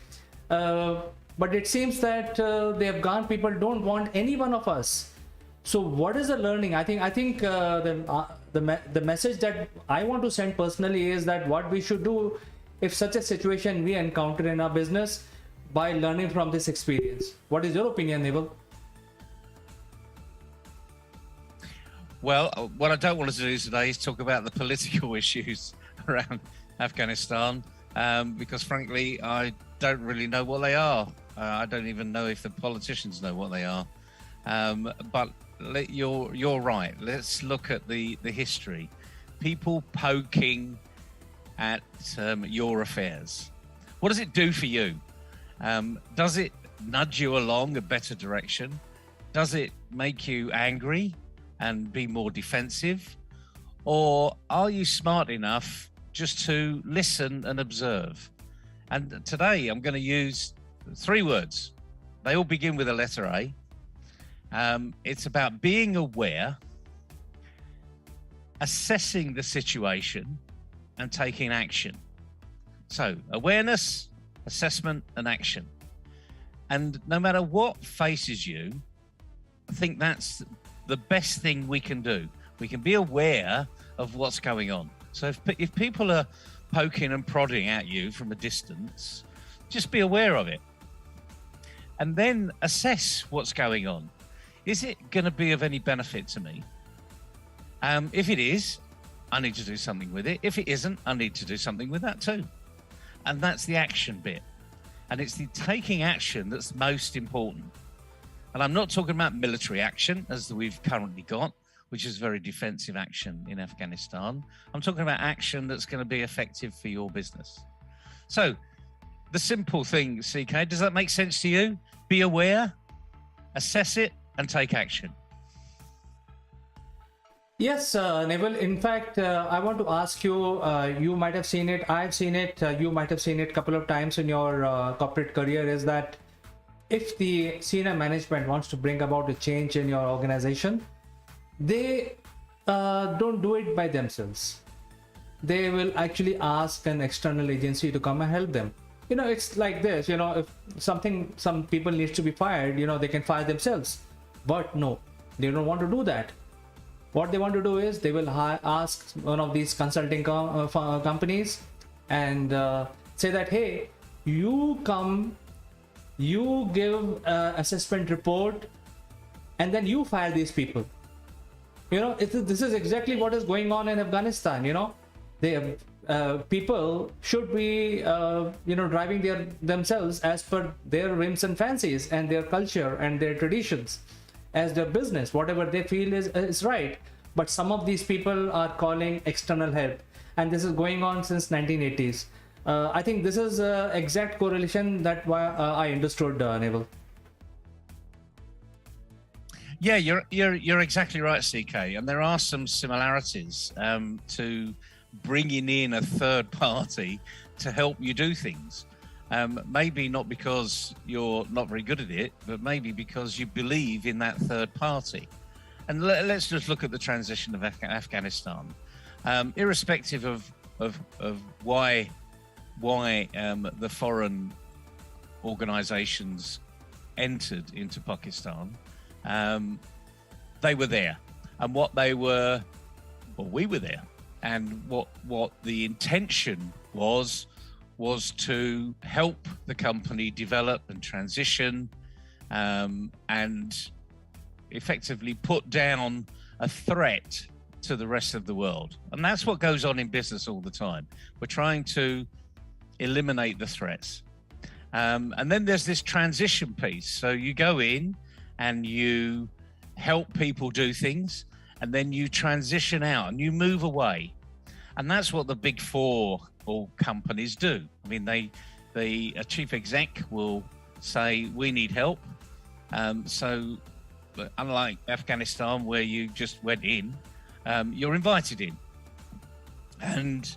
But it seems that the Afghan people don't want any one of us. So what is the learning? I think the message that I want to send personally is that what we should do if such a situation we encounter in our business by learning from this experience. What is your opinion, Neville? Well, what I don't want to do today is talk about the political issues around Afghanistan, because frankly, I don't really know what they are. I don't even know if the politicians know what they are. But you're right. Let's look at the history. People poking at your affairs. What does it do for you? Does it nudge you along a better direction? Does it make you angry and be more defensive? Or are you smart enough just to listen and observe? And today I'm going to use 3 words. They all begin with a letter A. It's about being aware, assessing the situation, and taking action. So awareness, assessment, and action. And no matter what faces you, I think that's the best thing we can do. We can be aware of what's going on. So if people are poking and prodding at you from a distance, just be aware of it. And then assess what's going on. Is it going to be of any benefit to me? If it is, I need to do something with it. If it isn't, I need to do something with that too. And that's the action bit. And it's the taking action that's most important. And I'm not talking about military action as we've currently got, which is very defensive action in Afghanistan. I'm talking about action that's going to be effective for your business. So the simple thing, CK, does that make sense to you? Be aware, assess it, and take action. Yes, Neville. In fact, I want to ask you, you might have seen it, I've seen it, you might have seen it a couple of times in your corporate career, is that if the senior management wants to bring about a change in your organization, they don't do it by themselves. They will actually ask an external agency to come and help them. You know, it's like this, you know, if some people need to be fired, you know, they can fire themselves. But no, they don't want to do that. What they want to do is they will ask one of these consulting companies and say that, hey, you come, you give assessment report, and then you fire these people. You know, this is exactly what is going on in Afghanistan. You know, they people should be driving themselves as per their whims and fancies and their culture and their traditions as their business, whatever they feel is right. but some of these people are calling external help, and this is going on since 1980s. I think this is exact correlation that I understood, Neville. Yeah, you're exactly right, CK, and there are some similarities to bringing in a third party to help you do things. Maybe not because you're not very good at it, but maybe because you believe in that third party. And let's just look at the transition of Afghanistan. Irrespective of why the foreign organizations entered into Pakistan, they were there, and we were there, and what the intention was to help the company develop and transition, and effectively put down a threat to the rest of the world. And that's what goes on in business all the time. We're trying to eliminate the threats. And then there's this transition piece. So you go in and you help people do things, and then you transition out and you move away. And that's what the big four all companies do. I mean, a chief exec will say, we need help. So unlike Afghanistan, where you just went in, you're invited in. And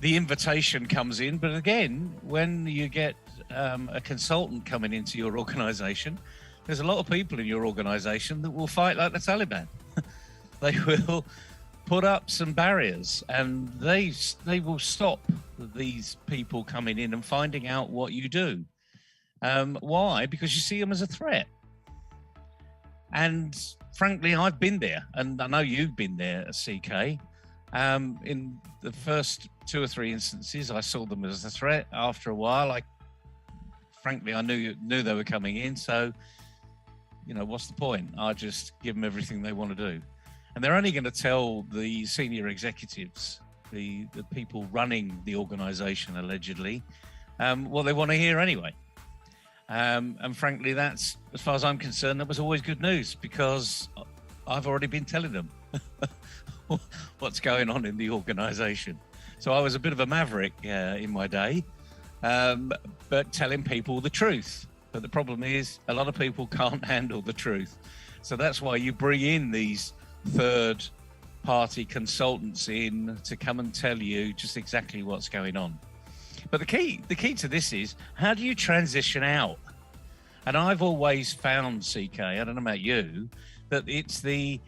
the invitation comes in. But again, when you get a consultant coming into your organization, there's a lot of people in your organization that will fight like the Taliban. They will put up some barriers, and they will stop these people coming in and finding out what you do. Why? Because you see them as a threat. And frankly, I've been there, and I know you've been there, CK. In the first 2 or 3 instances, I saw them as a threat. After a while, frankly, I knew they were coming in. So, what's the point? I just give them everything they want to do. And they're only going to tell the senior executives, the people running the organization, allegedly, what they want to hear anyway. And frankly, that's, as far as I'm concerned, that was always good news, because I've already been telling them what's going on in the organization. So I was a bit of a maverick in my day, but telling people the truth. But the problem is, a lot of people can't handle the truth. So that's why you bring in these third party consultants in to come and tell you just exactly what's going on. But the key to this is, how do you transition out? And I've always found, CK, I don't know about you, that it's the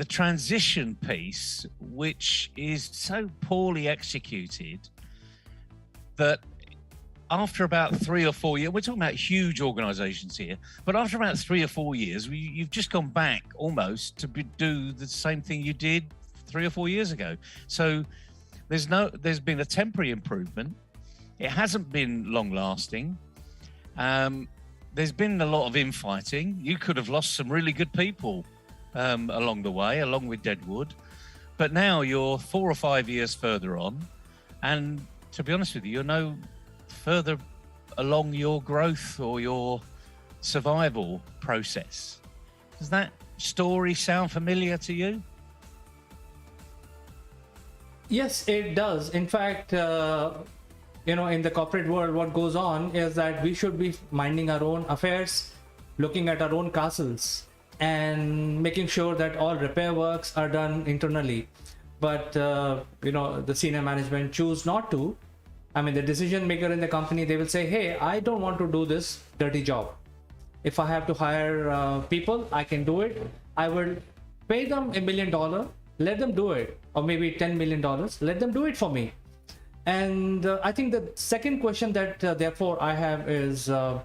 transition piece which is so poorly executed that after about 3 or 4 years, we're talking about huge organizations here, but after about 3 or 4 years, you've just gone back almost to do the same thing you did 3 or 4 years ago. So there's been a temporary improvement. It hasn't been long lasting. There's been a lot of infighting. You could have lost some really good people along the way, along with Deadwood. But now you're 4 or 5 years further on. And to be honest with you, you're no further along your growth or your survival process. Does that story sound familiar to you? Yes, it does. In fact, in the corporate world, what goes on is that we should be minding our own affairs, looking at our own castles, and making sure that all repair works are done internally. But, the senior management choose not to. I mean, the decision maker in the company, they will say, hey, I don't want to do this dirty job. If I have to hire people, I can do it. I will pay them $1 million, let them do it. Or maybe $10 million, let them do it for me. And I think the second question that therefore I have is, all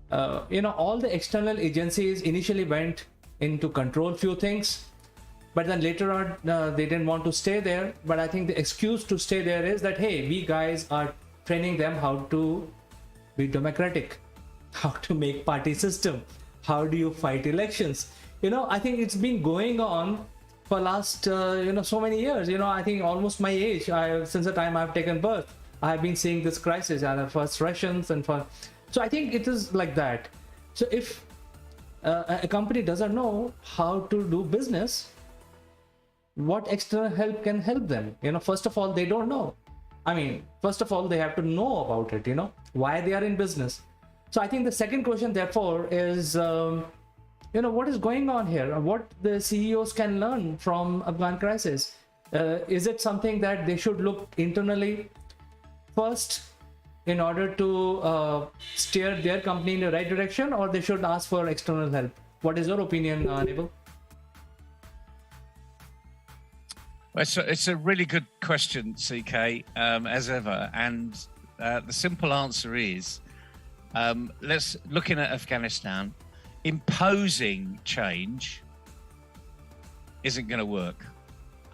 the external agencies initially went in to control few things, but then later on they didn't want to stay there. But I think the excuse to stay there is that, hey, we guys are training them how to be democratic, how to make party system, how do you fight elections. I think it's been going on for last so many years. I think almost my age, since the time I've taken birth, I have been seeing this crisis, and first Russians and so I think it is like that. So if a company doesn't know how to do business, what external help can help them? First of all, they don't know. I mean, first of all, they have to know about it, why they are in business. So I think the second question, therefore, is, what is going on here? What the CEOs can learn from Afghan crisis? Is it something that they should look internally first in order to steer their company in the right direction, or they should ask for external help? What is your opinion, Nibal? It's a really good question, CK, as ever. And the simple answer is, looking at Afghanistan, imposing change isn't going to work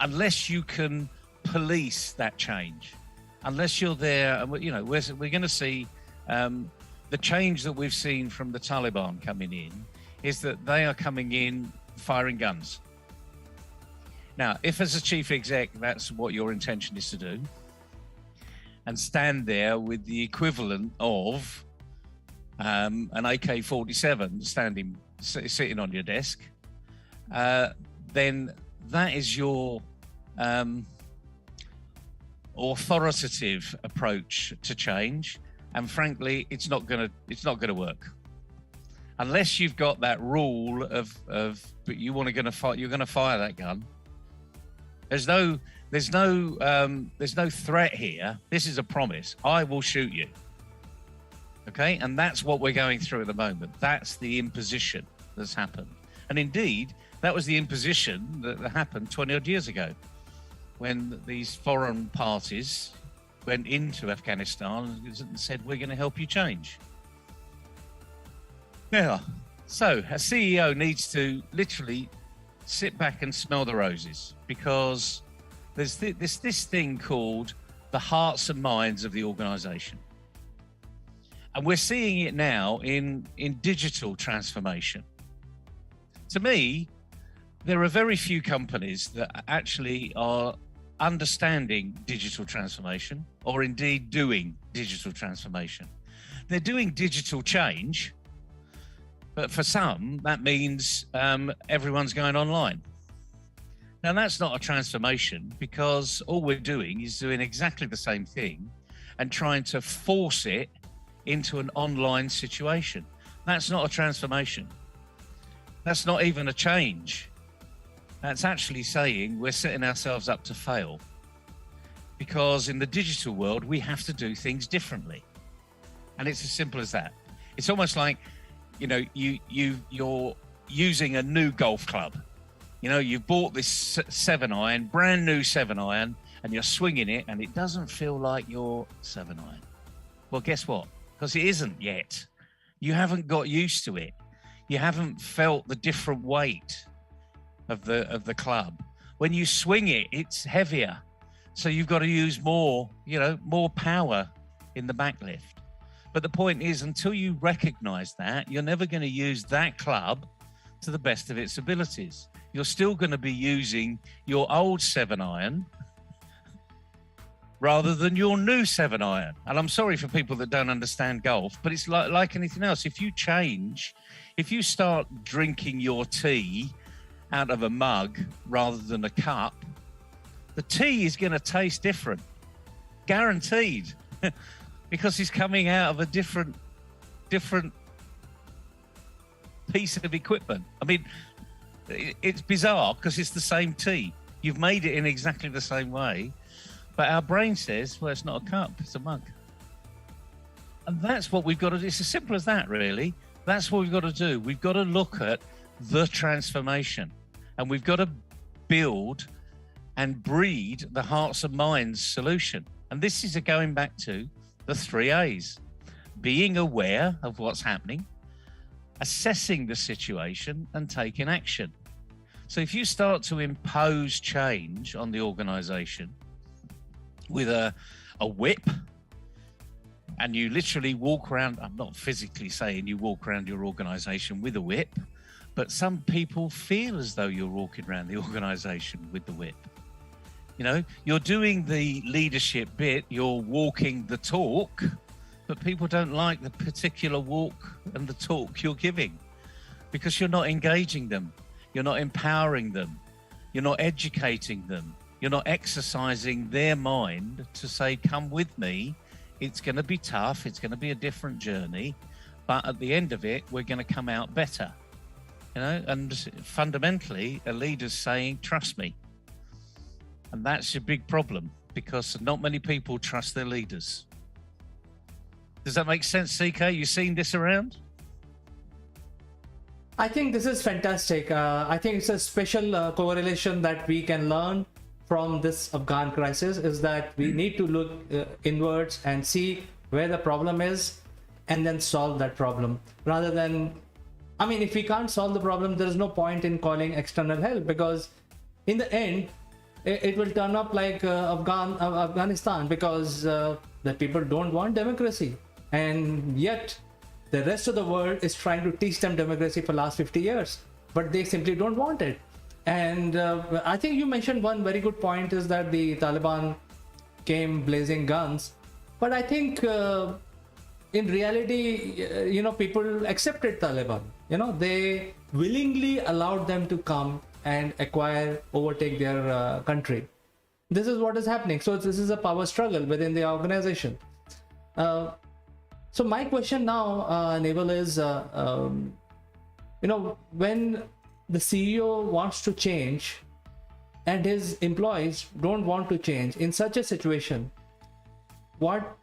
unless you can police that change. Unless you're there, we're going to see the change that we've seen from the Taliban coming in is that they are coming in firing guns. Now, if as a chief exec, that's what your intention is to do, and stand there with the equivalent of an AK-47 sitting on your desk, then that is your authoritative approach to change, and frankly, it's not gonna work unless you've got that rule of but you're gonna fire that gun. There's no threat here. This is a promise. I will shoot you. Okay, and that's what we're going through at the moment. That's the imposition that's happened, and indeed, that was the imposition that happened 20 odd years ago, when these foreign parties went into Afghanistan and said, we're going to help you change. Now, so a CEO needs to literally sit back and smell the roses, because there's this thing called the hearts and minds of the organization. And we're seeing it now in digital transformation. To me, there are very few companies that actually are understanding digital transformation, or indeed doing digital transformation. They're doing digital change, but for some, that means everyone's going online. Now, that's not a transformation, because all we're doing is doing exactly the same thing and trying to force it into an online situation. That's not a transformation. That's not even a change. That's actually saying we're setting ourselves up to fail, because in the digital world, we have to do things differently. And it's as simple as that. It's almost like, you're using a new golf club. You've bought this 7-iron, brand new 7-iron, and you're swinging it, and it doesn't feel like your 7-iron. Well, guess what? Because it isn't yet. You haven't got used to it. You haven't felt the different weight of the club. When you swing it, it's heavier. So you've got to use more power in the backlift. But the point is, until you recognize that, you're never going to use that club to the best of its abilities. You're still going to be using your old 7-iron rather than your new 7-iron. And I'm sorry for people that don't understand golf, but it's like anything else. If you start drinking your tea out of a mug rather than a cup, the tea is going to taste different, guaranteed, because it's coming out of a different piece of equipment. I mean, it's bizarre because it's the same tea. You've made it in exactly the same way, but our brain says, well, it's not a cup, it's a mug. And that's what we've got to do. It's as simple as that, really. That's what we've got to do. We've got to look at the transformation, and we've got to build and breed the hearts and minds solution. And this is going back to the 3 A's: being aware of what's happening, assessing the situation, and taking action. So if you start to impose change on the organization with a whip, and you literally walk around, I'm not physically saying you walk around your organization with a whip, but some people feel as though you're walking around the organization with the whip. You're doing the leadership bit, you're walking the talk, but people don't like the particular walk and the talk you're giving, because you're not engaging them, you're not empowering them, You're not educating them. You're not exercising their mind to say, come with me. It's going to be tough. It's going to be a different journey. But at the end of it, we're going to come out better. You know, and fundamentally, a leader's saying, trust me. And that's a big problem because not many people trust their leaders. Does that make sense, CK? You seen this around? I think this is fantastic. I think it's a special correlation that we can learn from this Afghan crisis is that we need to look inwards and see where the problem is and then solve that problem rather than, I mean, if we can't solve the problem, there is no point in calling external help because in the end, it will turn up like Afghanistan because the people don't want democracy. And yet the rest of the world is trying to teach them democracy for last 50 years, but they simply don't want it. And I think you mentioned one very good point is that the Taliban came blazing guns, but I think in reality, you know, people accepted Taliban. You know, they willingly allowed them to come and overtake their country. This is what is happening. So this is a power struggle within the organization. So my question now, Naval, is, you know, when the CEO wants to change and his employees don't want to change, in such a situation, what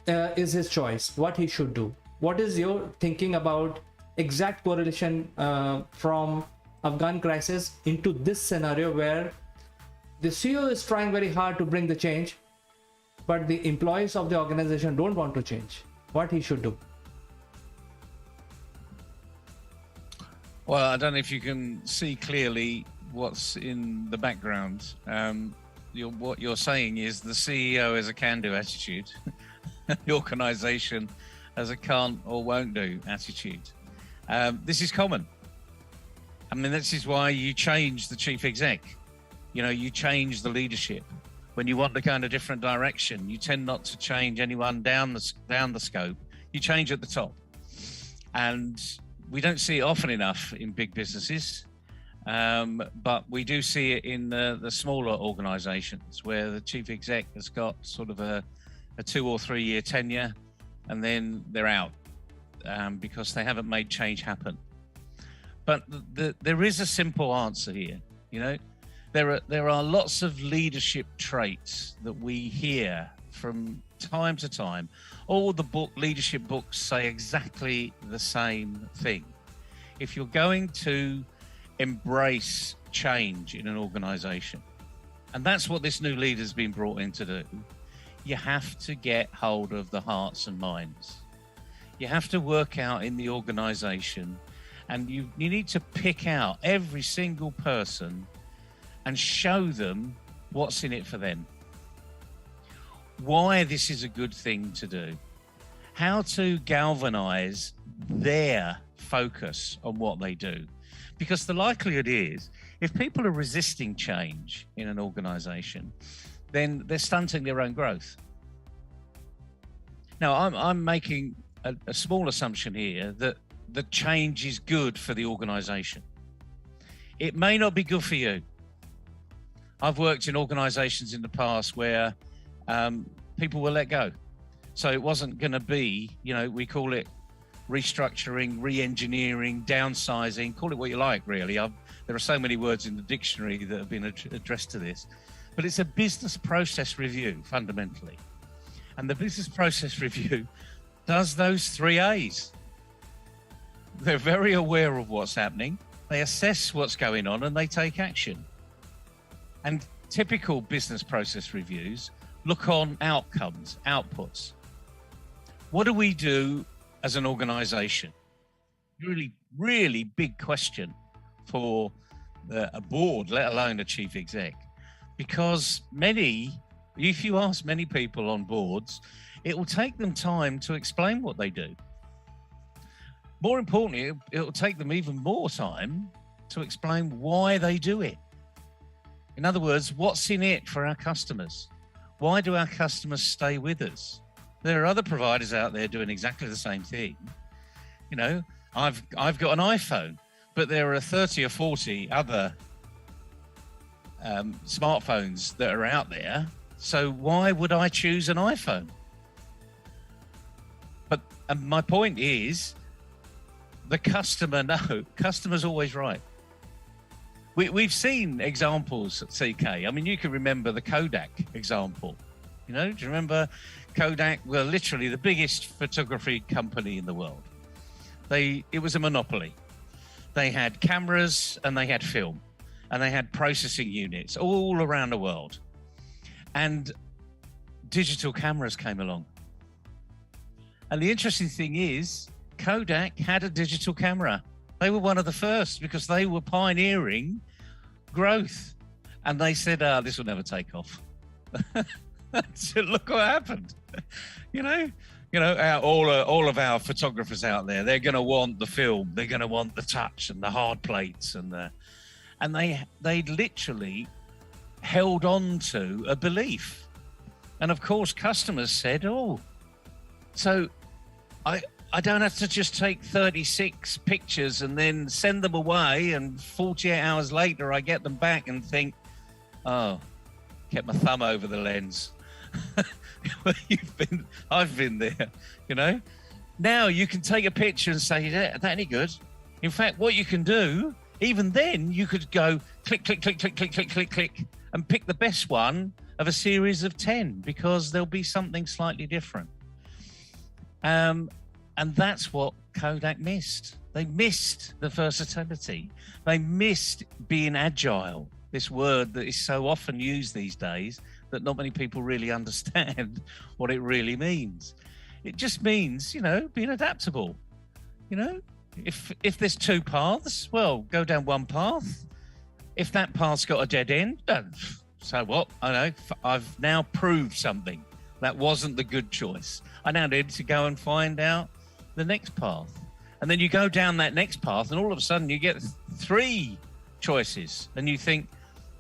is his choice? What he should do? What is your thinking about exact correlation from Afghan crisis into this scenario where the CEO is trying very hard to bring the change, but the employees of the organization don't want to change? What he should do? Well, I don't know if you can see clearly what's in the background. What you're saying is the CEO has a can-do attitude, the organization has a can't or won't do attitude. This is common. I mean, this is why you change the chief exec. You know, you change the leadership. When you want to go in a different direction, you tend not to change anyone down the scope. You change at the top. And we don't see it often enough in big businesses, but we do see it in the smaller organizations where the chief exec has got sort of a 2 or 3 year tenure and then they're out because they haven't made change happen. But there is a simple answer here. You know, there are lots of leadership traits that we hear from time to time. All the leadership books say exactly the same thing. If you're going to embrace change in an organization, and that's what this new leader's been brought in to do, you have to get hold of the hearts and minds. You have to work out in the organization, and you need to pick out every single person and show them what's in it for them. Why this is a good thing to do. How to galvanize their focus on what they do. Because the likelihood is, if people are resisting change in an organization, then they're stunting their own growth. Now, I'm making a small assumption here that the change is good for the organization. It may not be good for you. I've worked in organizations in the past where people were let go. So it wasn't going to be, you know, we call it restructuring, re-engineering, downsizing, call it what you like, really. There are so many words in the dictionary that have been addressed to this. But it's a business process review, fundamentally. And the business process review does those 3 A's. They're very aware of what's happening. They assess what's going on and they take action. And typical business process reviews look on outcomes, outputs. What do we do as an organization? Really, really big question for a board, let alone a chief exec. Because if you ask many people on boards, it will take them time to explain what they do. More importantly, it will take them even more time to explain why they do it. In other words, what's in it for our customers? Why do our customers stay with us? There are other providers out there doing exactly the same thing. You know, I've got an iPhone, but there are 30 or 40 other smartphones that are out there. So why would I choose an iPhone? But my point is, the customer's always right. We've seen examples at CK. I mean, you can remember the Kodak example. Do you remember Kodak were literally the biggest photography company in the world. It was a monopoly. They had cameras and they had film and they had processing units all around the world. And digital cameras came along. And the interesting thing is, Kodak had a digital camera. They were one of the first because they were pioneering growth. And they said, this will never take off. So look what happened. All of our photographers out there, they're going to want the film, they're going to want the touch and the hard plates and they literally held on to a belief. And of course, customers said, so I don't have to just take 36 pictures and then send them away, and 48 hours later I get them back and think, kept my thumb over the lens. I've been there, Now you can take a picture and say, that any good? In fact, what you can do, even then, you could go click, click, click, click, click, click, click, click, and pick the best one of a series of 10, because there'll be something slightly different. And that's what Kodak missed. They missed the versatility. They missed being agile, this word that is so often used these days that not many people really understand what it really means. It just means, being adaptable. If there's two paths, well, go down one path. If that path's got a dead end, so what? I know, I've now proved something. That wasn't the good choice. I now need to go and find out the next path. And then you go down that next path and all of a sudden you get 3 choices and you think,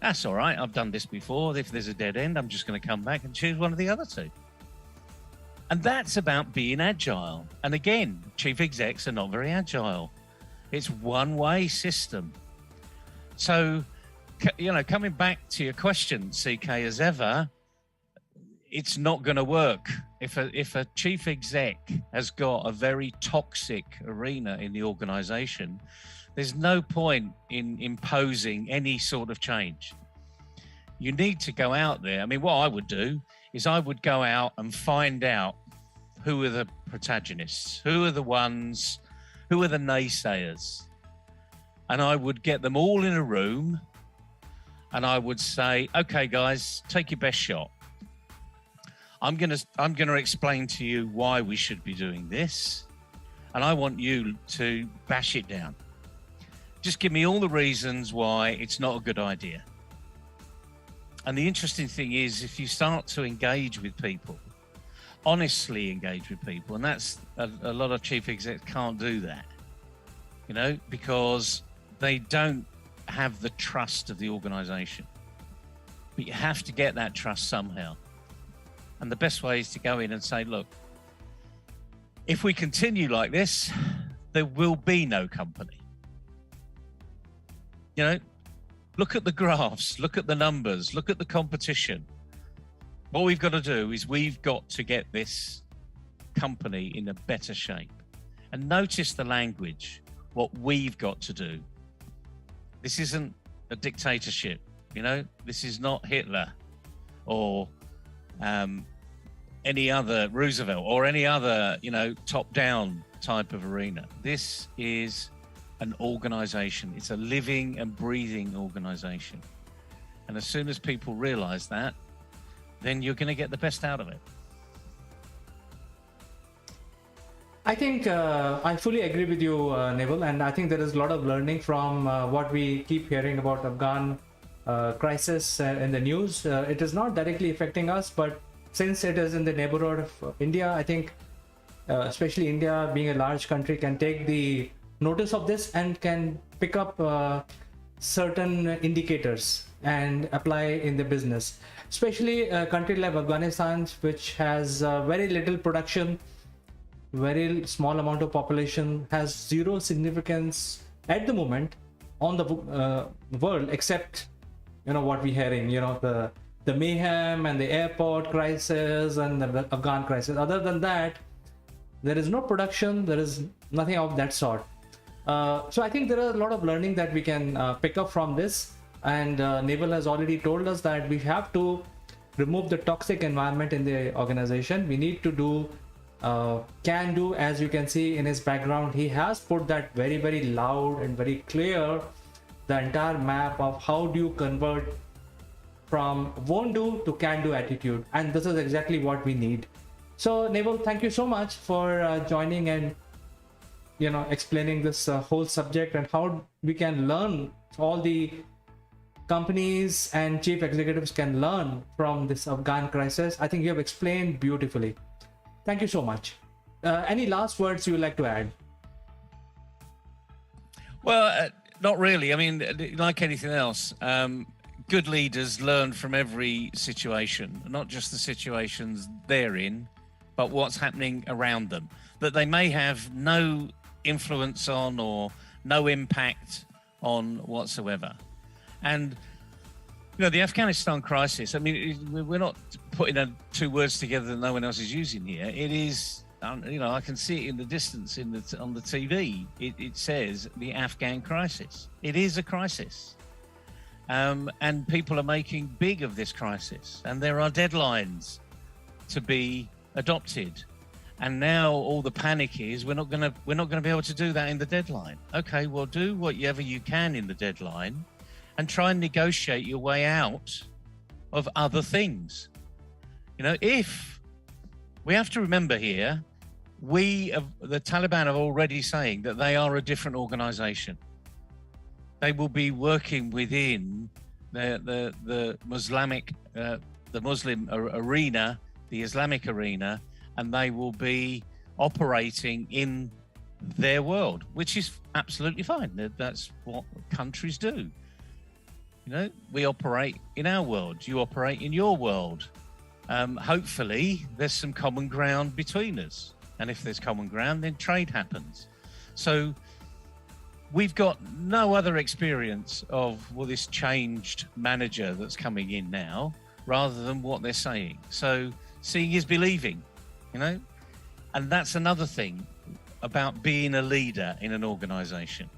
that's all right, I've done this before. If there's a dead end, I'm just going to come back and choose one of the other 2. And that's about being agile. And again, chief execs are not very agile. It's one-way system. So, coming back to your question, CK, as ever, it's not going to work. If a chief exec has got a very toxic arena in the organization, there's no point in imposing any sort of change. You need to go out there. I mean, what I would do is I would go out and find out who are the protagonists, who are the naysayers. And I would get them all in a room and I would say, okay, guys, take your best shot. I'm gonna explain to you why we should be doing this, and I want you to bash it down. Just give me all the reasons why it's not a good idea. And the interesting thing is, if you start to engage with people, honestly engage with people, and that's a lot of chief execs can't do that, because they don't have the trust of the organization. But you have to get that trust somehow. And the best way is to go in and say, look, if we continue like this, there will be no company. Look at the graphs, look at the numbers, look at the competition. What we've got to do is we've got to get this company in a better shape. And notice the language, what we've got to do. This isn't a dictatorship, this is not Hitler or any other Roosevelt or any other, top-down type of arena. This is an organization. It's a living and breathing organization. And as soon as people realize that, then you're going to get the best out of it. I think I fully agree with you, Neville, and I think there is a lot of learning from what we keep hearing about Afghan crisis in the news. It is not directly affecting us, but since it is in the neighborhood of India, I think especially India being a large country can take the notice of this and can pick up certain indicators and apply in the business, especially a country like Afghanistan, which has very little production, very small amount of population, has zero significance at the moment on the world, except what we're hearing, the mayhem and the airport crisis and the Afghan crisis. Other than that, there is no production, there is nothing of that sort. So I think there are a lot of learning that we can pick up from this. And Naval has already told us that we have to remove the toxic environment in the organization. We need to do can do. As you can see in his background, he has put that very, very loud and very clear, the entire map of how do you convert from won't do to can do attitude. And this is exactly what we need. So Naval, thank you so much for joining and explaining this whole subject and how we can learn, all the companies and chief executives can learn from this Afghan crisis. I think you have explained beautifully. Thank you so much. Any last words you would like to add? Well, not really. I mean, like anything else, good leaders learn from every situation, not just the situations they're in, but what's happening around them, that they may have no influence on or no impact on whatsoever. And the Afghanistan crisis, I mean, we're not putting two words together that no one else is using here. It is, I can see it in the distance on the TV. It says the Afghan crisis. It is a crisis. And people are making big of this crisis. And there are deadlines to be adopted. And now all the panic is we're not going to be able to do that in the deadline. Okay, well, do whatever you can in the deadline and try and negotiate your way out of other things. If we have to remember here, the Taliban are already saying that they are a different organization. They will be working within the Muslim arena, the Islamic arena, and they will be operating in their world, which is absolutely fine. That's what countries do. We operate in our world. You operate in your world. Hopefully, there's some common ground between us. And if there's common ground, then trade happens. So we've got no other experience of this changed manager that's coming in now, rather than what they're saying. So seeing is believing, and that's another thing about being a leader in an organization.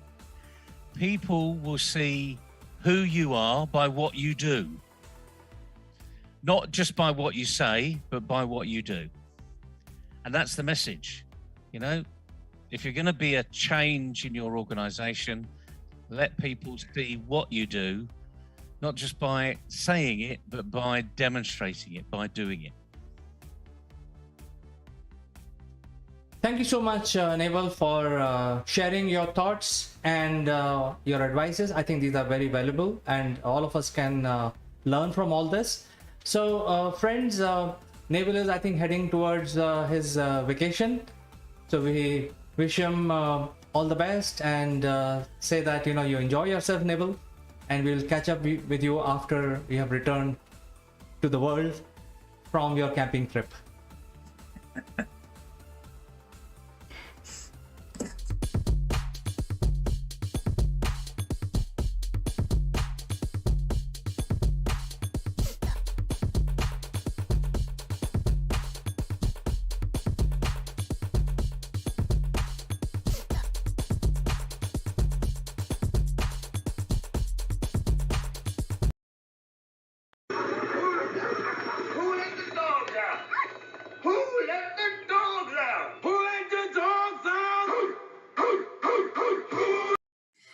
People will see who you are by what you do, not just by what you say, but by what you do. And that's the message. If you're going to be a change in your organization, let people see what you do, not just by saying it, but by demonstrating it, by doing it. Thank you so much, Naval, for sharing your thoughts and your advices. I think these are very valuable and all of us can learn from all this. So friends, Naval is, I think, heading towards his vacation. So we wish him all the best and say that, you enjoy yourself, Naval, and we'll catch up with you after you have returned to the world from your camping trip.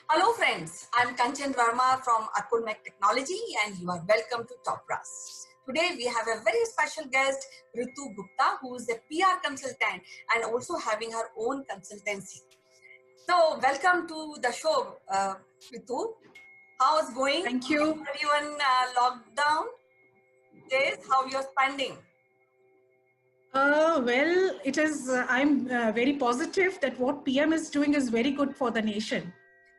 Hello friends, I'm Kanchan Verma from Akulmek Technology and you are welcome to Top Brass. Today we have a very special guest, Ritu Gupta, who is a PR consultant and also having her own consultancy. So welcome to the show, Ritu. How's it going? Thank you. Everyone lockdown days, how you're spending? Well, it is, I'm very positive that what PM is doing is very good for the nation.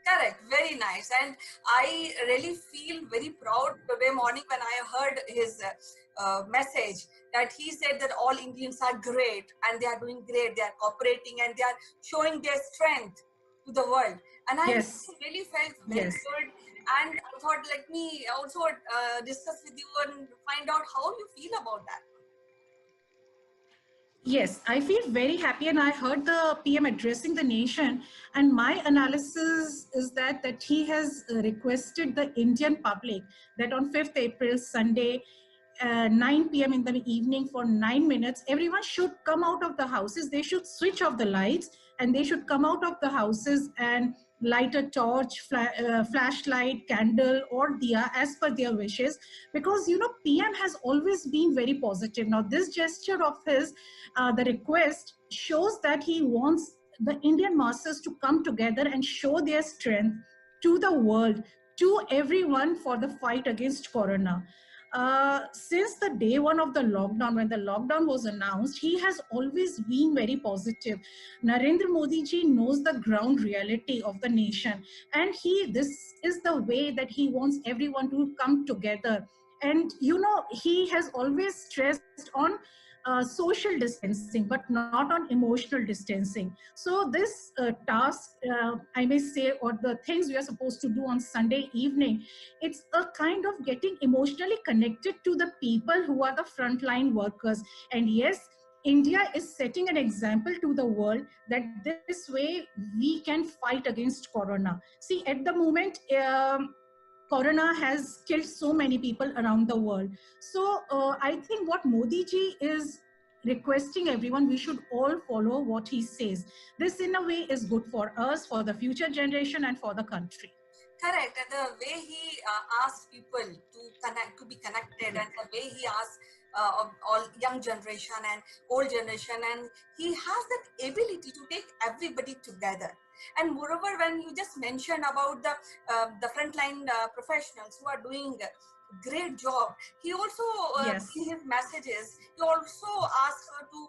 Correct, very nice. And I really feel very proud today morning when I heard his message that he said that all Indians are great and they are doing great. They are cooperating and they are showing their strength to the world. And I Yes. really felt very Yes. good. And I thought, let me also discuss with you and find out how you feel about that. Yes, I feel very happy, and I heard the PM addressing the nation, and my analysis is that he has requested the Indian public that on 5th April, Sunday, 9 p.m. in the evening for 9 minutes, everyone should come out of the houses. They should switch off the lights, and they should come out of the houses and light a torch, flashlight, candle, or diya as per their wishes. Because PM has always been very positive. Now, this gesture of his, the request, shows that he wants the Indian masses to come together and show their strength to the world, to everyone, for the fight against corona. Since the day one of the lockdown, when the lockdown was announced, he has always been very positive. Narendra Modi ji knows the ground reality of the nation, and this is the way that he wants everyone to come together. And he has always stressed on social distancing, but not on emotional distancing. So this task, I may say, or the things we are supposed to do on Sunday evening, it's a kind of getting emotionally connected to the people who are the frontline workers. And yes, India is setting an example to the world that this way we can fight against corona. See, at the moment, corona has killed so many people around the world. So I think what Modi ji is requesting everyone, we should all follow what he says. This in a way is good for us, for the future generation, and for the country. Correct. And the way he asks people to be connected, and the way he asks all young generation and old generation, and he has that ability to take everybody together. And moreover, when you just mentioned about the frontline professionals who are doing a great job, he also Yes. in his messages, he also asks her to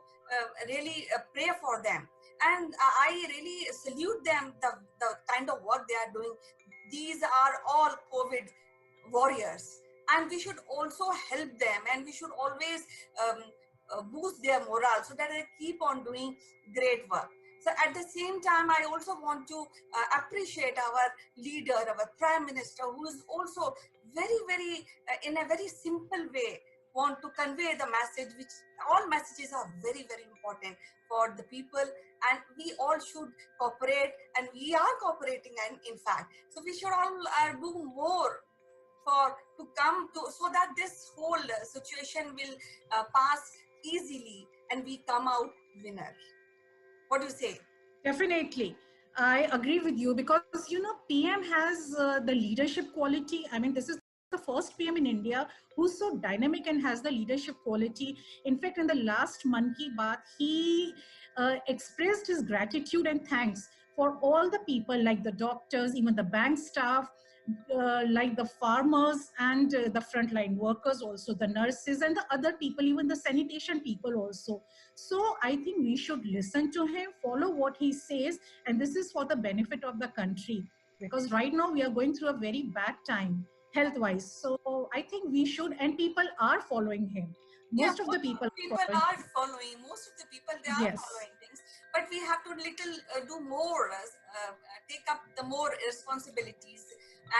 really pray for them. And I really salute them, the kind of work they are doing. These are all COVID warriors, and we should also help them, and we should always boost their morale so that they keep on doing great work. So at the same time, I also want to appreciate our leader, our prime minister, who is also very, very, in a very simple way, want to convey the message, which all messages are very, very important for the people, and we all should cooperate, and we are cooperating, and in fact, so we should all do more to come to, so that this whole situation will pass easily and we come out winner. What do you say? Definitely. I agree with you, because PM has the leadership quality. I mean, this is the first PM in India who's so dynamic and has the leadership quality. In fact, in the last Mann Ki Baat, he expressed his gratitude and thanks for all the people, like the doctors, even the bank staff, like the farmers, and the frontline workers, also the nurses and the other people, even the sanitation people also. So I think we should listen to him, follow what he says, and this is for the benefit of the country, because right now we are going through a very bad time health-wise. So I think we should, and people are following him. Most of the people are following. Most of the people, they are Yes. following things, but we have to do more, take up the more responsibilities,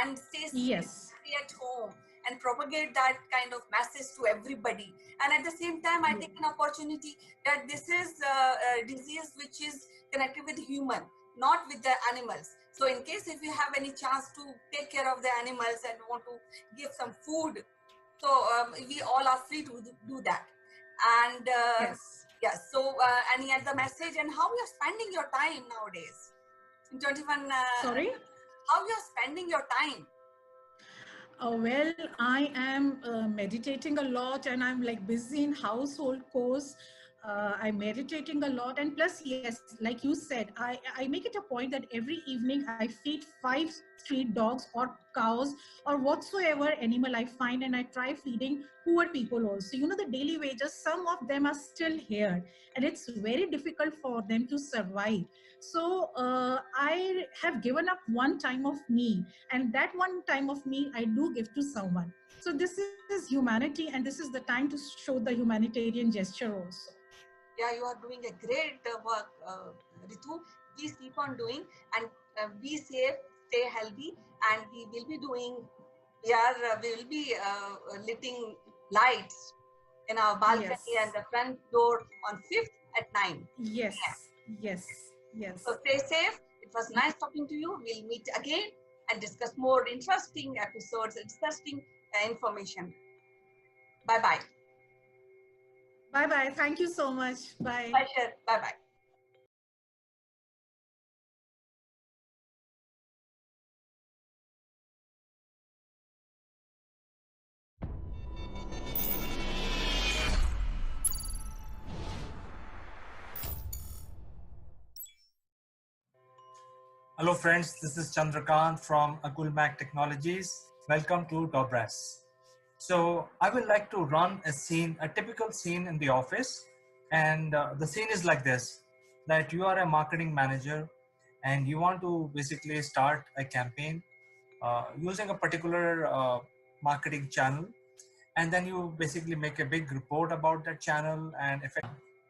and stay Yes. at home and propagate that kind of message to everybody. And at the same time, I take an opportunity that this is a disease which is connected with human, not with the animals. So in case if you have any chance to take care of the animals and want to give some food, so we all are free to do that. And yes, so any other message, and how you're spending your time nowadays in 21? Sorry? How you're spending your time? Well, I am meditating a lot, and I'm like busy in household chores. I'm meditating a lot, and plus, yes, like you said, I make it a point that every evening I feed 5 street dogs or cows or whatsoever animal I find, and I try feeding poor people also. The daily wages, some of them are still here, and it's very difficult for them to survive. So I have given up one time of me, and that one time of me I do give to someone. So this is humanity, and this is the time to show the humanitarian gesture also. Yeah, you are doing a great work, Ritu. please keep on doing, and be safe, stay healthy, and we will be doing. We will be lighting lights in our balcony Yes. and the front door on 5th at 9. Yes. Yeah. Yes. Yes. So stay safe. It was nice talking to you. We'll meet again and discuss more interesting episodes, interesting information. Bye-bye. Bye-bye. Thank you so much. Bye. Pleasure. Bye-bye. Hello friends, this is Chandrakant from Akulmak Technologies. Welcome to Dobras. So I would like to run a scene, a typical scene in the office. And the scene is like this, that you are a marketing manager and you want to basically start a campaign using a particular marketing channel. And then you basically make a big report about that channel and